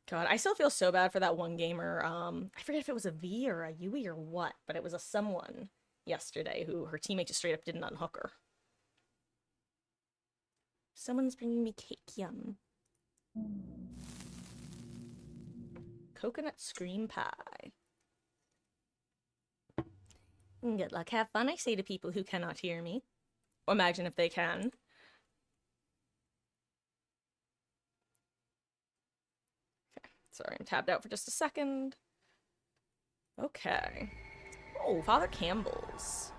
God, I still feel so bad for that one gamer, I forget if it was a V or a Yui or what, but it was a someone yesterday who her teammate just straight up didn't unhook her. Someone's bringing me cake, yum. Coconut scream pie. Good luck, have fun, I say to people who cannot hear me. Or imagine if they can. Okay, sorry, I'm tabbed out for just a second. Okay. Oh, Father Campbell's.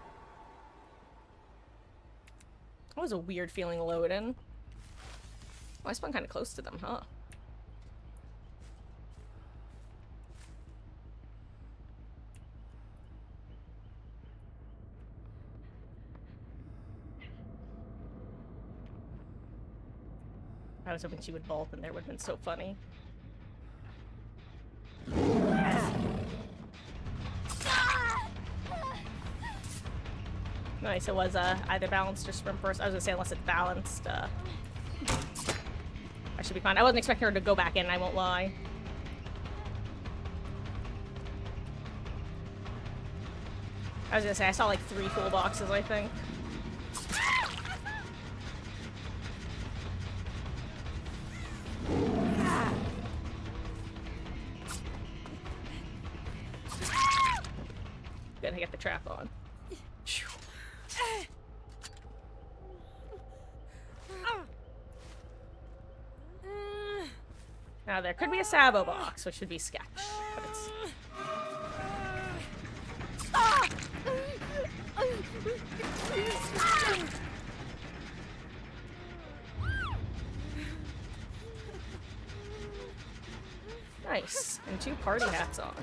That was a weird feeling loading. Oh, I spun kind of close to them, huh? I was hoping she would bolt and there would have been so funny. Nice, it was either balanced or sprint burst. I was gonna say unless it's balanced, I should be fine. I wasn't expecting her to go back in, I won't lie. I was gonna say, I saw like 3 full boxes, I think. Gonna get the trap on. Now there could be a Sabo box, which should be sketch, but it's... Nice, and 2 party hats on.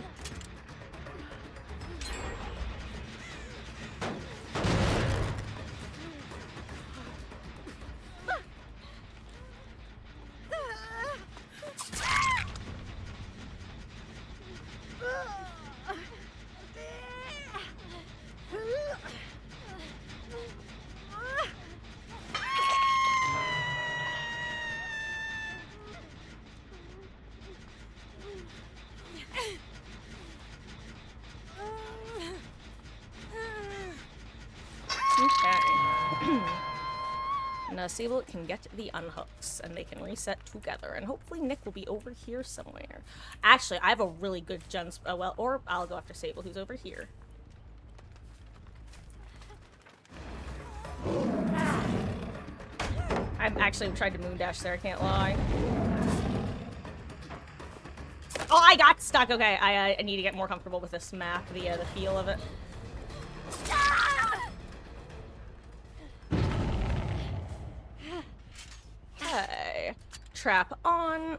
Sable can get the unhooks, and they can reset together, and hopefully Nick will be over here somewhere. Actually, I have a really good gen... well, or I'll go after Sable, who's over here. I'm actually tried to moon dash there, I can't lie. Oh, I got stuck. Okay, I need to get more comfortable with this map, the feel of it. Okay. Trap on.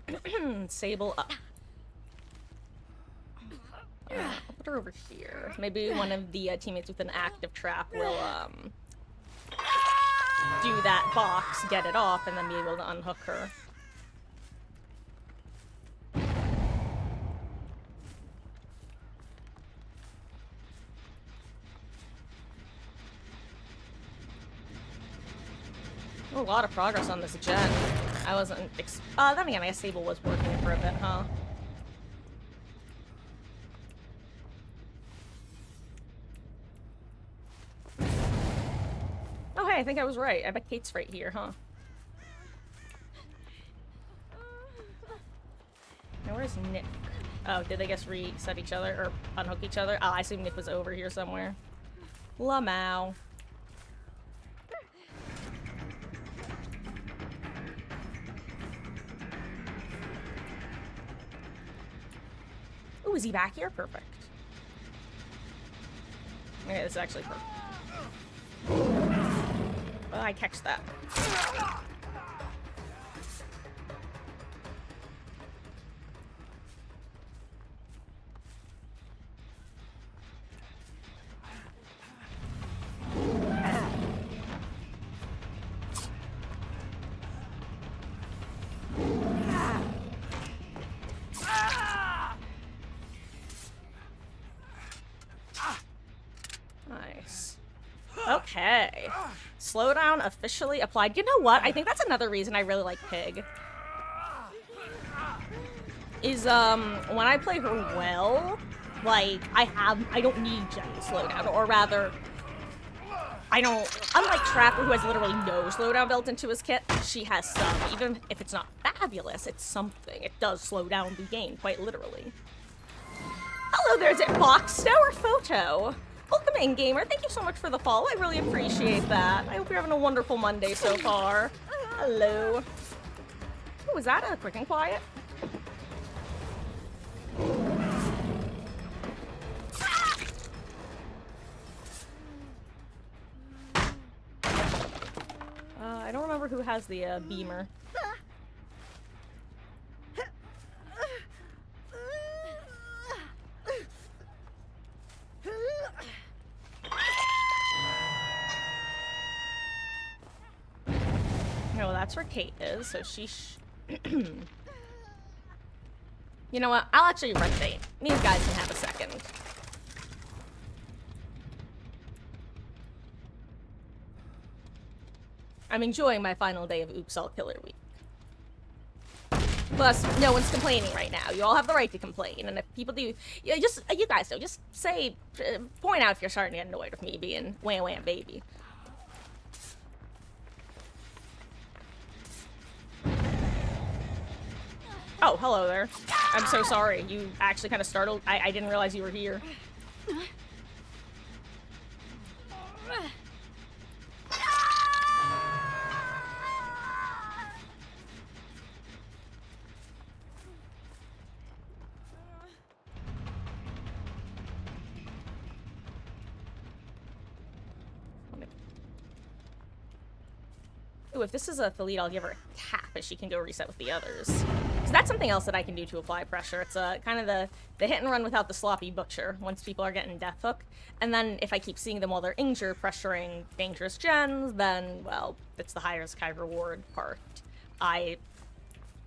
Sable up. I'll put her over here. Maybe one of the teammates with an active trap will do that box, get it off, and then be able to unhook her. A lot of progress on this gen. I wasn't then again, I guess Sable was working for a bit, huh? Oh hey, I think I was right. I bet Kate's right here, huh? Now where's Nick? Oh, did they guess reset each other or unhook each other? Oh, I assume Nick was over here somewhere. Lamau. Ooh, is he back here? Perfect. Okay, this is actually perfect. Well, I catch that. Nice. Okay. Slowdown officially applied. You know what? I think that's another reason I really like Pig. Is, when I play her well, like, I don't need Jenny slowdown, or rather, unlike Trapper, who has literally no slowdown built into his kit, she has some. Even if it's not fabulous, it's something. It does slow down the game, quite literally. Hello there's it, Box Tower Photo. Welcome in, gamer. Thank you so much for the follow. I really appreciate that. I hope you're having a wonderful Monday so far. Hello. Oh, was that a quick and quiet? I don't remember who has the beamer. No, that's where Kate is, so she You know what? I'll actually rotate. These guys can have a second. I'm enjoying my final day of Oops All Killer Week. Plus, no one's complaining right now. You all have the right to complain, and if people do, you guys know, just say, point out if you're starting to get annoyed with me being wham wham baby. Oh, hello there. I'm so sorry. You actually kind of startled. I didn't realize you were here. Ooh, if this is a Thalita, I'll give her a tap as she can go reset with the others. So that's something else that I can do to apply pressure. It's kind of the hit and run without the sloppy butcher once people are getting death hook. And then if I keep seeing them while they're injured pressuring dangerous gens, then, well, it's the highest high reward part. I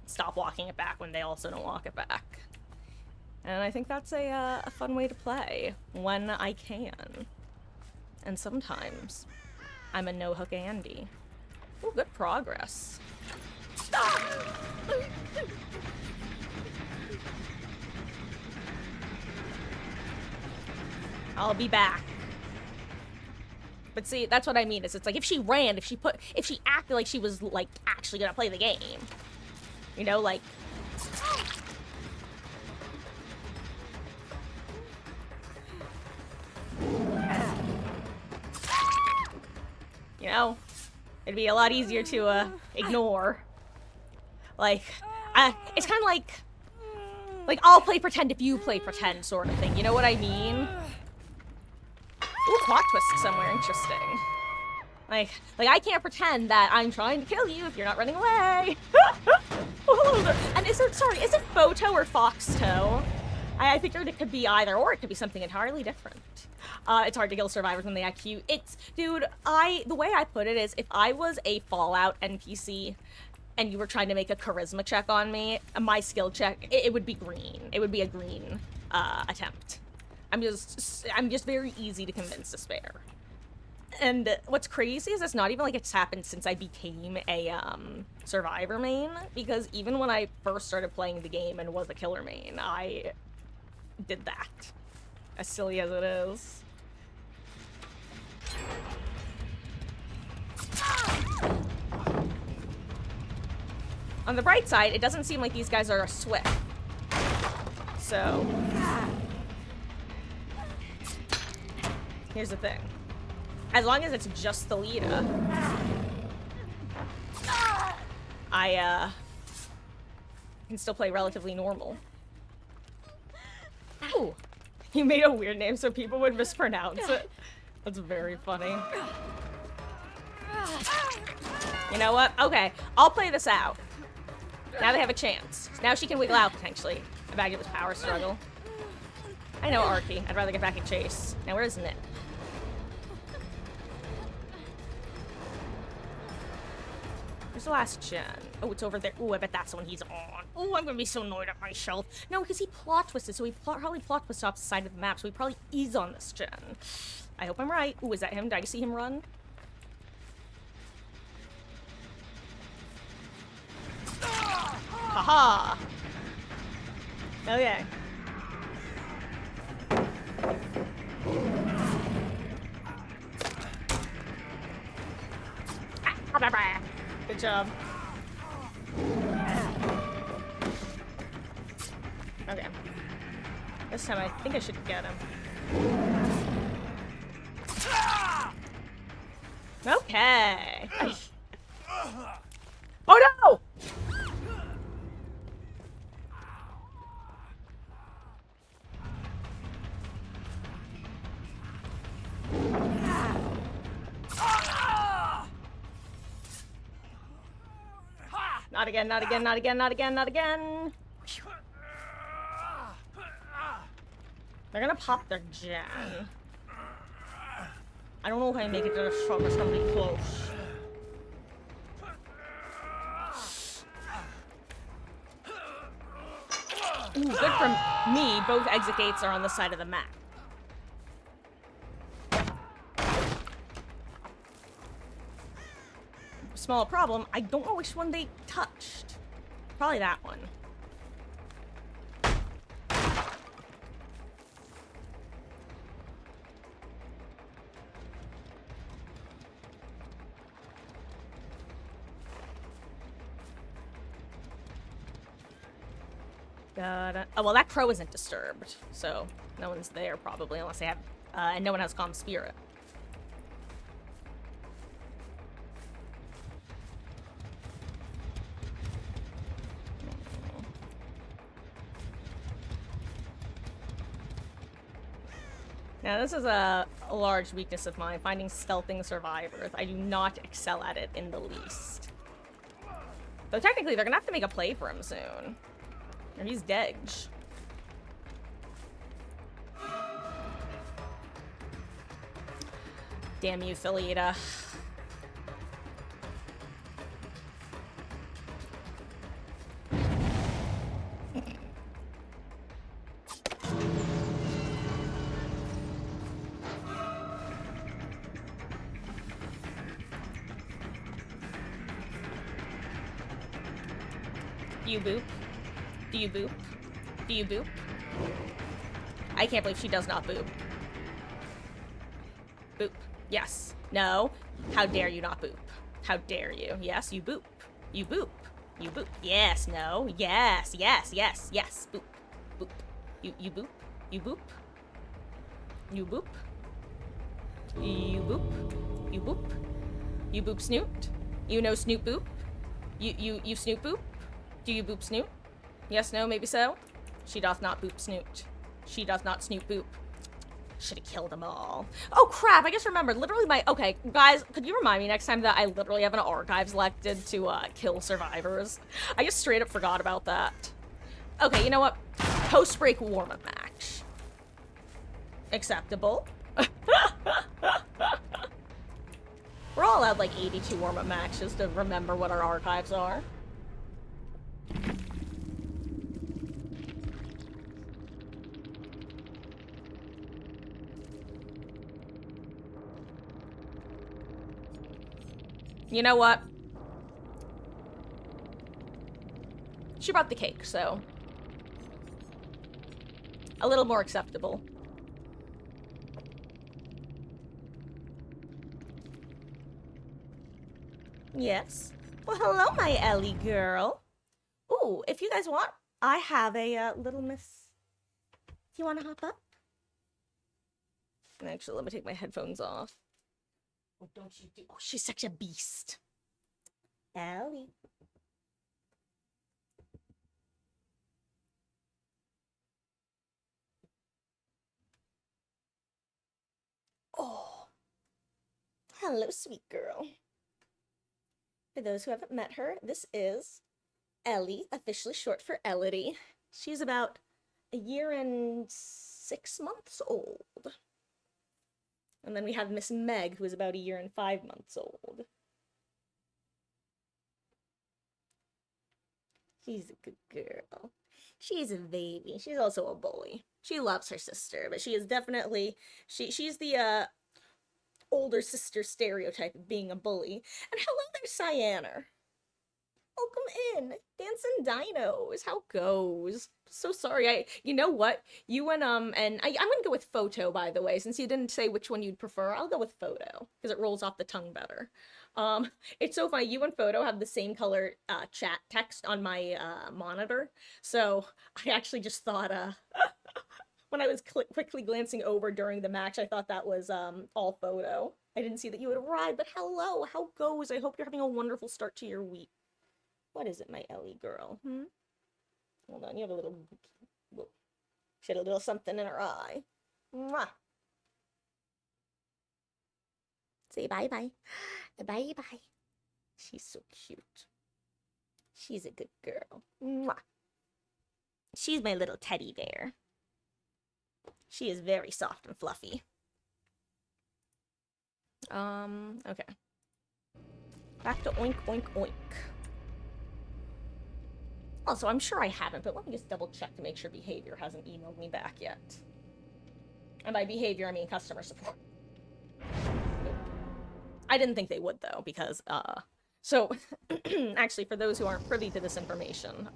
stop walking it back when they also don't walk it back. And I think that's a fun way to play when I can. And sometimes I'm a no-hook Andy. Ooh, good progress. I'll be back. But see, that's what I mean. Is it's like if she ran, if she acted like she was like actually gonna play the game. You know, like you know? It'd be a lot easier to ignore. Like, it's kind of like I'll play pretend if you play pretend sort of thing. You know what I mean? Ooh, plot twist somewhere interesting. Like I can't pretend that I'm trying to kill you if you're not running away. And is it Photo or Foxtoe? I figured it could be either, or it could be something entirely different. It's hard to kill survivors when they act cute. Dude, the way I put it is, if I was a Fallout NPC and you were trying to make a charisma check on me, my skill check, it would be green. It would be a green, attempt. I'm just very easy to convince to spare. And what's crazy is it's not even like it's happened since I became a, survivor main, because even when I first started playing the game and was a killer main, I did that. As silly as it is. On the bright side, it doesn't seem like these guys are swift. So... here's the thing. As long as it's just the Lita, I can still play relatively normal. Ooh, you made a weird name so people would mispronounce it. That's very funny. You know what? Okay, I'll play this out. Now they have a chance. Now she can wiggle out, potentially. Back to this power struggle. I know Arky. I'd rather get back at Chase. Now where's Nip? Where's the last gen? Oh, it's over there. Oh, I bet that's the one he's on. Oh, I'm gonna be so annoyed at myself. No, because he plot twisted, so he probably plot twisted off the side of the map, so he probably is on this gen. I hope I'm right. Oh, is that him? Did I see him run? Haha! Okay. Good job. Okay. This time I think I should get him. Okay. Oh no! Not again, not again, not again, not again, not again. They're gonna pop their gen. I don't know if I make it to the shop. It's gonna be close. Ooh, good for me. Both exit gates are on the side of the map. Small problem, I don't know which one they touched. Probably that one. Oh, well, that crow isn't disturbed, so no one's there probably, unless they have, and no one has Calm Spirit. Now, this is a large weakness of mine, finding stealthing survivors. I do not excel at it in the least. Though technically, they're gonna have to make a play for him soon. Or he's dead. Damn you, Philita. Do you boop? Do you boop? Do you boop? I can't believe she does not boop. Boop. Yes. No. How dare you not boop? How dare you? Yes, you boop. You boop. You boop. Yes, no. Yes, yes, yes, yes. Boop. Boop. You boop. You boop. You boop. You boop. You boop. You boop snoot. You know Snoop Boop? You Snoop Boop? Do you boop Snoop? Yes, no, maybe so? She doth not boop Snoot. She doth not Snoop Boop. Should have killed them all. Oh crap, I just remembered. Literally okay, guys, could you remind me next time that I literally have an archive selected to kill survivors? I just straight up forgot about that. Okay, you know what? Post-break warm-up match. Acceptable. We're all allowed like 82 warm-up matches to remember what our archives are. You know what? She brought the cake, so a little more acceptable. Yes. Well, hello, my Ellie girl. Ooh, if you guys want, I have a little miss. Do you want to hop up? Actually, let me take my headphones off. Oh, don't you do... Oh, she's such a beast. Ellie. Oh. Hello, sweet girl. For those who haven't met her, this is Ellie, officially short for Elodie. She's about a year and 6 months old. And then we have Miss Meg, who is about a year and 5 months old. She's a good girl. She's a baby. She's also a bully. She loves her sister, but she is definitely... She's the, older sister stereotype of being a bully. And hello there, Cyanar. Welcome in. Dancing Dinos. How goes? So sorry. You know what? You and I'm gonna go with photo, by the way, since you didn't say which one you'd prefer. I'll go with photo because it rolls off the tongue better. It's so funny. You and photo have the same color chat text on my monitor, so I actually just thought when I was quickly glancing over during the match, I thought that was all photo. I didn't see that you had arrived, but hello, how goes? I hope you're having a wonderful start to your week. What is it, my Ellie girl? Hold on, you have a little... She had a little something in her eye. Mwah. Say bye-bye. Bye-bye. She's so cute. She's a good girl. Mwah. She's my little teddy bear. She is very soft and fluffy. Okay. Back to oink, oink, oink. Also, I'm sure I haven't, but let me just double check to make sure Behavior hasn't emailed me back yet. And by Behavior, I mean customer support. I didn't think they would, though, because, so, actually, for those who aren't privy to this information,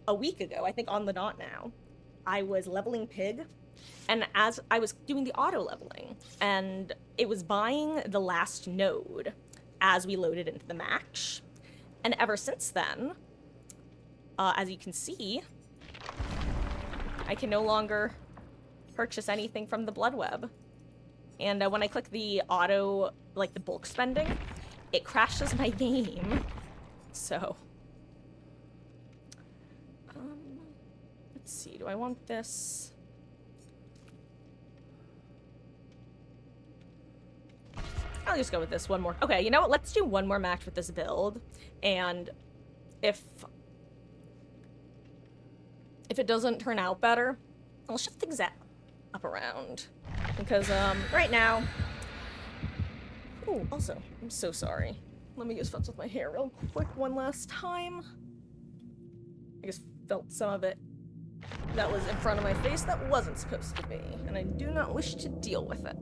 a week ago, I think on the dot now, I was leveling Pig, and as I was doing the auto-leveling, and it was buying the last node as we loaded into the match, and ever since then, as you can see, I can no longer purchase anything from the Bloodweb. And when I click the auto, like the bulk spending, it crashes my game. So, let's see, do I want this? I'll just go with this one more. Okay, you know what? Let's do one more match with this build. And if it doesn't turn out better, I'll shift things up around. Because, right now... Ooh, also, I'm so sorry. Let me just futz with my hair real quick one last time. I just felt some of it that was in front of my face that wasn't supposed to be, and I do not wish to deal with it.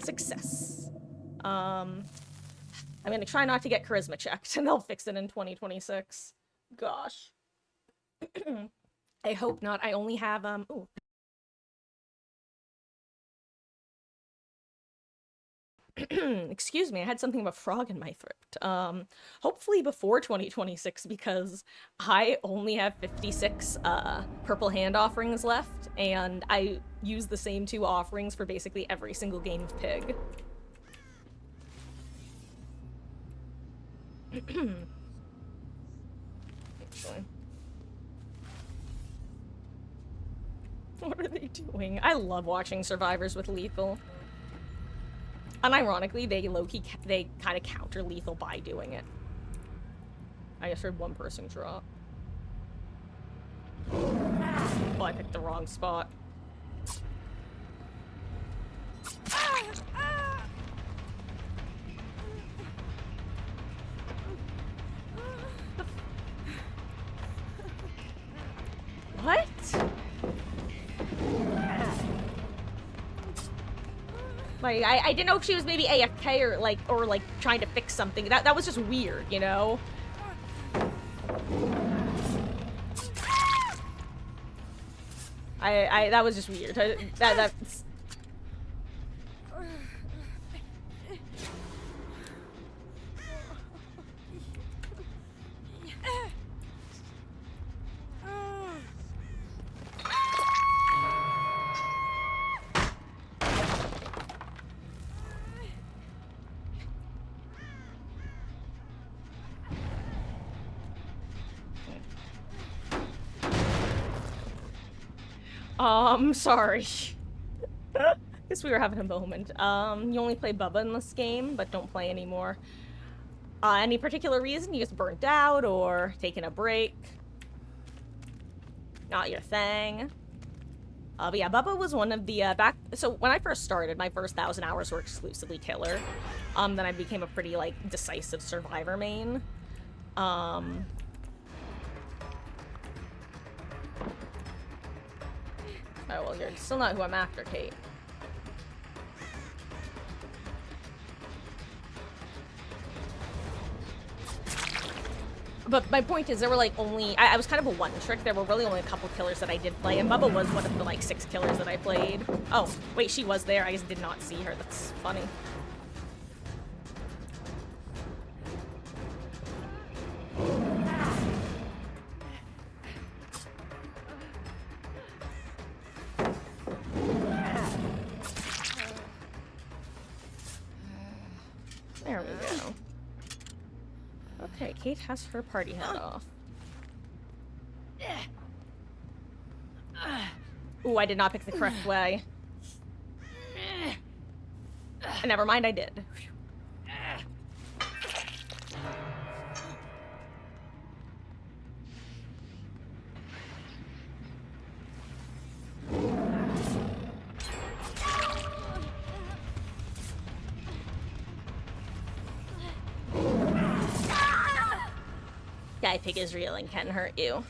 Success. I'm gonna try not to get charisma checked, and they'll fix it in 2026. Gosh. I hope not. I only have, ooh. Excuse me, I had something of a frog in my throat. Hopefully before 2026, because I only have 56 purple hand offerings left, and I use the same 2 offerings for basically every single game of Pig. Actually. What are they doing? I love watching survivors with lethal. Unironically, they low-key, they kind of counter lethal by doing it. I just heard one person drop. Oh, I picked the wrong spot. What? Like, I didn't know if she was maybe AFK or like trying to fix something. That was just weird, you know? That was just weird. That's... Sorry. Guess we were having a moment. You only play Bubba in this game, but don't play anymore. Any particular reason? You just burnt out or taking a break? Not your thing. But yeah, Bubba was one of the, so when I first started, my first 1,000 hours were exclusively killer. Then I became a pretty, like, decisive survivor main. Oh, well, you're still not who I'm after, Kate. But my point is, there were, like, only... I was kind of a one-trick. There were really only a couple killers that I did play, and Bubba was one of the, like, 6 killers that I played. Oh, wait, she was there. I just did not see her. That's funny. There we go. Okay, Kate has her party hat off. Ooh, I did not pick the correct way. Never mind, I did. Guy pig is real and can hurt you.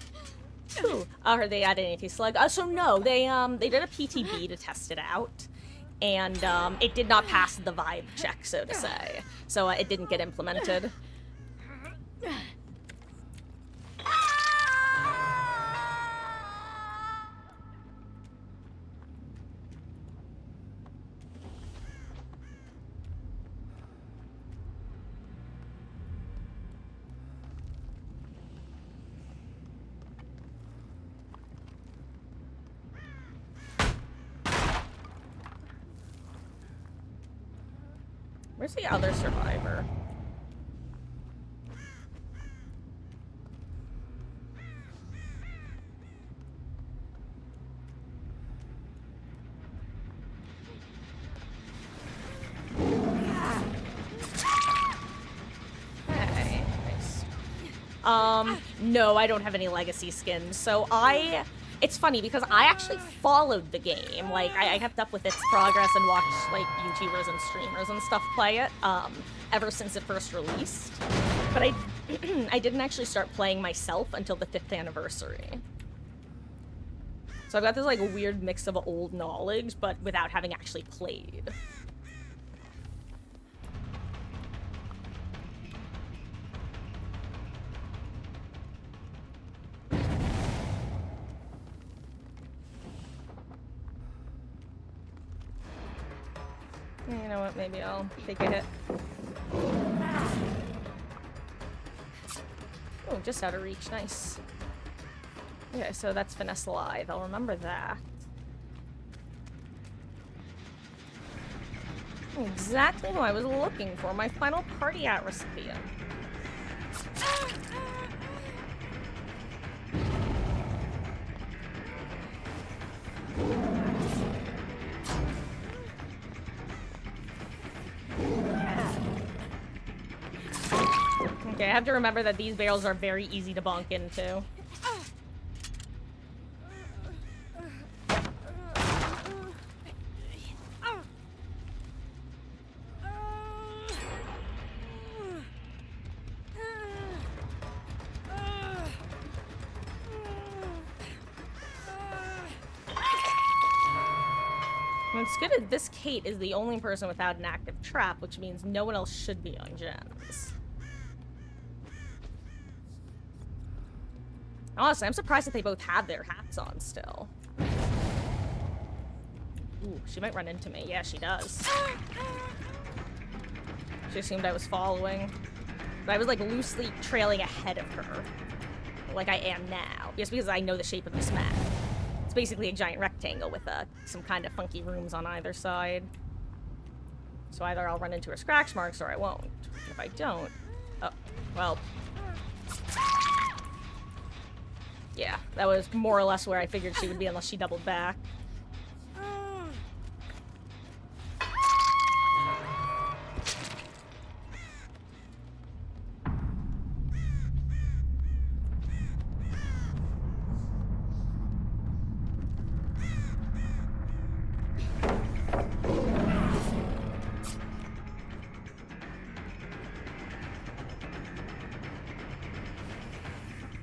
Ooh, I heard they added anti-slug. So no, they did a PTB to test it out, and it did not pass the vibe check, so to say. So it didn't get implemented. Where's the other survivor? Hey, nice. No, I don't have any legacy skins. So it's funny because I actually followed the game. Like, I kept up with its progress and watched, like, YouTubers and streamers and stuff play it, ever since it first released. But I didn't actually start playing myself until the 5th anniversary. So I've got this, like, weird mix of old knowledge, but without having actually played. You know what, maybe I'll take a hit. Oh, just out of reach, nice. Okay, so that's Finesse Live, I'll remember that. Exactly who I was looking for, my final party hat recipient. Okay, I have to remember that these barrels are very easy to bonk into. What's good is this Kate is the only person without an active trap, which means no one else should be on gens. Honestly, I'm surprised that they both have their hats on still. Ooh, she might run into me. Yeah, she does. She assumed I was following. But I was, like, loosely trailing ahead of her. Like I am now. Just because I know the shape of this map. It's basically a giant rectangle with some kind of funky rooms on either side. So either I'll run into her scratch marks or I won't. If I don't... Oh, well... Yeah, that was more or less where I figured she would be unless she doubled back.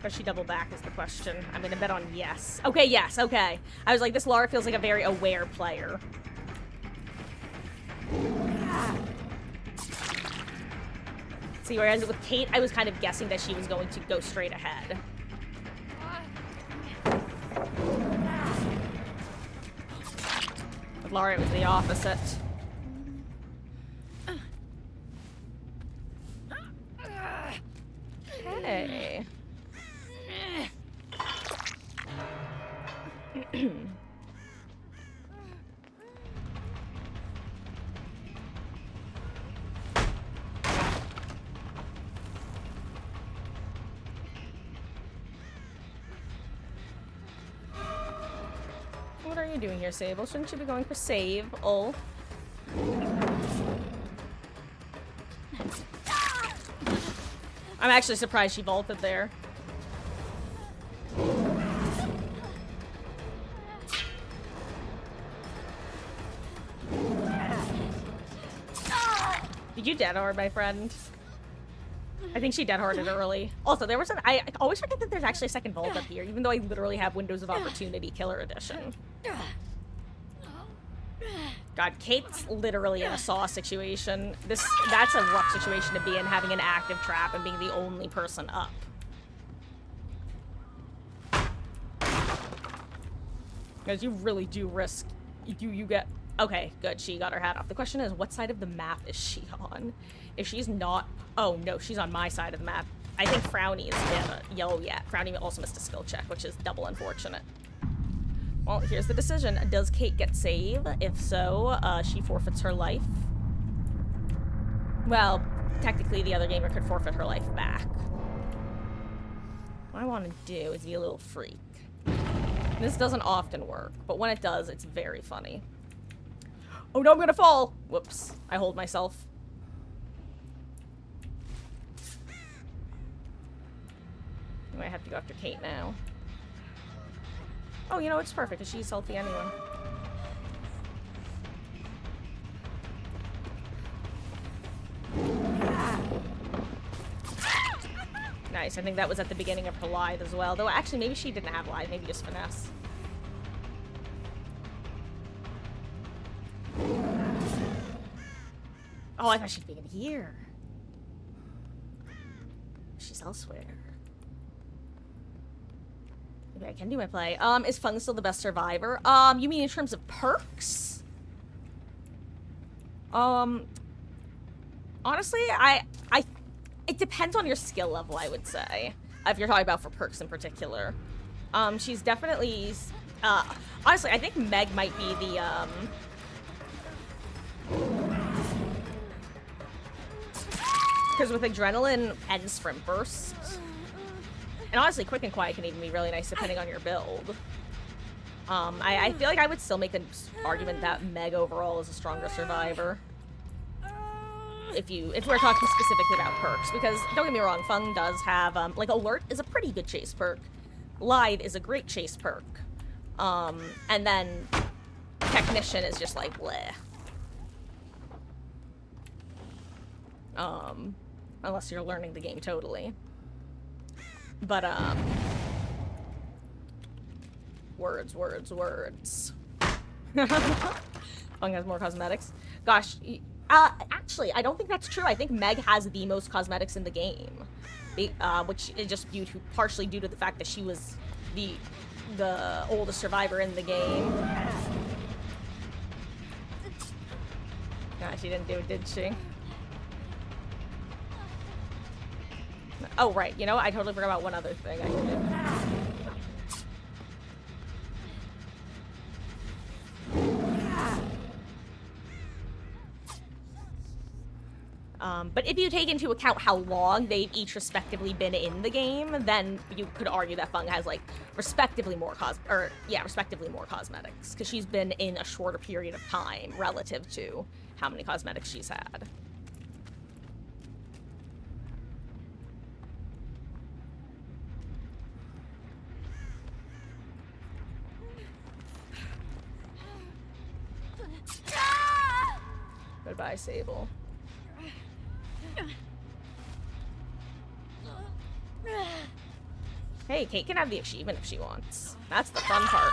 Does she double back is the question. I'm gonna bet on yes. Okay, yes, okay. I was like, this Lara feels like a very aware player. See, whereas with Kate, I was kind of guessing that she was going to go straight ahead. With Lara, it was the opposite. Okay. What are you doing here, Sable? Shouldn't you be going for save? Oh. I'm actually surprised she vaulted there. Did you dead hard, my friend? I think she dead harded early. Also, there was I always forget that there's actually a second vault up here, even though I literally have Windows of Opportunity Killer Edition. God, Kate's literally in a Saw situation. That's a rough situation to be in, having an active trap and being the only person up. Because you really do risk, you get... Okay, good, she got her hat off. The question is, what side of the map is she on? If she's not... Oh, no, she's on my side of the map. I think Frowny is dead. Oh, yeah, Frowny also missed a skill check, which is double unfortunate. Well, here's the decision. Does Kate get save? If so, she forfeits her life. Well, technically the other gamer could forfeit her life back. What I want to do is be a little freak. This doesn't often work, but when it does, it's very funny. Oh no, I'm gonna fall! Whoops. I hold myself. I might have to go after Kate now. Oh, you know, it's perfect, because she's healthy anyway. Nice, I think that was at the beginning of her lithe as well. Though, actually, maybe she didn't have lithe, maybe just finesse. Oh, I thought she'd be in here. She's elsewhere. Maybe I can do my play. Is Fun still the best survivor? You mean in terms of perks? Honestly, it depends on your skill level, I would say. If you're talking about for perks in particular. She's definitely, honestly, I think Meg might be the, Because with Adrenaline and Sprint Burst, and honestly, Quick and Quiet can even be really nice depending on your build. I feel like I would still make an argument that Meg overall is a stronger survivor. If we're talking specifically about perks, because don't get me wrong, Fung does have like Alert is a pretty good chase perk, Lithe is a great chase perk, and then Technician is just like bleh. Unless you're learning the game totally. But words. Fung has more cosmetics. Gosh. Actually, I don't think that's true. I think Meg has the most cosmetics in the game, which is just partially due to the fact that she was the oldest survivor in the game. Nah, she didn't do it, did she? Oh, right. You know, I totally forgot about one other thing I can do. But if you take into account how long they've each respectively been in the game, then you could argue that Fung has, like, respectively more cosmetics, because she's been in a shorter period of time relative to how many cosmetics she's had. Goodbye, Sable. Hey, Kate can have the achievement if she wants. That's the fun part.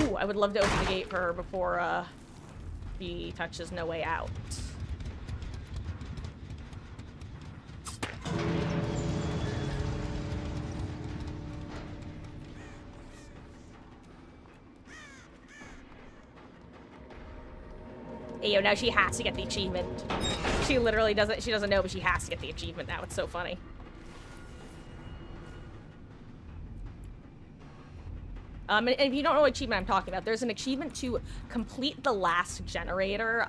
Ooh, I would love to open the gate for her before, she touches No Way Out. Yo, now she has to get the achievement. She literally doesn't, she doesn't know, but she has to get the achievement now. It's so funny. And if you don't know what achievement I'm talking about, there's an achievement to complete the last generator,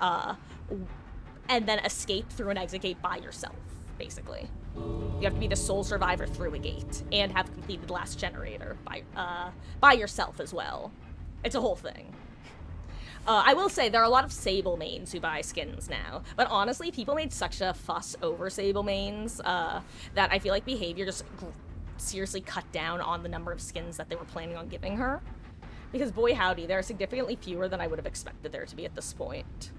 and then escape through an exit gate by yourself, basically. You have to be the sole survivor through a gate, and have completed the last generator by yourself as well. It's a whole thing. I will say, there are a lot of Sable mains who buy skins now, but honestly, people made such a fuss over Sable mains, that I feel like Behavior just seriously cut down on the number of skins that they were planning on giving her. Because boy howdy, there are significantly fewer than I would have expected there to be at this point.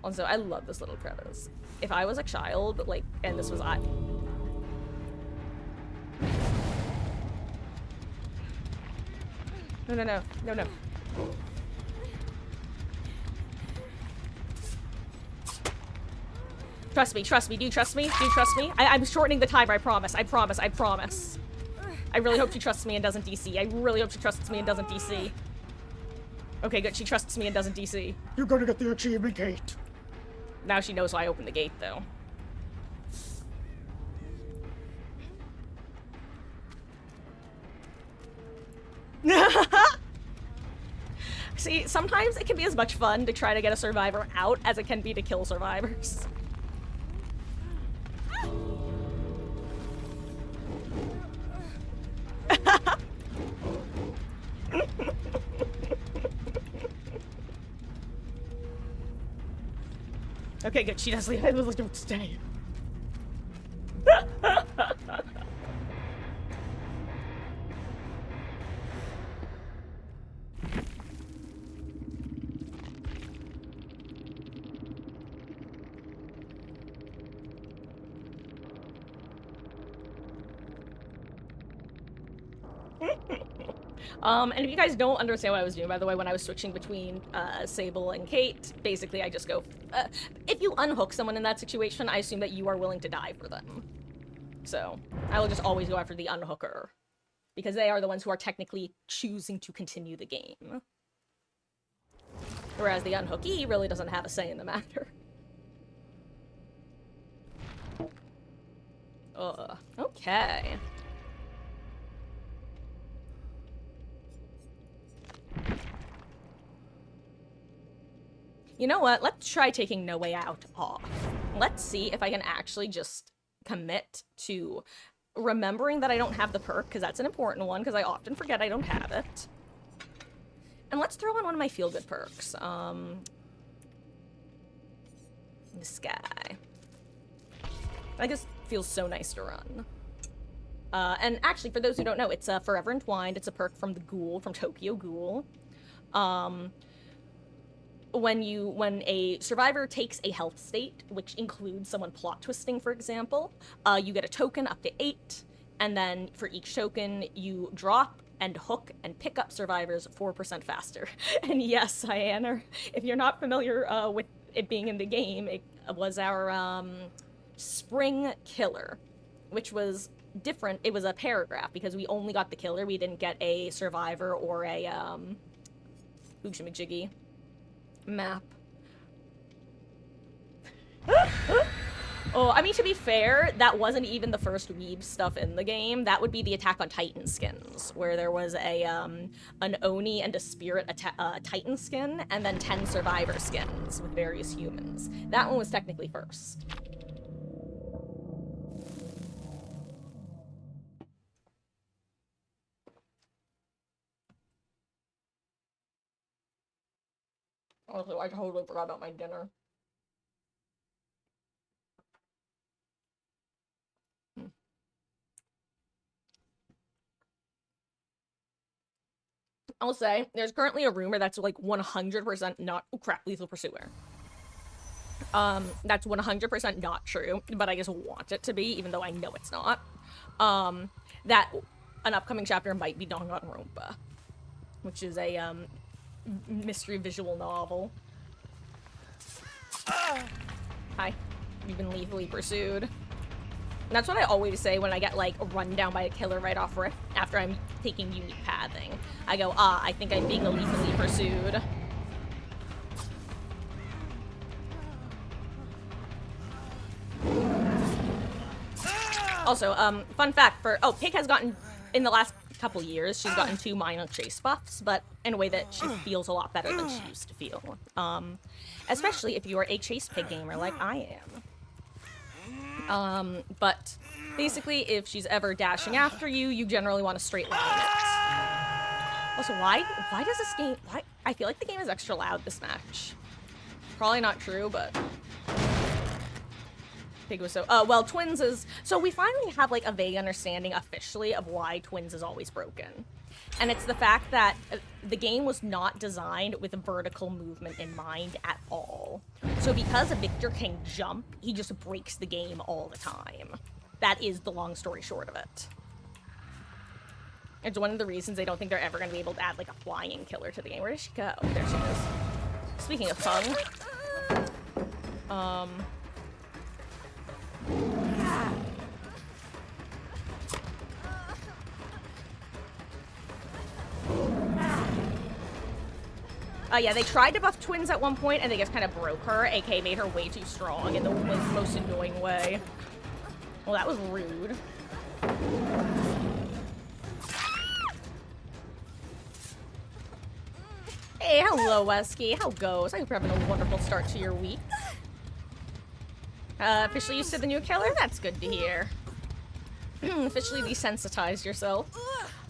Also, I love this little crevice. If I was a child, like, and this was No. Trust me, do you trust me? I'm shortening the timer, I promise. I really hope she trusts me and doesn't DC. I really hope she trusts me and doesn't DC. Okay, good, she trusts me and doesn't DC. You're gonna get the achievement, Kate. Now she knows why I opened the gate, though. See, sometimes it can be as much fun to try to get a survivor out as it can be to kill survivors. Okay, good. She does leave. I was like, don't stay. And if you guys don't understand what I was doing, by the way, when I was switching between Sable and Kate, basically I just go, if you unhook someone in that situation, I assume that you are willing to die for them. So, I will just always go after the unhooker, because they are the ones who are technically choosing to continue the game. Whereas the unhookee really doesn't have a say in the matter. Ugh. Okay. You know what? Let's try taking No Way Out off. Let's see if I can actually just commit to remembering that I don't have the perk, because that's an important one, because I often forget I don't have it. And let's throw in one of my feel-good perks. This guy. I just feels so nice to run. And actually, for those who don't know, it's Forever Entwined. It's a perk from the Ghoul, from Tokyo Ghoul. When a survivor takes a health state, which includes someone plot twisting, for example, you get a token up to 8, and then for each token, you drop and hook and pick up survivors 4% faster. And yes, Hyanner, if you're not familiar with it being in the game, it was our Spring Killer, which was different. It was a paragraph, because we only got the killer, we didn't get a survivor or a Hoochie map. Oh, I mean, to be fair, that wasn't even the first weeb stuff in the game. That would be the Attack on Titan skins, where there was a an Oni and a Spirit Titan skin, and then 10 survivor skins with various humans. That one was technically first. Honestly, I totally forgot about my dinner. I'll say, there's currently a rumor that's like 100% not— oh crap, Lethal Pursuer. That's 100% not true, but I just want it to be, even though I know it's not. That an upcoming chapter might be Danganronpa, which is a, mystery visual novel. Hi. You've been lethally pursued. And that's what I always say when I get, like, run down by a killer right off rip after I'm taking unique pathing. I go, I think I'm being lethally pursued. Also, fun fact for— oh, Pig has gotten, in the last couple years, she's gotten 2 minor chase buffs, but in a way that she feels a lot better than she used to feel. Especially if you're a chase pig gamer like I am. But basically, if she's ever dashing after you, you generally want to straight line it. Also, why does this game— why— I feel like the game is extra loud this match. Probably not true, but Pig was so— well, Twins is— so we finally have, like, a vague understanding officially of why Twins is always broken. And it's the fact that the game was not designed with vertical movement in mind at all. So because Victor can jump, he just breaks the game all the time. That is the long story short of it. It's one of the reasons they don't think they're ever going to be able to add, like, a flying killer to the game. Where did she go? There she is. Speaking of fun, yeah, they tried to buff Twins at one point, and they just kind of broke her, aka made her way too strong in the most annoying way. Well, that was rude. Hey, hello, Wesky. How goes? I hope you're having a wonderful start to your week. Officially used to the new killer? That's good to hear. Officially desensitized yourself.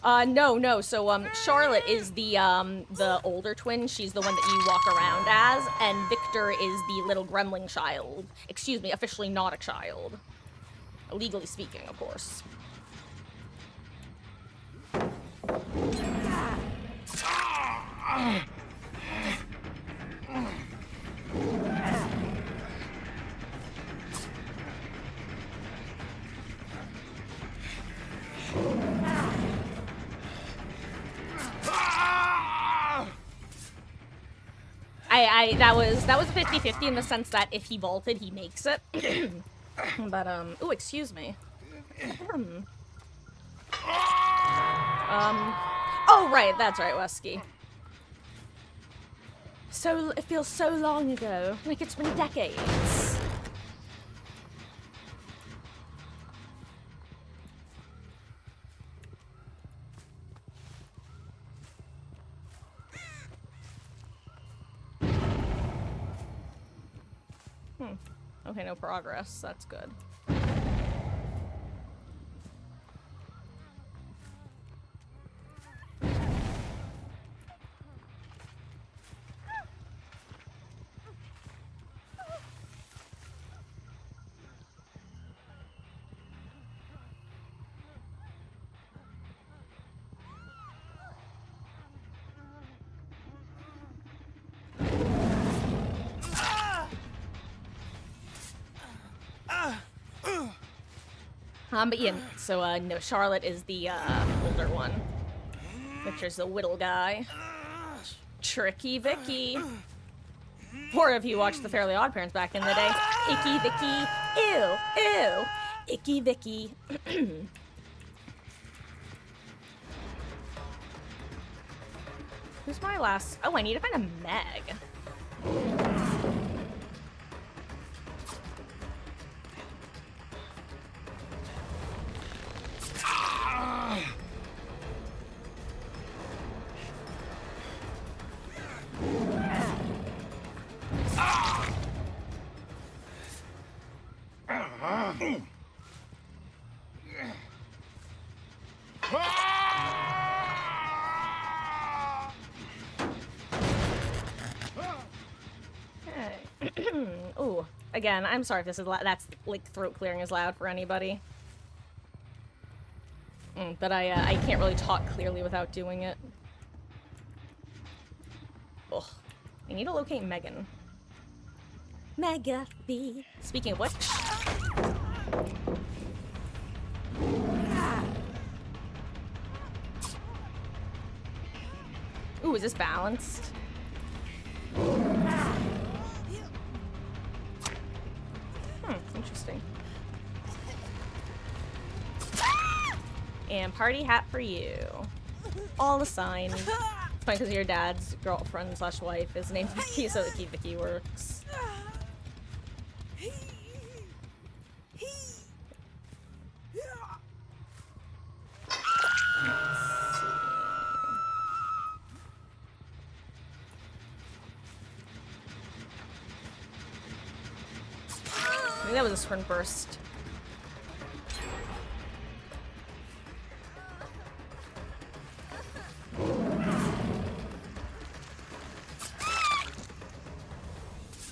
No. So, Charlotte is the older twin. She's the one that you walk around as, and Victor is the little gremlin child. Excuse me, officially not a child. Legally speaking, of course. That was 50-50 in the sense that if he vaulted, he makes it. But, ooh, excuse me. Oh, right, that's right, Wesky. So, it feels so long ago, like it's been decades. Okay, no progress. That's good. But yeah, so, no, Charlotte is the, older one. Victor's the whittle guy. Tricky Vicky. Or if you watched the Fairly Odd Parents back in the day, Icky Vicky, ew, ew, Icky Vicky. Who's my last? Oh, I need to find a Meg. Ooh, again, I'm sorry if this is that's like throat clearing is loud for anybody. But I can't really talk clearly without doing it. Ugh. I need to locate Megan. Megathy. Speaking of which. Ooh, is this balanced? Interesting. And party hat for you. All assigned. It's funny because your dad's girlfriend slash wife is named Vicky, so Icky Vicky works. I think that was a sprint burst.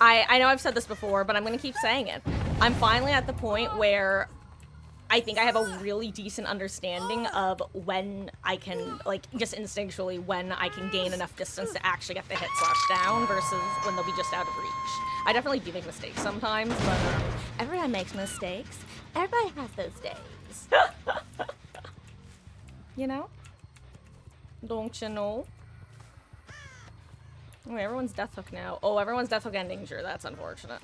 I know I've said this before, but I'm gonna keep saying it. I'm finally at the point where I think I have a really decent understanding of when I can, like, just instinctually, when I can gain enough distance to actually get the hit slash down versus when they'll be just out of reach. I definitely do make mistakes sometimes, but everyone makes mistakes. Everybody has those days. You know? Don't you know? Oh, everyone's death hook now. Oh, everyone's death hook ending. Sure, that's unfortunate.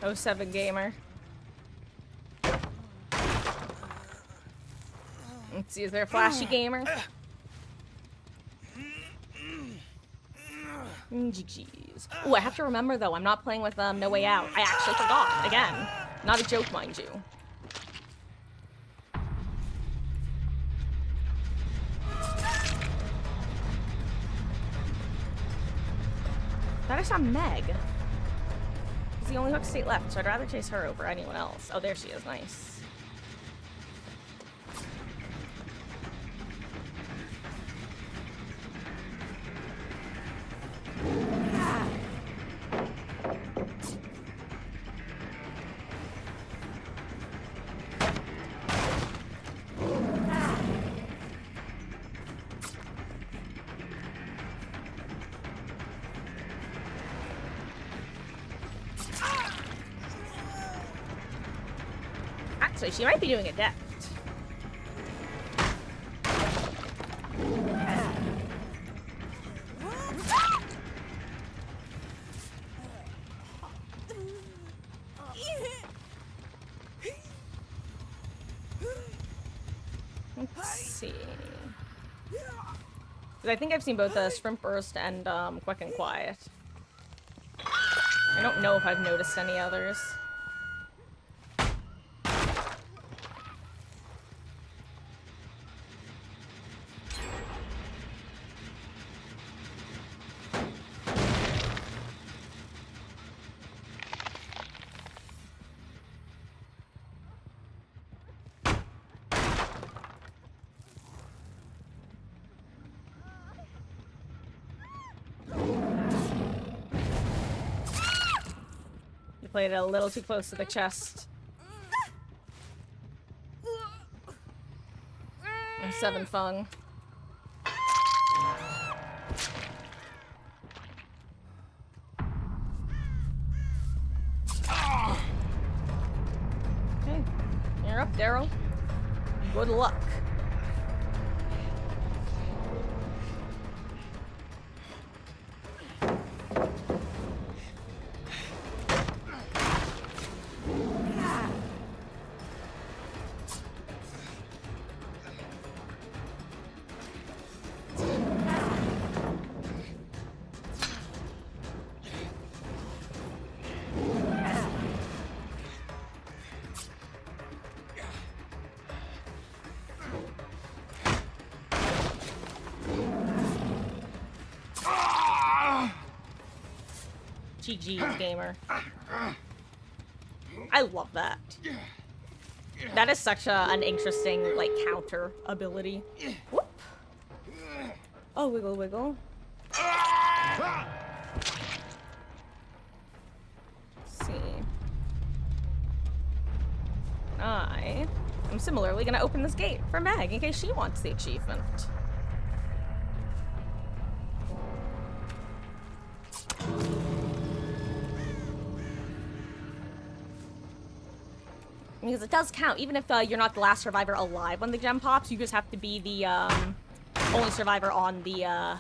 Oh, 07 gamer. Let's see, is there a flashy gamer? GG's. Ooh, I have to remember though, I'm not playing with No Way Out. I actually forgot. Again. Not a joke, mind you. Thought I saw Meg. It's the only hook state left, so I'd rather chase her over anyone else. Oh, there she is. Nice. Actually, she might be doing a deft. Because I think I've seen both Sprint Burst and Quick and Quiet. I don't know if I've noticed any others. Played it a little too close to the chest. And 7 Fung. Okay, you're up, Daryl. Good luck. GG's, gamer. I love that. That is such an interesting, like, counter ability. Whoop. Oh, wiggle, wiggle. Let's see. I am similarly gonna open this gate for Meg in case she wants the achievement. Because it does count, even if you're not the last survivor alive when the gem pops, you just have to be the only survivor on the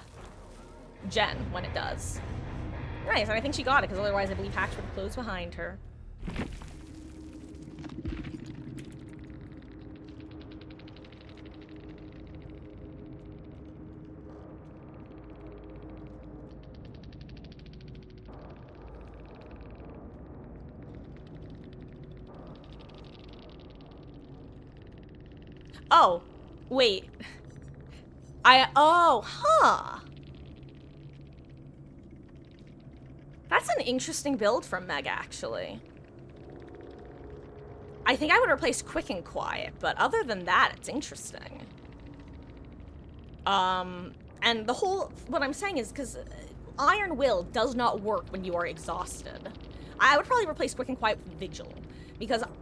gen when it does. Nice, and I think she got it, because otherwise I believe Hatch would have closed behind her. Oh, wait. Huh. That's an interesting build from Meg, actually. I think I would replace Quick and Quiet, but other than that, it's interesting. And the whole, what I'm saying is, because Iron Will does not work when you are exhausted. I would probably replace Quick and Quiet with Vigil.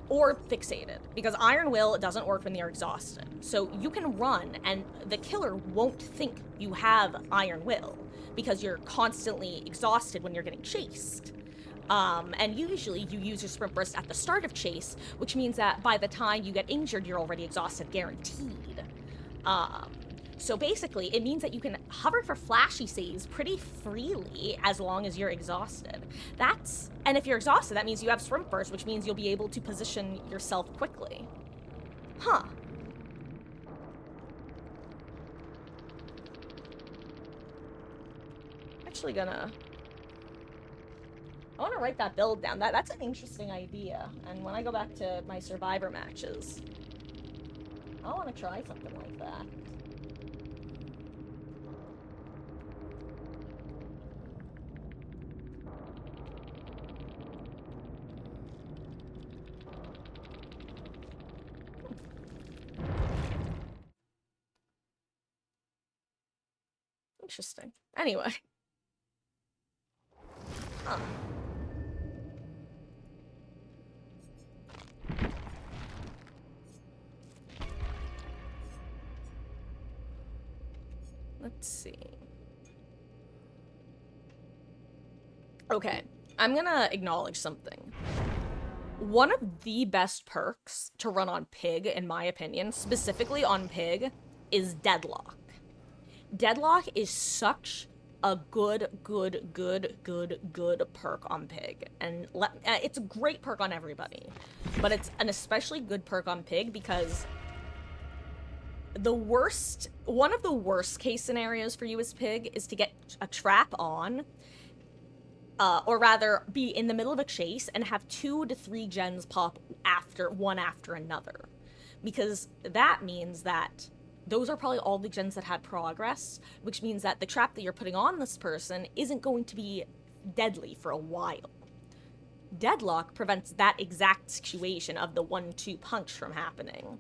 Or Fixated, because Iron Will doesn't work when you're exhausted. So you can run, and the killer won't think you have Iron Will, because you're constantly exhausted when you're getting chased. And usually you use your Sprint Burst at the start of chase, which means that by the time you get injured, you're already exhausted, guaranteed. So basically, it means that you can hover for flashy saves pretty freely as long as you're exhausted. And if you're exhausted, that means you have Sprint Burst, which means you'll be able to position yourself quickly. Huh. Actually I want to write that build down. That's an interesting idea. And when I go back to my Survivor matches, I want to try something like that. Interesting. Anyway. Huh. Let's see. Okay, I'm gonna acknowledge something. One of the best perks to run on Pig, in my opinion, specifically on Pig, is Deadlock. Deadlock is such a good perk on Pig. And it's a great perk on everybody. But it's an especially good perk on Pig because one of the worst case scenarios for you as Pig is to get a trap on, or rather be in the middle of a chase and have 2 to 3 gens pop one after another. Because that means that those are probably all the gens that had progress, which means that the trap that you're putting on this person isn't going to be deadly for a while. Deadlock prevents that exact situation of the 1-2 punch from happening.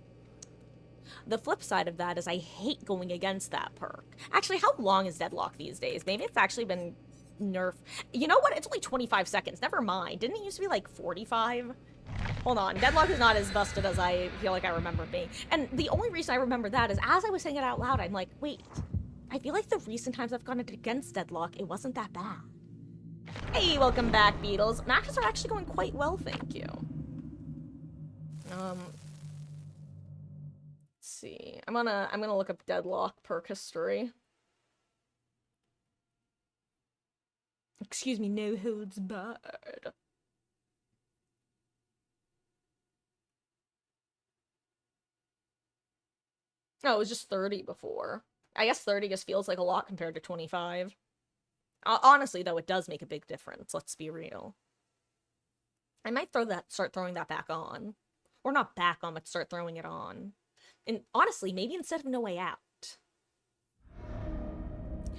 The flip side of that is I hate going against that perk. Actually, how long is Deadlock these days? Maybe it's actually been nerfed. You know what? It's only 25 seconds. Never mind. Didn't it used to be like 45? Hold on. Deadlock is not as busted as I feel like I remember it being. And the only reason I remember that is as I was saying it out loud, I'm like, wait, I feel like the recent times I've gone against Deadlock, it wasn't that bad. Hey, welcome back, Beatles. Matches are actually going quite well, thank you. Let's see. I'm gonna look up Deadlock perk history. Excuse me, no holds barred. Oh, it was just 30 before. I guess 30 just feels like a lot compared to 25. Honestly, though, it does make a big difference. Let's be real. I might start throwing that back on. Or not back on, but start throwing it on. And honestly, maybe instead of No Way Out.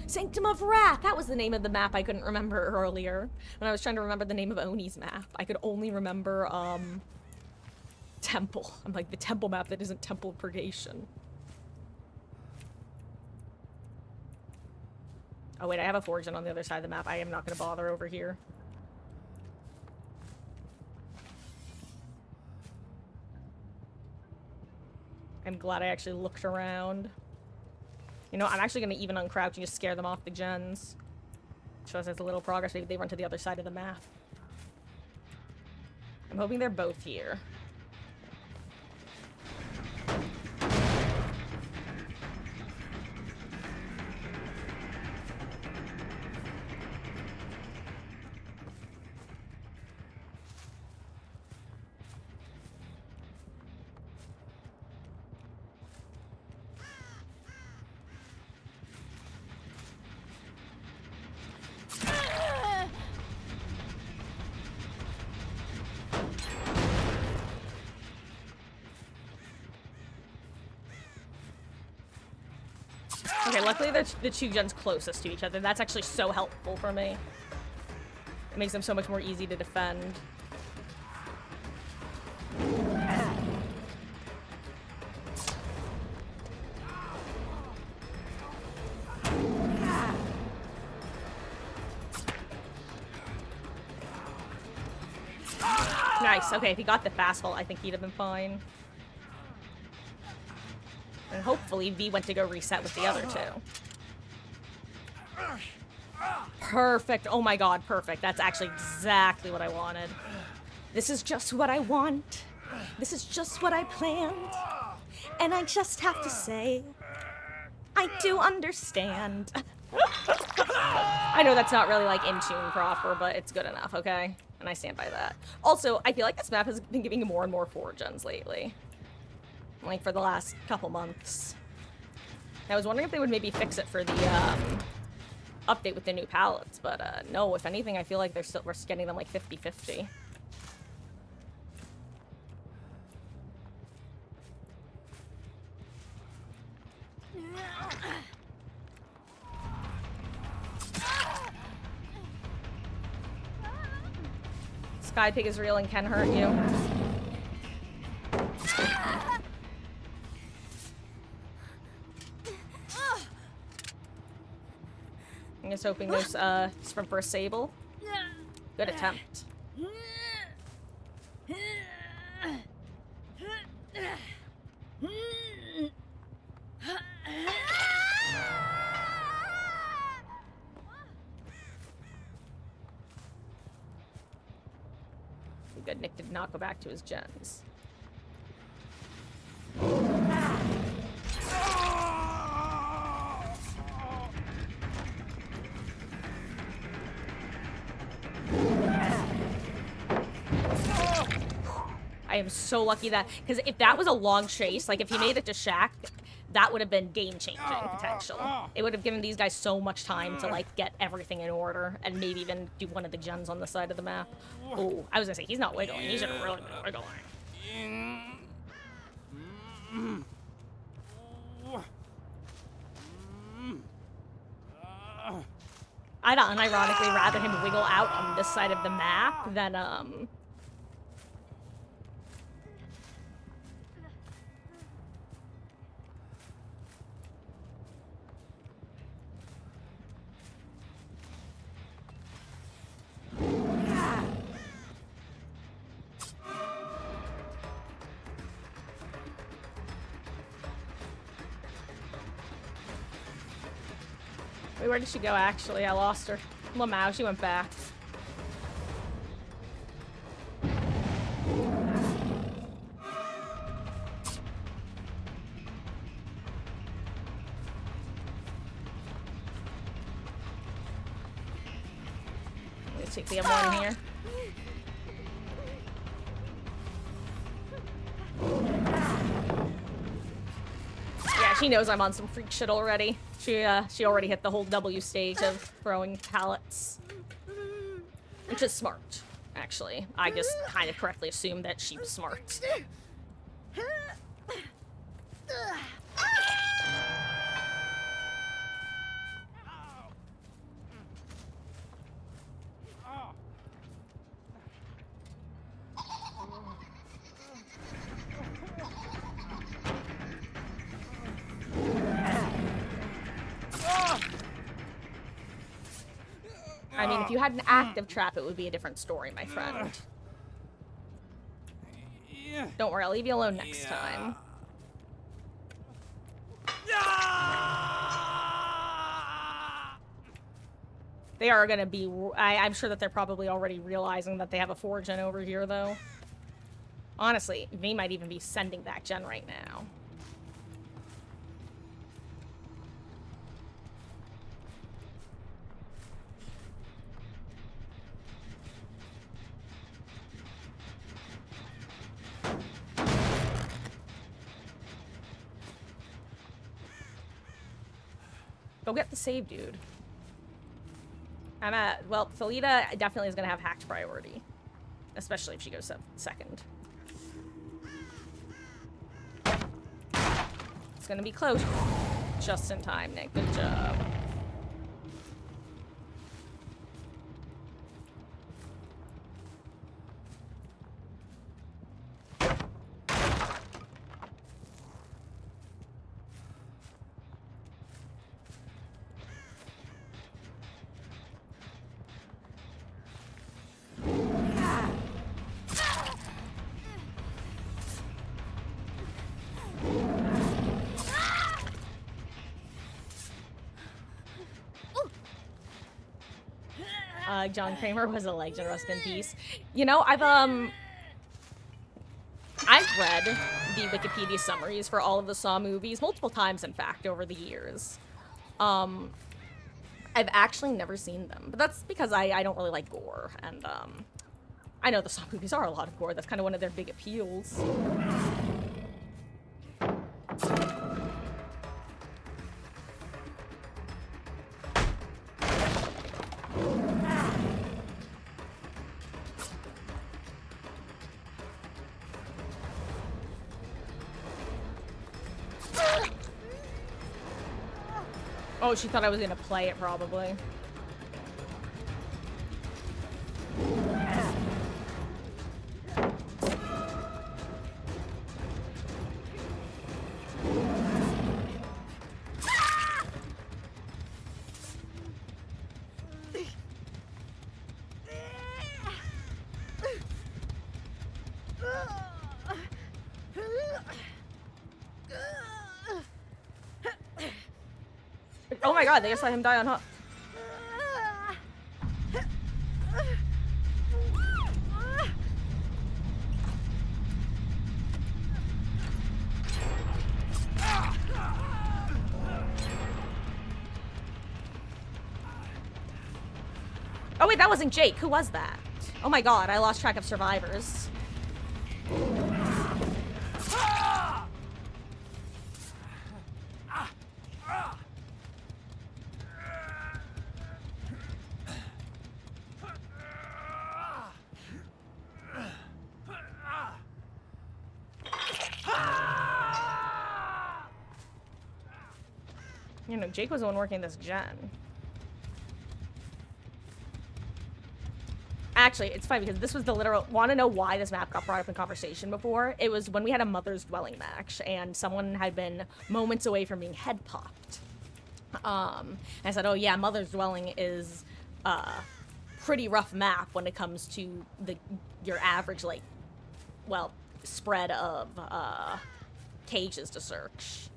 Sanctum of Wrath! That was the name of the map I couldn't remember earlier. When I was trying to remember the name of Oni's map, I could only remember, Temple. I'm like, the Temple map that isn't Temple of Purgation. Oh wait, I have a Forge on the other side of the map. I am not gonna bother over here. I'm glad I actually looked around. You know, I'm actually gonna even uncrouch and just scare them off the gens. Shows there's a little progress. Maybe they run to the other side of the map. I'm hoping they're both here. Okay, luckily they're the 2 gens closest to each other. That's actually so helpful for me. It makes them so much more easy to defend. Nice. Okay, if he got the fast fault, I think he'd have been fine. And hopefully V went to go reset with the other 2. Perfect. Oh my god, perfect. That's actually exactly what I wanted. This is just what I want. This is just what I planned. And I just have to say, I do understand. I know that's not really like in tune proper, but it's good enough, okay? And I stand by that. Also, I feel like this map has been giving more and more 4 gens lately. Like, for the last couple months. I was wondering if they would maybe fix it for the, update with the new palettes, but, no, if anything, I feel like we're getting them, like, 50-50. Sky Pig is real and can hurt you. I'm just hoping there's sprint for a Sable. Good attempt. Good, Nick did not go back to his gens. I am so lucky that, because if that was a long chase, like if he made it to Shack, that would have been game-changing potential. It would have given these guys so much time to, like, get everything in order and maybe even do one of the gens on the side of the map. Oh, I was gonna say, he's not wiggling. He should have really been wiggling. I'd unironically rather him wiggle out on this side of the map than, Wait, where did she go, actually? I lost her. Lamau, she went back. Let's take the M1 here. Yeah, she knows I'm on some freak shit already. She already hit the whole W stage of throwing pallets. Which is smart, actually. I just kind of correctly assumed that she was smart. I mean, if you had an active trap, it would be a different story, my friend. Don't worry, I'll leave you alone next time. They are gonna be... I'm sure that they're probably already realizing that they have a 4-gen over here, though. Honestly, they might even be sending that gen right now. Go get the save, dude. Well, Felita definitely is gonna have hacked priority. Especially if she goes second. It's gonna be close. Just in time, Nick. Good job. John Kramer was a legend, rest in peace. You know, I've read the Wikipedia summaries for all of the Saw movies multiple times, in fact, over the years. I've actually never seen them, but that's because I don't really like gore, and I know the Saw movies are a lot of gore. That's kind of one of their big appeals. Oh, she thought I was gonna play it, probably. Oh my god, they just let him die on hook. Oh wait, that wasn't Jake. Who was that? Oh my god, I lost track of survivors. You know, Jake was the one working this gen. Actually, it's funny because this was the literal... Want to know why this map got brought up in conversation before? It was when we had a Mother's Dwelling match, and someone had been moments away from being head popped. I said, oh yeah, Mother's Dwelling is a pretty rough map when it comes to your average, like, well, spread of cages to search.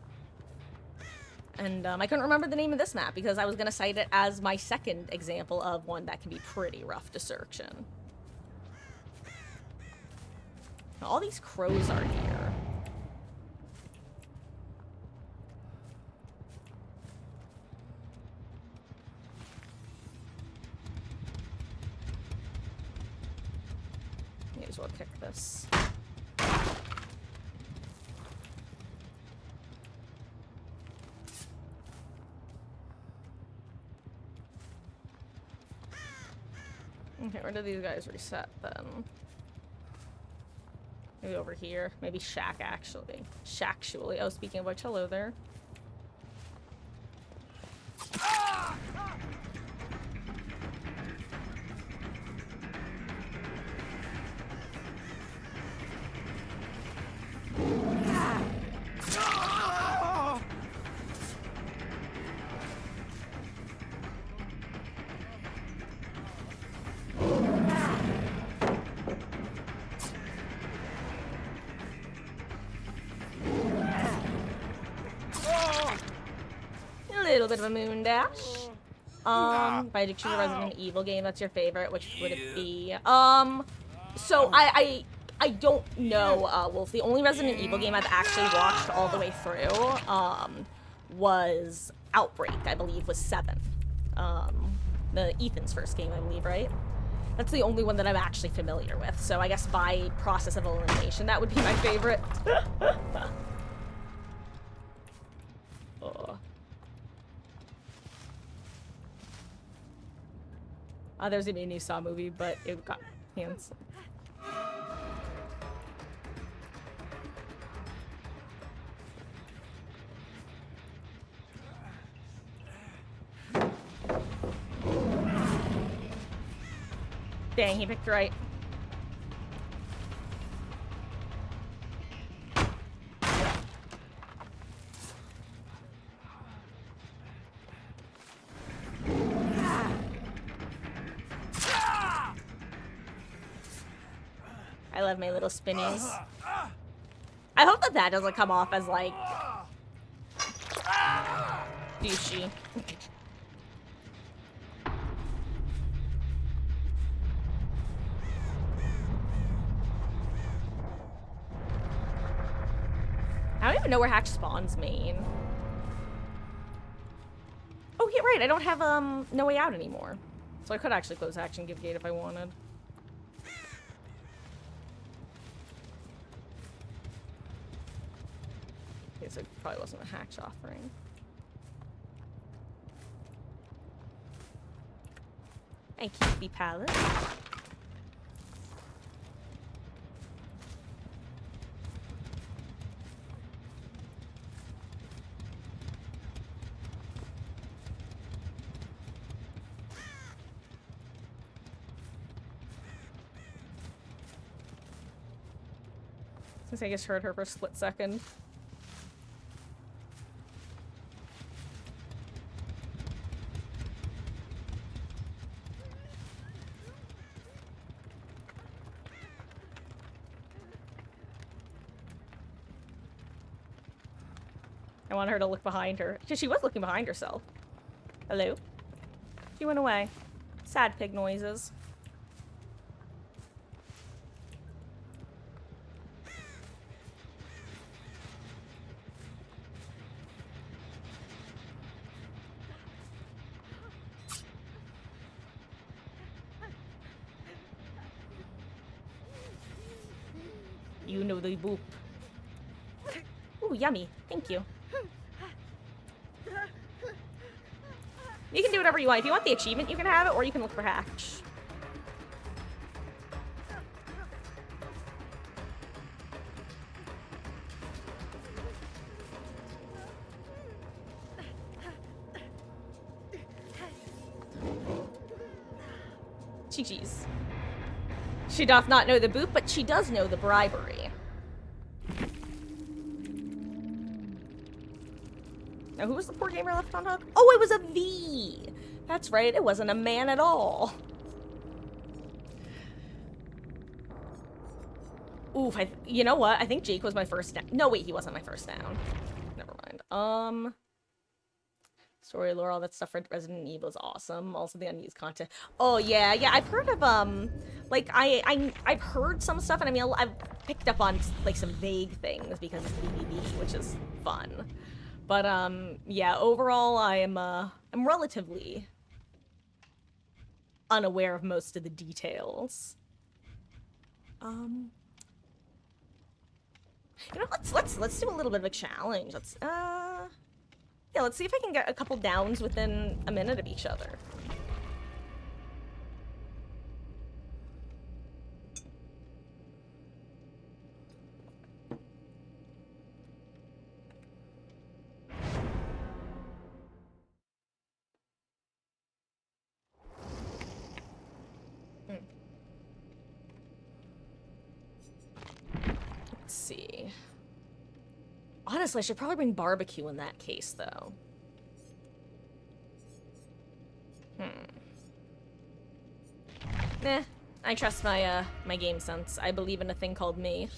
And I couldn't remember the name of this map because I was going to cite it as my second example of one that can be pretty rough to search in. All these crows are here. May as well kick this. Okay, where do these guys reset then? Maybe over here. Maybe Shack actually. Shacktually. Oh, speaking of which, hello there. A little bit of a moon dash. If I had to choose a Resident Evil game that's your favorite, which would it be? So I don't know, Wolf. The only Resident Evil game I've actually watched all the way through, was Outbreak, I believe, was 7. The Ethan's first game, I believe, right? That's the only one that I'm actually familiar with, so I guess by process of elimination, that would be my favorite. Oh. There's gonna be a new Saw movie, but it got canceled. Dang, he picked right. I love my little spinnies. I hope that that doesn't come off as, like, douchey. I don't even know where Hatch spawns main. Oh, yeah, right. I don't have, No Way Out anymore. So I could actually close Hatch and give Gate if I wanted. Okay, so it probably wasn't a Hatch offering. Thank you, the Palace. Since I just heard her for a split second. I want her to look behind her. Because she was looking behind herself. Hello? She went away. Sad pig noises. You know the boop. Ooh, yummy. Thank you. You can do whatever you want. If you want the achievement, you can have it, or you can look for Hatch. GG's. She doth not know the boot, but she does know the bribery. Now, who was the poor gamer left on hook? Oh, it was a V! That's right, it wasn't a man at all. Oof, you know what? I think Jake was my first down. No, wait, he wasn't my first down. Never mind. Story, lore, all that stuff for Resident Evil is awesome. Also the unused content. Oh, yeah, I've heard of, like, I've heard some stuff, and I mean, I've picked up on, like, some vague things because it's BBB, which is fun. But, yeah, overall, I'm relatively unaware of most of the details. You know, let's do a little bit of a challenge. Yeah, let's see if I can get a couple downs within a minute of each other. Let's see. Honestly, I should probably bring barbecue in that case, though. Nah, I trust my, my game sense. I believe in a thing called me.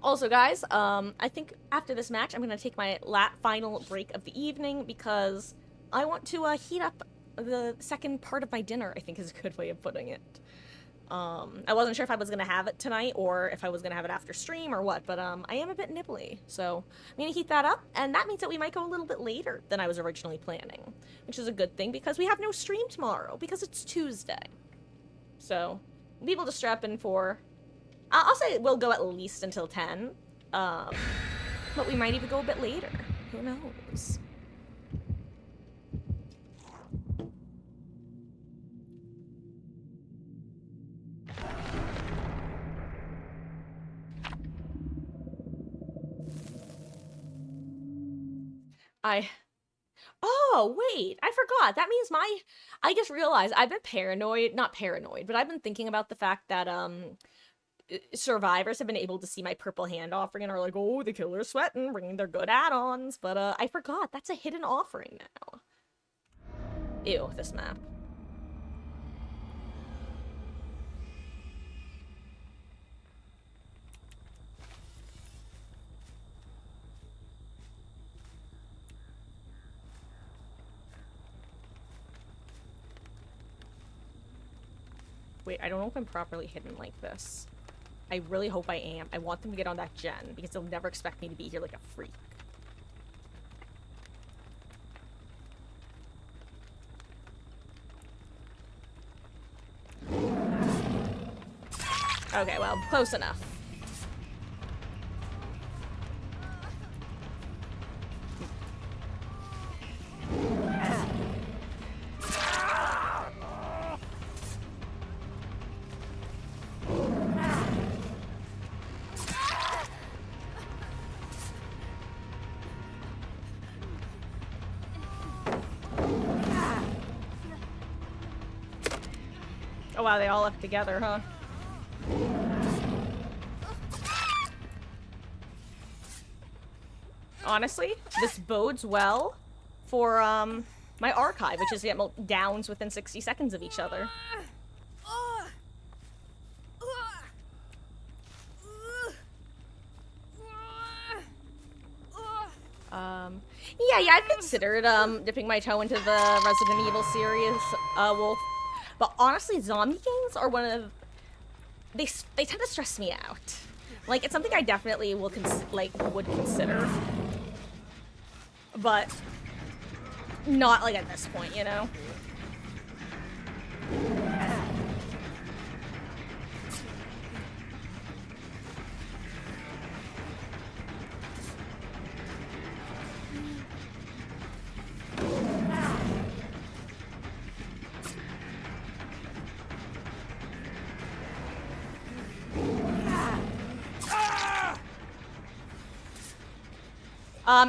Also, guys, I think after this match, I'm gonna take my final break of the evening because I want to, heat up the second part of my dinner, I think is a good way of putting it. I wasn't sure if I was gonna have it tonight or if I was gonna have it after stream or what, but I am a bit nibbly, so I'm gonna heat that up, and that means that we might go a little bit later than I was originally planning, which is a good thing because we have no stream tomorrow because it's Tuesday. So we'll be able to strap in for, I'll say we'll go at least until 10, but we might even go a bit later. Who knows? Oh, wait, I forgot. That means I just realized I've been paranoid, not paranoid, but I've been thinking about the fact that, survivors have been able to see my purple hand offering and are like, oh, the killer's sweating, bringing their good add-ons, but, I forgot. That's a hidden offering now. Ew, this map. Wait, I don't know if I'm properly hidden like this. I really hope I am. I want them to get on that gen, because they'll never expect me to be here like a freak. Okay, well, close enough. Oh wow, they all left together, huh? Honestly, this bodes well for, my archive, which is to get downs within 60 seconds of each other. Yeah, I've considered, dipping my toe into the Resident Evil series, Wolf. But honestly, zombie games are one of... They tend to stress me out. Like, it's something I definitely will would consider. But not, like, at this point, you know?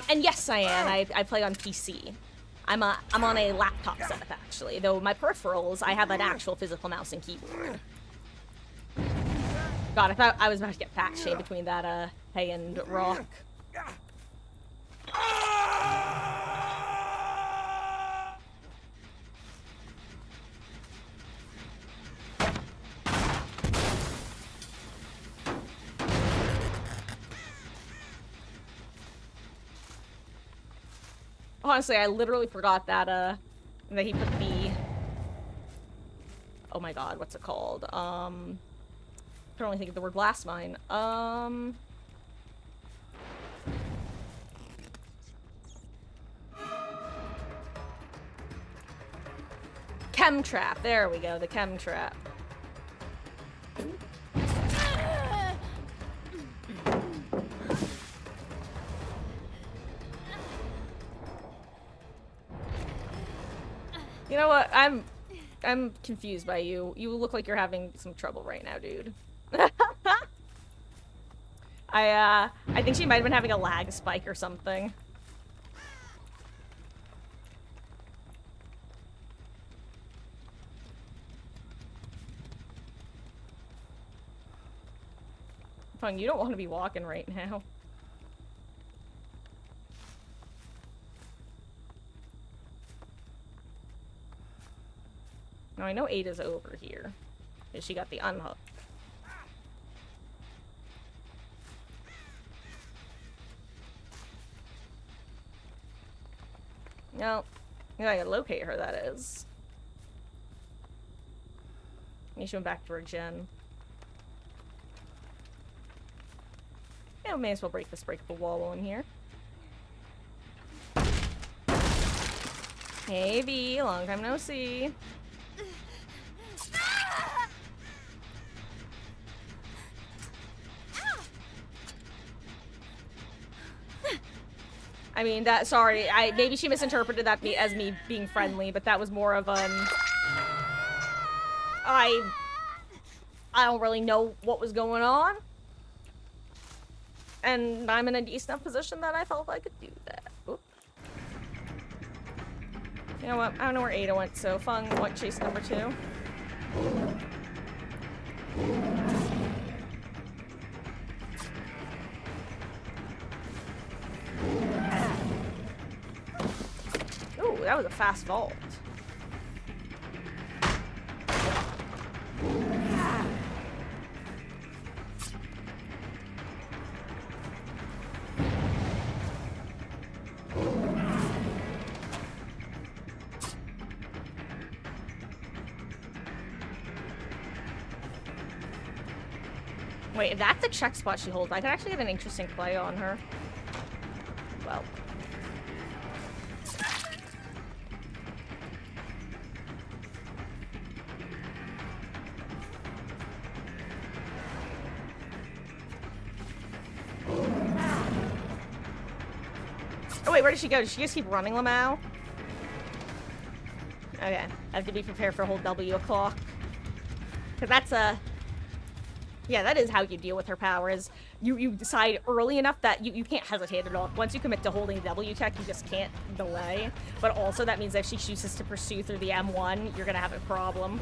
And yes, I am. I play on PC. I'm on a laptop setup actually, though my peripherals, I have an actual physical mouse and keyboard. God, I thought I was about to get fat shamed between that hay and rock. Honestly, I literally forgot that he put the... Oh my god, what's it called? I can only think of the word blast mine. Chem trap. There we go, the chem trap. You know what? I'm confused by you. You look like you're having some trouble right now, dude. I think she might have been having a lag spike or something. Fung, you don't want to be walking right now. Now I know Ada's over here. Because she got the unhook. No. I gotta locate her, that is. Maybe she went back to her gen. Yeah, we may as well break this breakable wall while I'm here. Hey V, long time no see. I mean, that, sorry, maybe she misinterpreted that as me being friendly, but that was more of an... I don't really know what was going on. And I'm in a decent enough position that I felt I could do that. Oop. You know what? I don't know where Ada went, so Fung, what, chase number 2? Ooh, that was a fast vault. Wait, if that's a check spot she holds, I could actually get an interesting play on her. Well. Oh wait, where did she go? Did she just keep running, Lamau? Okay, I have to be prepared for a whole W o'clock. Cause that's a... Yeah, that is how you deal with her powers. You decide early enough that you can't hesitate at all. Once you commit to holding W tech, you just can't delay. But also that means if she chooses to pursue through the M1, you're gonna have a problem.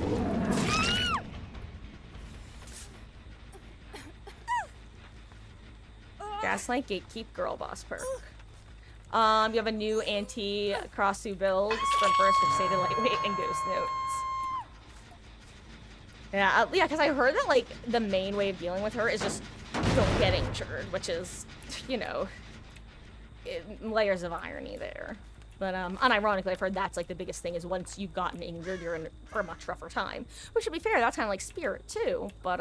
Gaslight Gatekeep Girl Boss perk. You have a new anti-Crossu build, Sprint Burst, Fixated Lightweight, and Ghost Notes. Yeah, because I heard that, like, the main way of dealing with her is just don't get injured, which is, you know, layers of irony there. But, unironically, I've heard that's, like, the biggest thing is once you've gotten injured, you're in for a much rougher time. Which, to be fair, that's kind of like Spirit, too. But,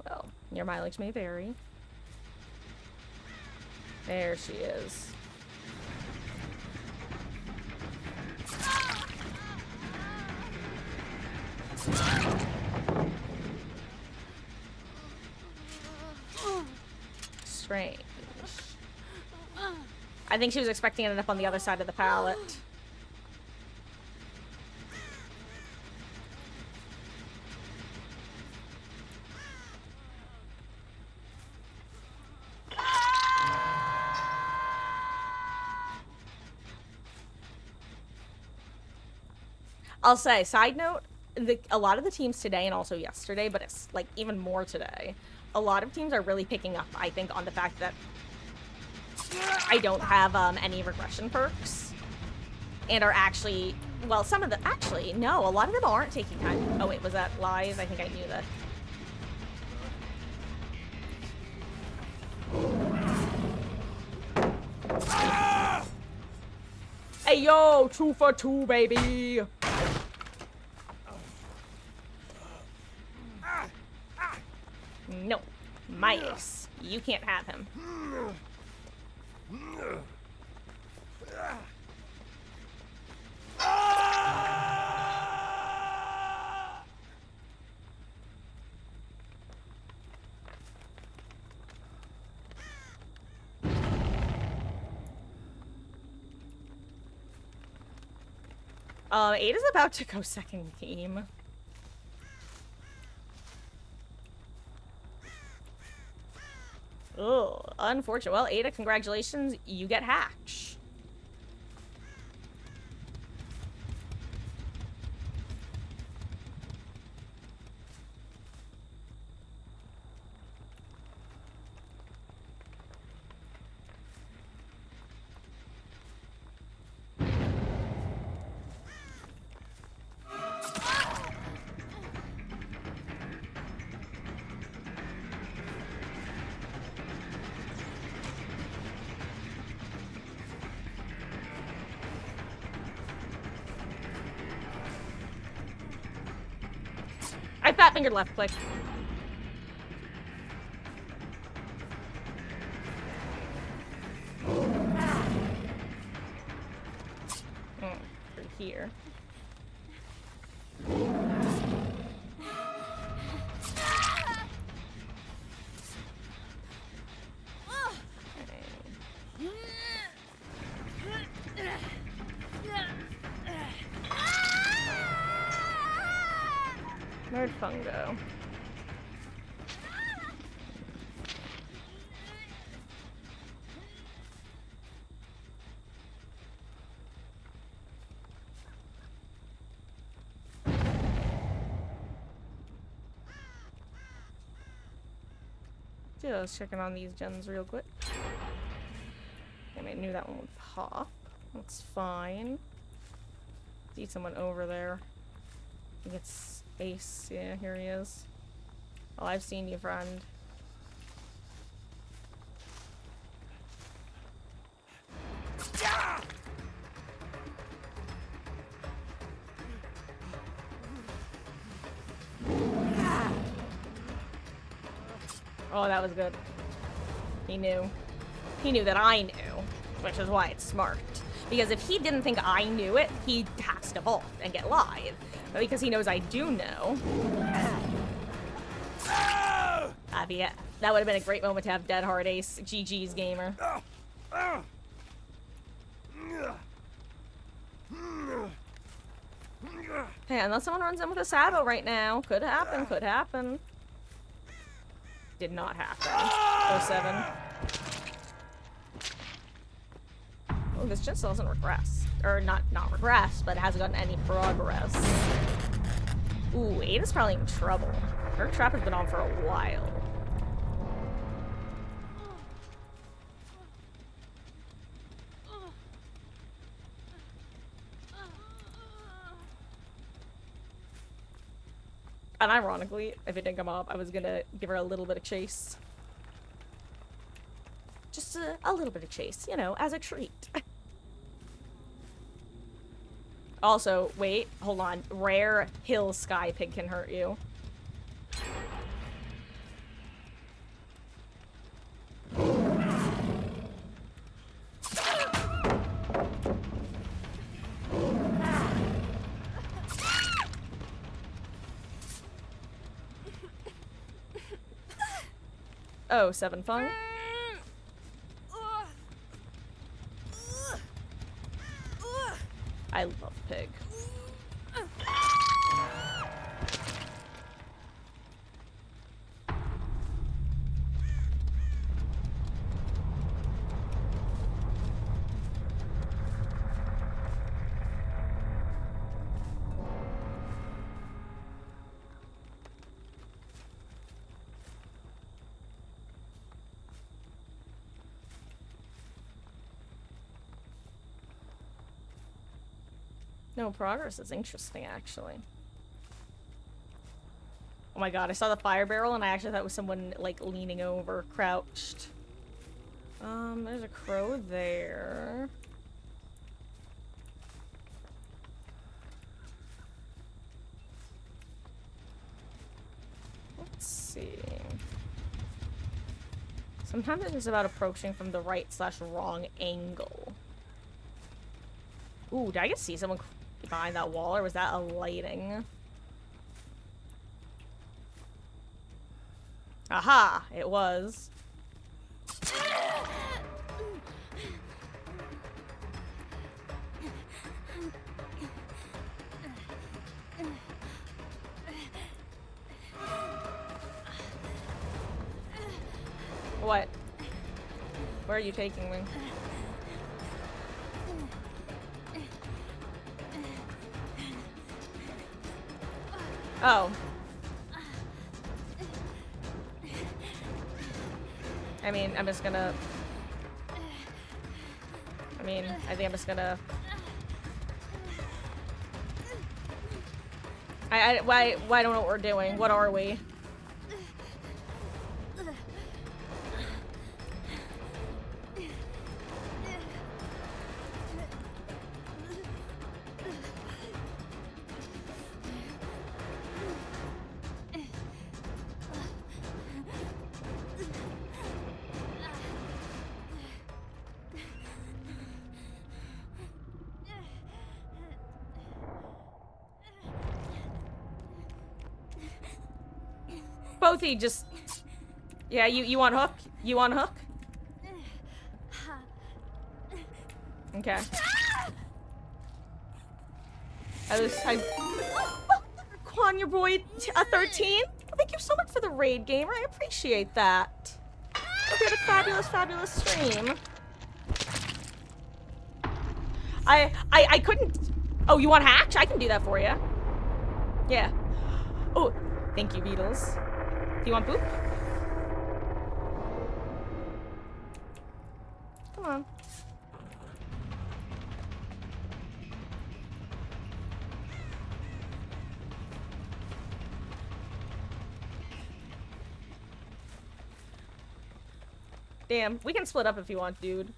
well, your mileage may vary. There she is. Strange. I think she was expecting it up on the other side of the pallet. I'll say, side note, a lot of the teams today and also yesterday, but it's like even more today, a lot of teams are really picking up, I think, on the fact that I don't have any regression perks and are actually, well, some of them, actually, no, a lot of them aren't taking time. Oh wait, was that live? I think I knew that. Hey yo, 2 for 2, baby. No, my ace. You can't have him. Ada's about to go second game. Oh, unfortunate. Well, Ada, congratulations. You get Hatch. I fat fingered left click. Through here. Where'd Fung go? Just checking on these gens real quick. I knew that one would pop. That's fine. See someone over there. I think it's Ace. Yeah, here he is. Oh, I've seen you, friend. Oh, that was good. He knew. He knew that I knew, which is why it's smart. Because if he didn't think I knew it, he has to vault and get live. But because he knows I do know. Yeah, that would have been a great moment to have Dead Hard Ace. GG's, gamer. Hey, unless someone runs in with a Sabo right now. Could happen, could happen. Did not happen. 07. Oh, this just doesn't regress. Or not regress, but it hasn't gotten any progress. Ooh, Ada's probably in trouble. Her trap has been on for a while. And ironically, if it didn't come up, I was gonna give her a little bit of chase. Just a little bit of chase, you know, as a treat. Also, wait, hold on. Rare Hill Sky Pig can hurt you. Oh, 7 Fung. I love Pig. No progress is interesting, actually. Oh my god, I saw the fire barrel and I actually thought it was someone, like, leaning over, crouched. There's a crow there. Let's see. Sometimes it's about approaching from the right/wrong angle. Ooh, did I just see someone behind that wall, or was that a lighting? Aha! It was. What? Where are you taking me? Oh. I mean, I'm just gonna... I think I'm just gonna... Why don't know what we're doing? What are we? Bothie just... Yeah, you want hook? You want hook? Okay. Quan, your boy, 13? Thank you so much for the raid, gamer. I appreciate that. Hope you had a fabulous, fabulous stream. I couldn't... Oh, you want hatch? I can do that for you. Yeah. Oh, thank you, Beatles. Do you want boop? Come on. Damn, we can split up if you want, dude.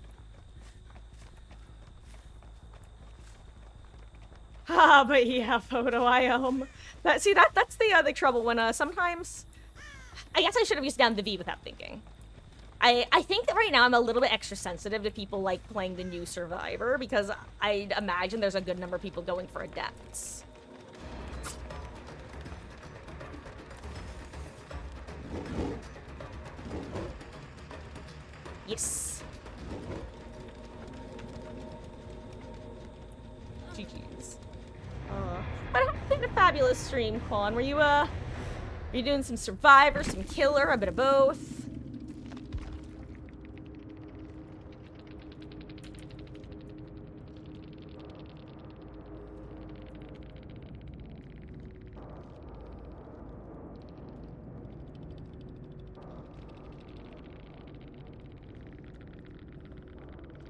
Ah, but yeah, photo, that's the trouble when, sometimes... I guess I should have used down the V without thinking. I think that right now I'm a little bit extra sensitive to people, like, playing the new Survivor, because I'd imagine there's a good number of people going for Adepts. Yes. GG's. But it's been a fabulous stream, Quan. Were you doing some Survivor, some Killer, a bit of both?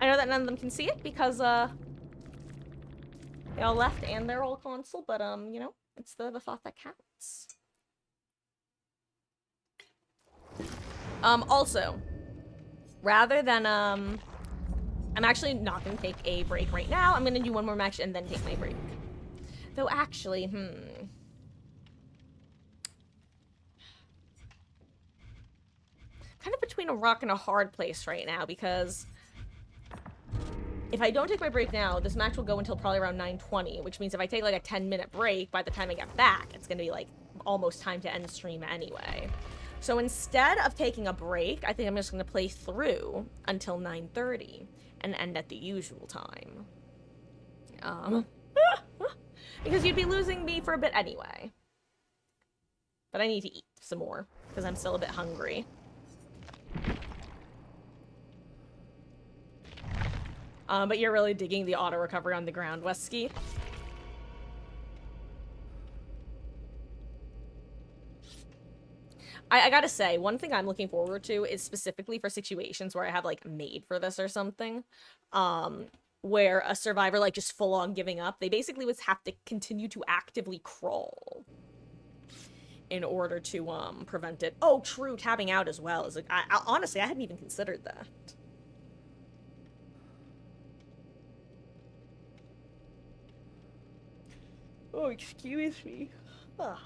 I know that none of them can see it because, they all left and they're all console, but, you know, it's the thought that counts. Also, rather than, I'm actually not gonna take a break right now. I'm gonna do one more match and then take my break. Though, actually, kind of between a rock and a hard place right now, because if I don't take my break now, this match will go until probably around 9:20, which means if I take like a 10-minute break, by the time I get back, it's gonna be like almost time to end stream anyway. So instead of taking a break, I think I'm just gonna play through until 9:30 and end at the usual time. Because you'd be losing me for a bit anyway. But I need to eat some more, because I'm still a bit hungry. But you're really digging the auto recovery on the ground, Wesky. I gotta say, one thing I'm looking forward to is specifically for situations where I have, like, made for this or something. where a survivor like just full on giving up. They basically would have to continue to actively crawl in order to prevent it. Oh, true, tabbing out as well. Is like, honestly, I hadn't even considered that. Oh, excuse me. Ugh.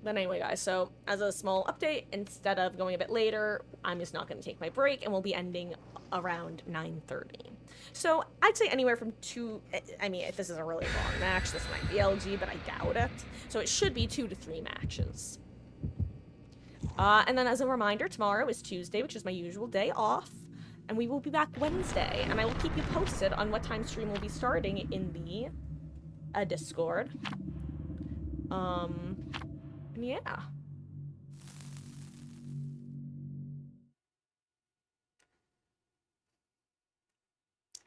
But anyway, guys, so as a small update, instead of going a bit later, I'm just not going to take my break, and we'll be ending around 9:30. So I'd say anywhere from 2, I mean, if this is a really long match, this might be LG, but I doubt it. So it should be 2 to 3 matches. And then as a reminder, tomorrow is Tuesday, which is my usual day off, and we will be back Wednesday, and I will keep you posted on what time stream will be starting in the Discord. Yeah.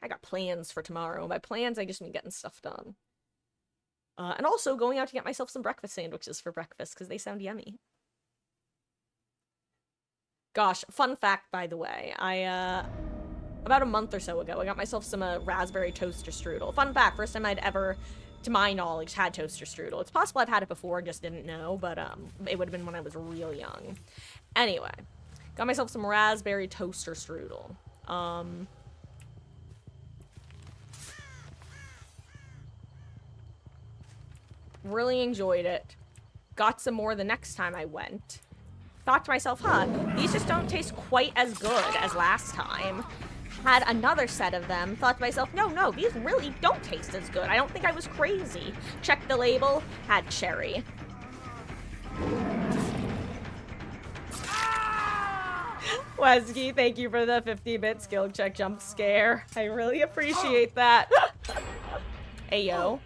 I got plans for tomorrow. By plans, I just mean getting stuff done. And also going out to get myself some breakfast sandwiches for breakfast, because they sound yummy. Gosh, fun fact, by the way. About a month or so ago, I got myself some raspberry toaster strudel. Fun fact, first time I'd ever, to my knowledge, had toaster strudel. It's possible I've had it before, just didn't know, but it would have been when I was real young. Anyway, got myself some raspberry toaster strudel. Really enjoyed it. Got some more the next time I went. Thought to myself, these just don't taste quite as good as last time. Had another set of them. Thought to myself, no, these really don't taste as good. I don't think I was crazy. Checked the label, had cherry. Wesky, thank you for the 50-bit skill check jump scare. I really appreciate that. Hey, yo.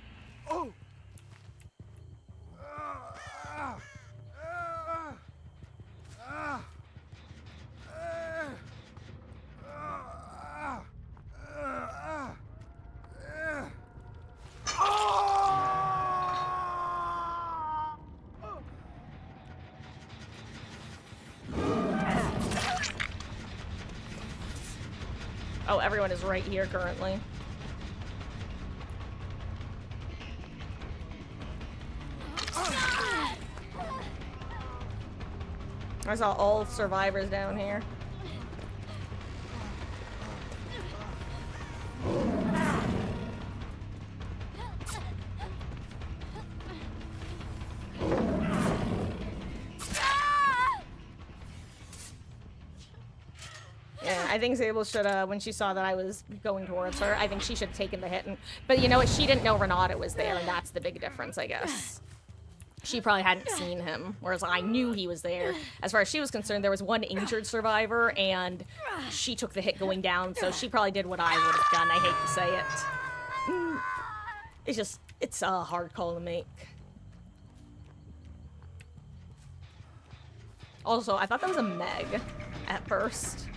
Oh, everyone is right here currently. I saw all survivors down here. Yeah, I think Zabel should, when she saw that I was going towards her, I think she should have taken the hit. But you know what? She didn't know Renata was there, and that's the big difference, I guess. She probably hadn't seen him, whereas I knew he was there. As far as she was concerned, there was one injured survivor, and she took the hit going down, so she probably did what I would have done. I hate to say it. It's just, it's a hard call to make. Also, I thought that was a Meg at first.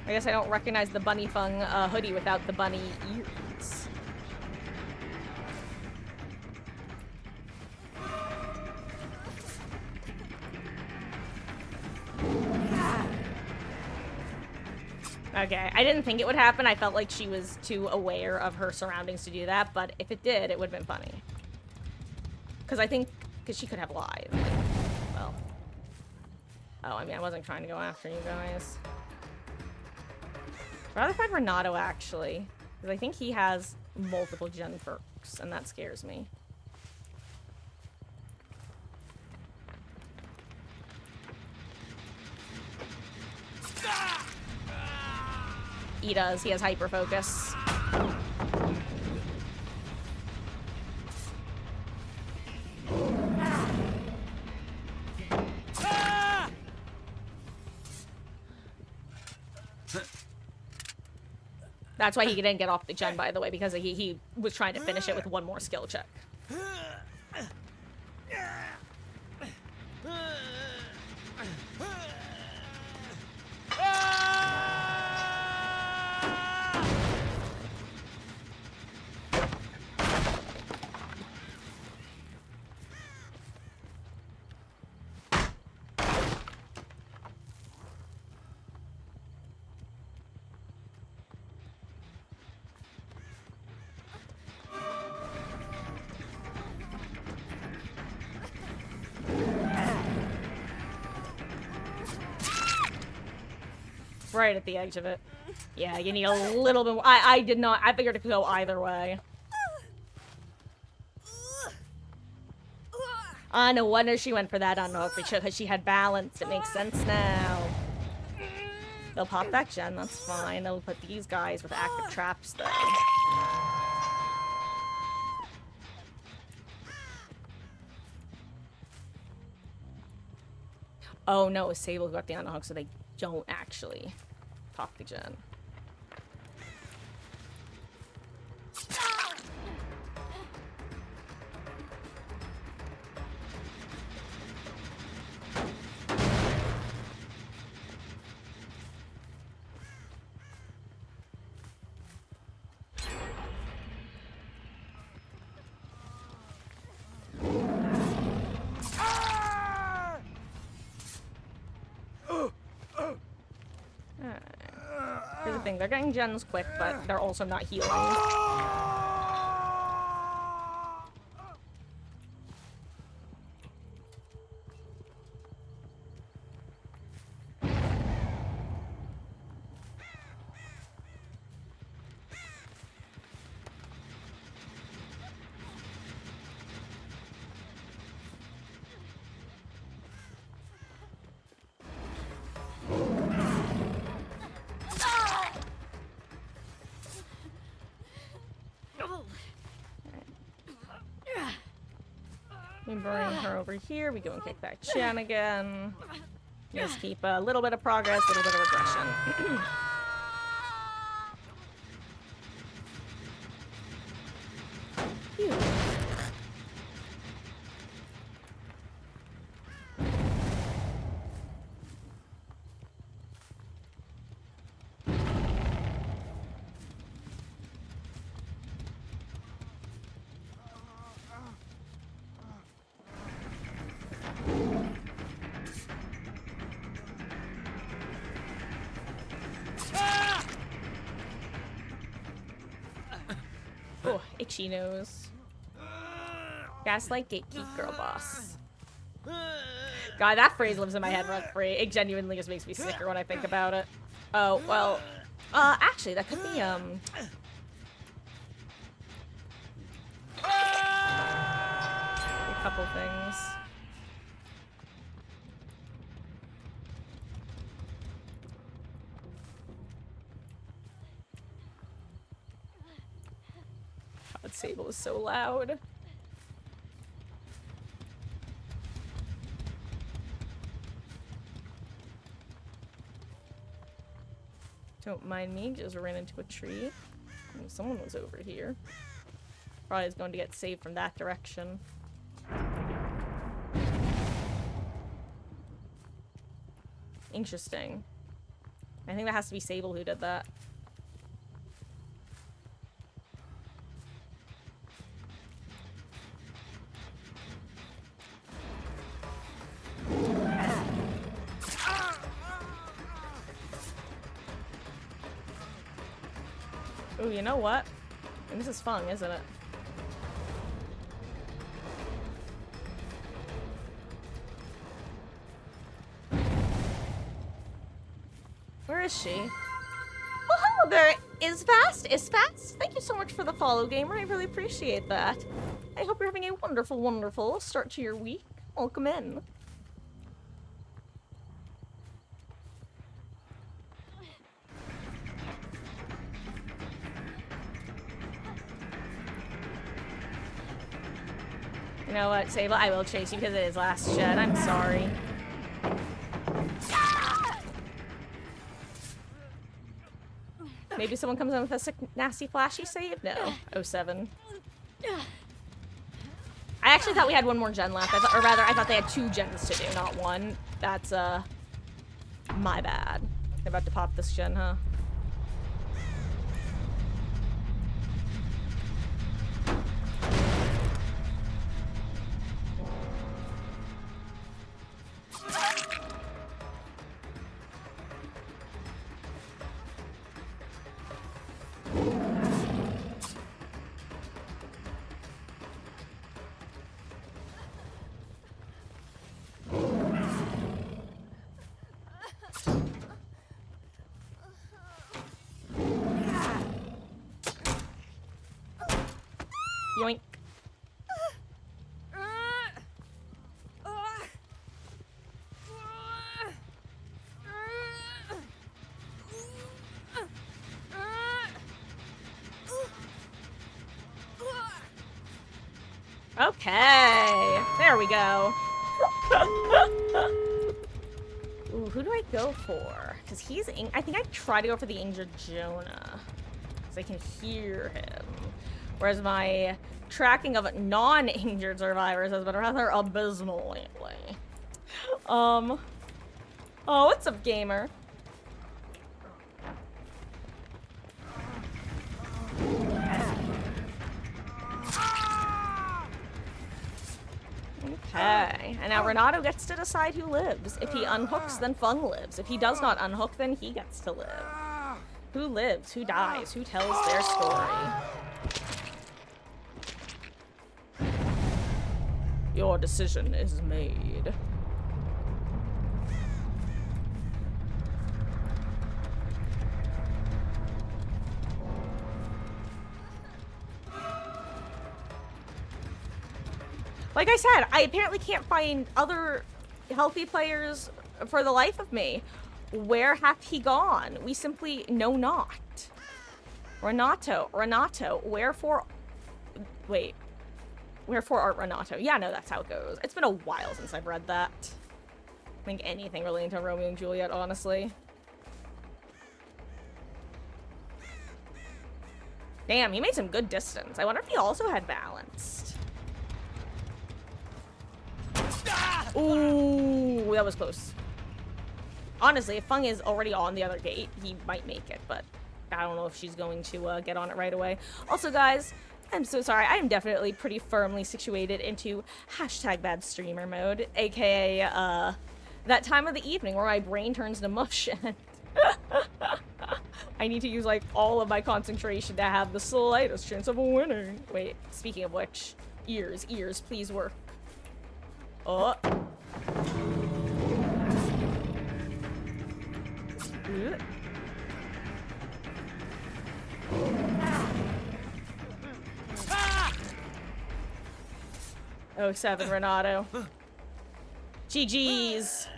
I guess I don't recognize the Bunny Fung hoodie without the bunny ears. Okay, I didn't think it would happen. I felt like she was too aware of her surroundings to do that, but if it did, it would have been funny. Because I think, because she could have lied. Well. Oh, I mean, I wasn't trying to go after you guys. I'd rather find Renato, actually. Because I think he has multiple gen perks, and that scares me. He does. He has hyper focus. That's why he didn't get off the gen, by the way, because he was trying to finish it with one more skill check. right at the edge of it. Yeah, you need a little bit more. I did not. I figured it could go either way. No wonder she went for that unhook, because she had balance. It makes sense now. They'll pop that gen, that's fine. They'll put these guys with active traps, though. Oh no, it's Sable who got the unhook, so they don't actually pop the gen. Here's the thing, they're getting gens quick, but they're also not healing. We bring her over here. We go and kick that gen again. Just keep a little bit of progress, a little bit of regression. Phew. Oh, itchy nose. Gaslight gatekeep girl boss. God, that phrase lives in my head rent free. It genuinely just makes me sicker when I think about it. Oh, well. Actually, that could be, a couple things. God, Sable is so loud. Don't mind me, just ran into a tree. Someone was over here. Probably is going to get saved from that direction. Interesting. I think that has to be Sable who did that. Ooh, you know what? And this is fun, isn't it? Where is she? Well, hello there, Isfast. Thank you so much for the follow, gamer. I really appreciate that. I hope you're having a wonderful, wonderful start to your week. Welcome in. You know what, Sable? I will chase you because it is last gen. I'm sorry. Maybe someone comes in with a sick, nasty, flashy save? No. 07. I actually thought we had one more gen left. I thought they had 2 gens to do, not 1. That's, my bad. They're about to pop this gen, huh? Yoink. Okay, there we go. Ooh, who do I go for? Because he's I think I try to go for the injured Jonah, because I can hear him. Whereas my tracking of non-injured survivors has been rather abysmal lately. Oh, what's up, gamer? Okay, and now Renato gets to decide who lives. If he unhooks, then Fung lives. If he does not unhook, then he gets to live. Who lives? Who dies? Who tells their story? Your decision is made. Like I said, I apparently can't find other healthy players for the life of me. Where hath he gone? We simply know not. Renato, wherefore... Wait. Wherefore art Renato? Yeah, no, that's how it goes. It's been a while since I've read that. I think anything relating to Romeo and Juliet, honestly. Damn, he made some good distance. I wonder if he also had balanced. Ooh, that was close. Honestly, if Fung is already on the other gate, he might make it, but I don't know if she's going to get on it right away. Also, guys, I'm so sorry. I am definitely pretty firmly situated into #bad streamer mode, aka that time of the evening where my brain turns to mush and I need to use like all of my concentration to have the slightest chance of winning. Wait, speaking of which, ears, please work. Oh. Oh, 7, Renato. GG's.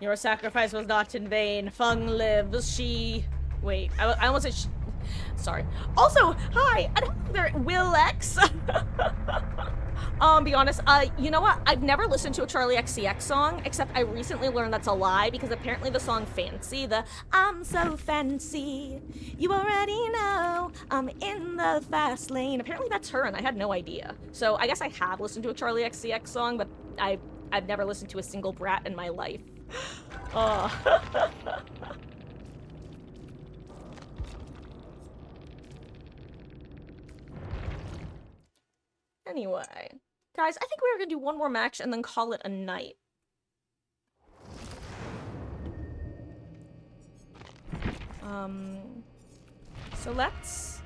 Your sacrifice was not in vain. Fung lives. She... Wait, I almost said sorry. Also, hi! I don't think they're Will X. Be honest, you know what? I've never listened to a Charlie XCX song, except I recently learned that's a lie, because apparently the song Fancy, the I'm so fancy, you already know, I'm in the fast lane. Apparently that's her, and I had no idea. So I guess I have listened to a Charlie XCX song, but I've never listened to a single Brat in my life. Oh. Anyway, guys, I think we are gonna do one more match and then call it a night. So let's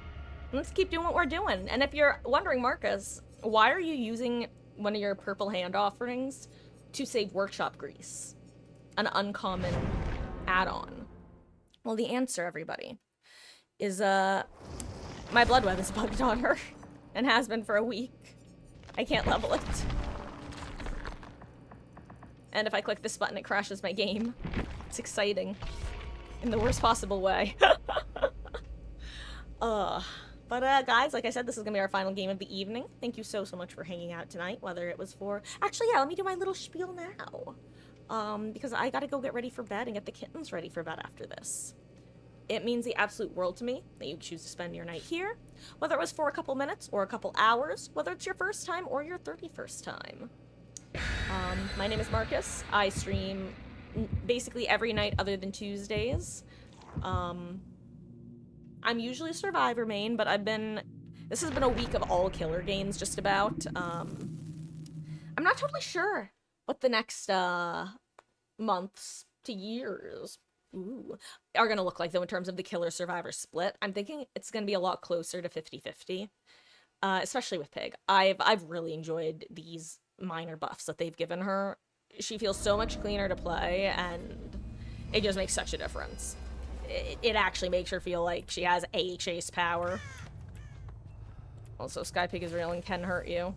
keep doing what we're doing. And if you're wondering, Marcus, why are you using one of your purple hand offerings to save workshop grease? An uncommon add-on. Well, the answer, everybody, is, my blood web is bugged on her. And has been for a week. I can't level it. And if I click this button, it crashes my game. It's exciting. In the worst possible way. But guys, like I said, this is gonna be our final game of the evening. Thank you so much for hanging out tonight, whether it was for... Actually, yeah, let me do my little spiel now. Because I gotta go get ready for bed and get the kittens ready for bed after this. It means the absolute world to me that you choose to spend your night here, whether it was for a couple minutes or a couple hours, whether it's your first time or your 31st time. My name is Marcus. I stream basically every night other than Tuesdays. I'm usually Survivor main, but this has been a week of all killer games just about. I'm not totally sure what the next months to years are gonna look like, though, in terms of the killer survivor split. I'm thinking it's gonna be a lot closer to 50-50, especially with Pig. I've really enjoyed these minor buffs that they've given her. she feels so much cleaner to play, and it just makes such a difference. It actually makes her feel like she has a chase power. Also, Skypig is real and can hurt you.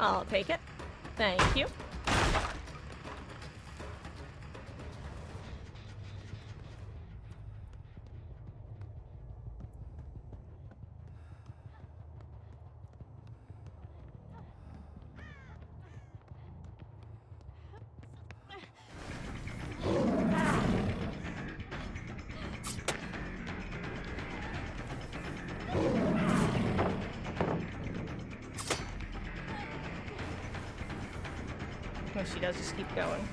I'll take it. Thank you. Oh, she does just keep going.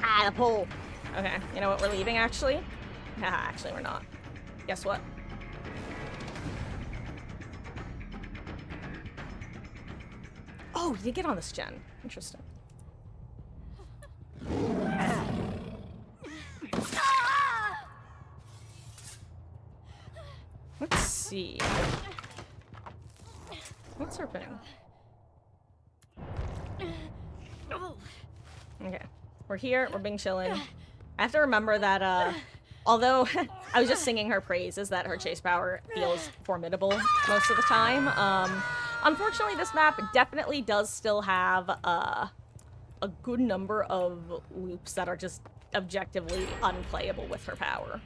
Ah, the pole. Okay, you know what? We're leaving, actually. Haha, actually, we're not. Guess what? Oh, you did get on this gen. Interesting. Let's see. What's happening? Okay. We're here, we're being chillin'. I have to remember that, although I was just singing her praises, that her chase power feels formidable most of the time. Unfortunately, this map definitely does still have, a good number of loops that are just objectively unplayable with her power.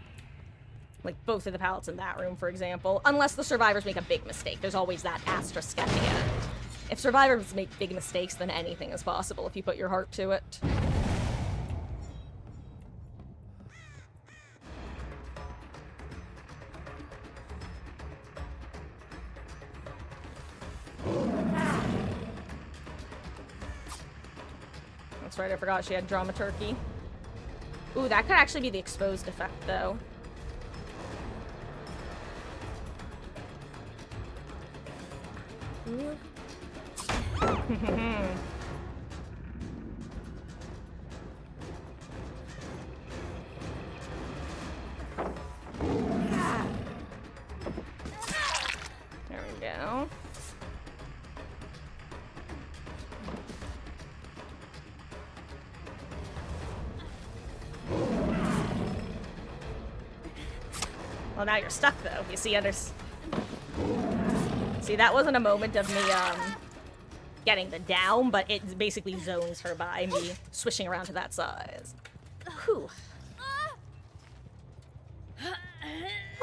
Like, both of the pallets in that room, for example. Unless the survivors make a big mistake. There's always that asterisk at the end. If survivors make big mistakes, then anything is possible if you put your heart to it. That's right, I forgot she had dramaturgy. Ooh, that could actually be the exposed effect, though. There we go. Well, now you're stuck, though. You see, See, that wasn't a moment of me, getting the down, but it basically zones her by me swishing around to that size. Whew.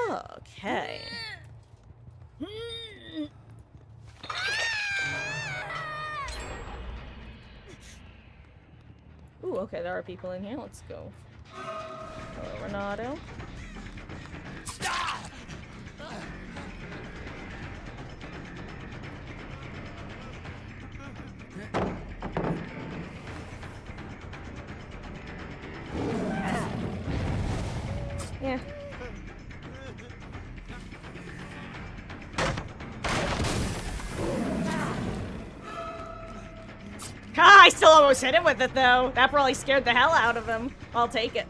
Okay. Ooh, okay, there are people in here. Let's go. Hello, Renato. Yeah. Ah, I still almost hit him with it, though. That probably scared the hell out of him. I'll take it.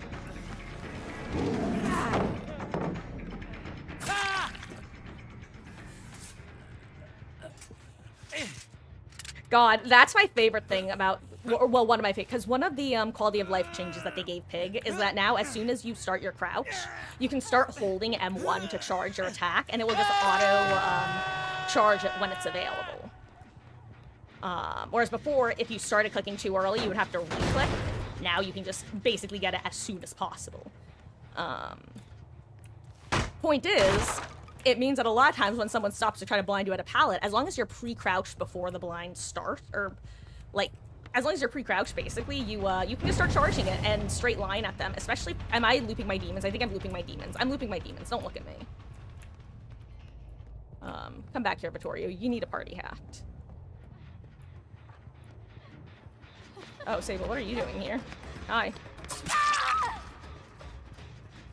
God, that's my favorite thing about, well, one of my favorite, because one of the quality of life changes that they gave Pig is that now, as soon as you start your crouch, you can start holding M1 to charge your attack, and it will just auto charge it when it's available. Whereas before, if you started clicking too early, you would have to re-click. Now you can just basically get it as soon as possible. Point is, it means that a lot of times when someone stops to try to blind you at a pallet, as long as you're pre-crouched before the blinds start, or, like, as long as you're pre-crouched, basically, you can just start charging it and straight line at them. Especially, am I looping my demons? I think I'm looping my demons. I'm looping my demons. Don't look at me. Come back here, Vittorio. You need a party hat. Oh, Sable, what are you doing here? Hi.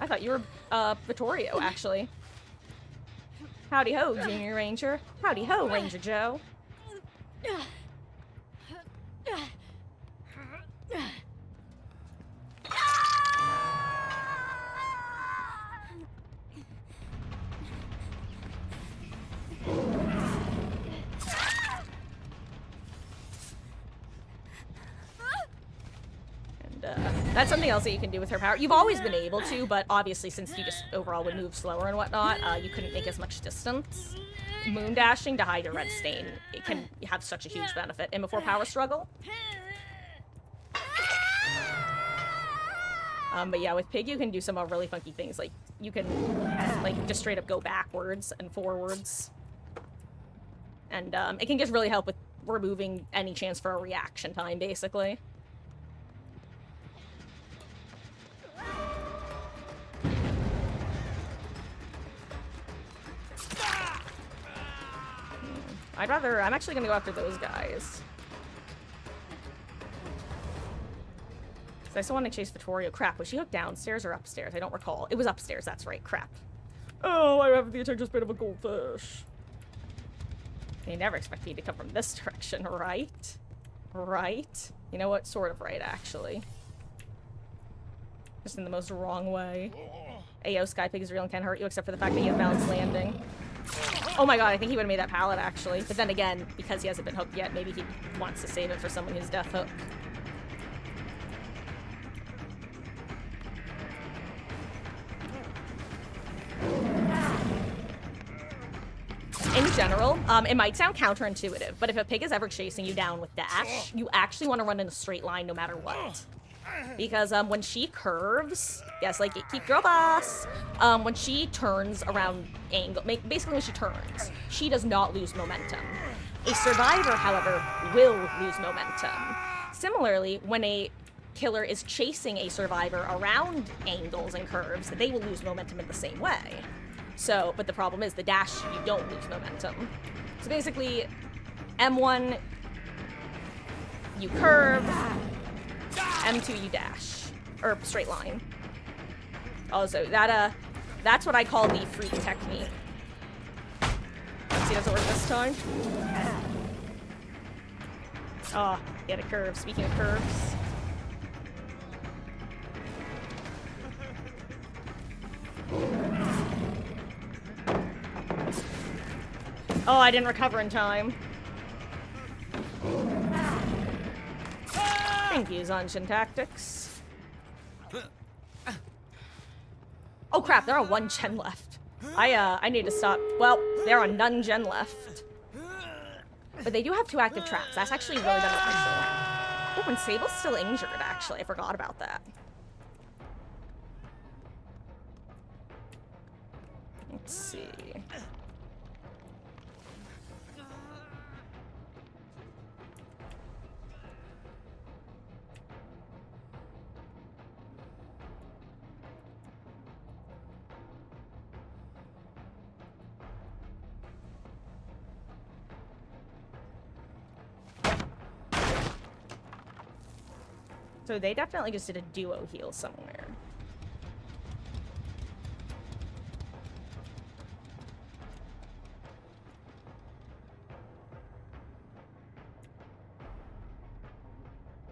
I thought you were, Vittorio, actually. Howdy ho, Junior Ranger. Howdy ho, Ranger Joe. That's something else that you can do with her power. You've always been able to, but obviously since you just overall would move slower and whatnot, you couldn't make as much distance. Moon dashing to hide a red stain, it can have such a huge benefit. And before power struggle. But yeah, with Pig you can do some really funky things. Like, you can, like, just straight up go backwards and forwards. And it can just really help with removing any chance for a reaction time, basically. I'm actually gonna go after those guys. So I still want to chase Vittorio. Crap, was she hooked downstairs or upstairs? I don't recall. It was upstairs, that's right. Crap. Oh, I have the attention span of a goldfish. They never expect me to come from this direction, right? Right? You know what? Sort of right, actually. Just in the most wrong way. Ayo, Skypig is real and can't hurt you except for the fact that you have balanced landing. Oh my god, I think he would have made that pallet, actually. But then again, because he hasn't been hooked yet, maybe he wants to save it for someone who's death hook. In general, it might sound counterintuitive, but if a pig is ever chasing you down with dash, you actually want to run in a straight line no matter what. Because when she curves, yes, like keep girl boss, when she turns around angle, basically when she turns, she does not lose momentum. A survivor, however, will lose momentum. Similarly, when a killer is chasing a survivor around angles and curves, they will lose momentum in the same way. So, but the problem is the dash, you don't lose momentum. So basically, M1, you curve, M2 you dash, or straight line. Also, that's what I call the freak technique. Let's see, does it work this time? Oh, he had a curve. Speaking of curves. Oh, I didn't recover in time. Thank you, Zanshin Tactics. Oh crap, they're on 1 gen left. I need to stop. Well, they're on none gen left. But they do have 2 active traps. That's actually really beneficial. Oh, and Sable's still injured, actually. I forgot about that. Let's see. So they definitely just did a duo heal somewhere.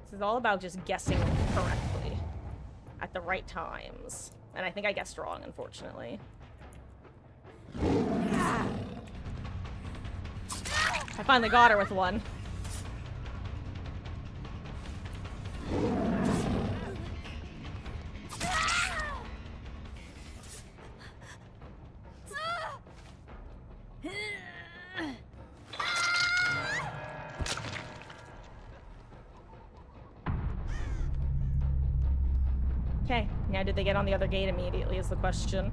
This is all about just guessing correctly at the right times. And I think I guessed wrong, unfortunately. I finally got her with one. Okay, now did they get on the other gate immediately is the question.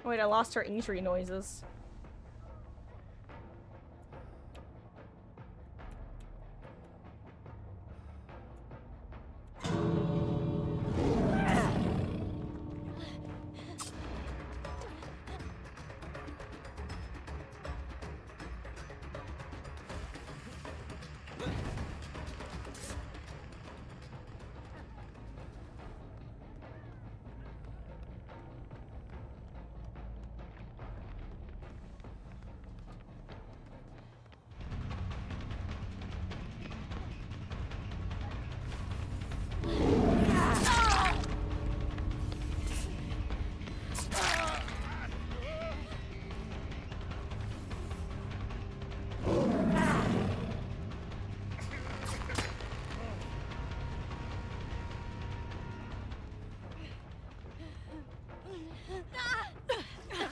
Wait, I lost her injury noises.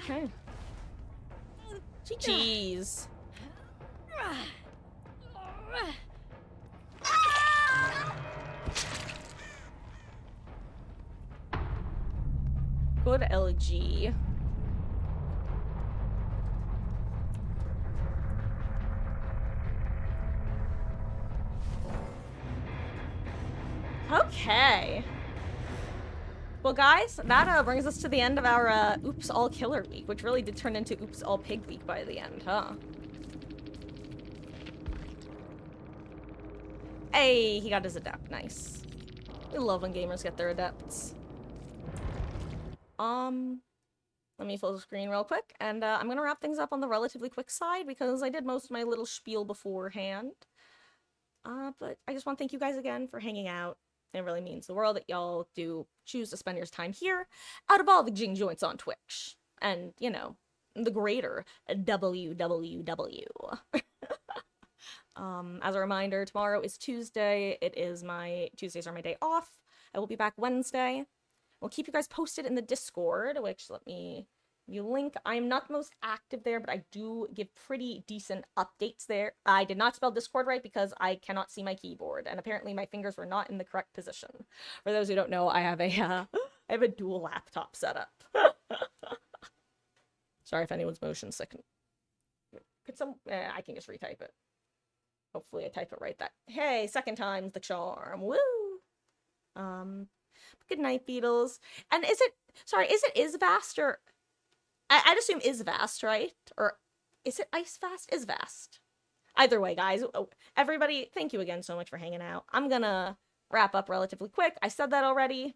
Okay. Jeez. Good LG. Okay. Well, guys, that brings us to the end of our Oops All Killer week, which really did turn into Oops All Pig week by the end, huh? Hey, he got his adept. Nice. We love when gamers get their adepts. Let me full screen real quick, and I'm gonna wrap things up on the relatively quick side because I did most of my little spiel beforehand. But I just want to thank you guys again for hanging out. It really means the world that y'all do choose to spend your time here out of all the jing joints on Twitch. And, you know, the greater WWW. As a reminder, tomorrow is Tuesday. Tuesdays are my day off. I will be back Wednesday. We'll keep you guys posted in the Discord, which let me give you a link. I'm not the most active there, but I do give pretty decent updates there. I did not spell Discord right because I cannot see my keyboard, and apparently my fingers were not in the correct position. For those who don't know, I have a dual laptop setup. Sorry if anyone's motion sick. I can just retype it. Hopefully I type it right. Hey, second time's the charm. Woo! Good night, Beatles. And is it Isvast or I'd assume Isvast, right? Or is it Icevast? Isvast. Either way, guys, everybody, thank you again so much for hanging out. I'm gonna wrap up relatively quick. I said that already.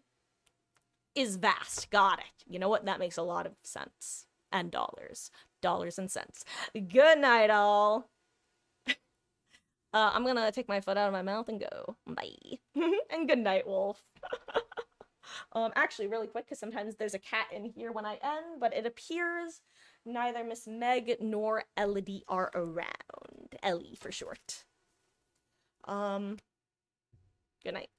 Isvast. Got it. You know what? That makes a lot of sense. And dollars. Dollars and cents. Good night, all. I'm gonna take my foot out of my mouth and go. Bye. And good night, Wolf. Actually, really quick, because sometimes there's a cat in here when I end, but it appears neither Miss Meg nor Elodie are around. Ellie, for short. Good night.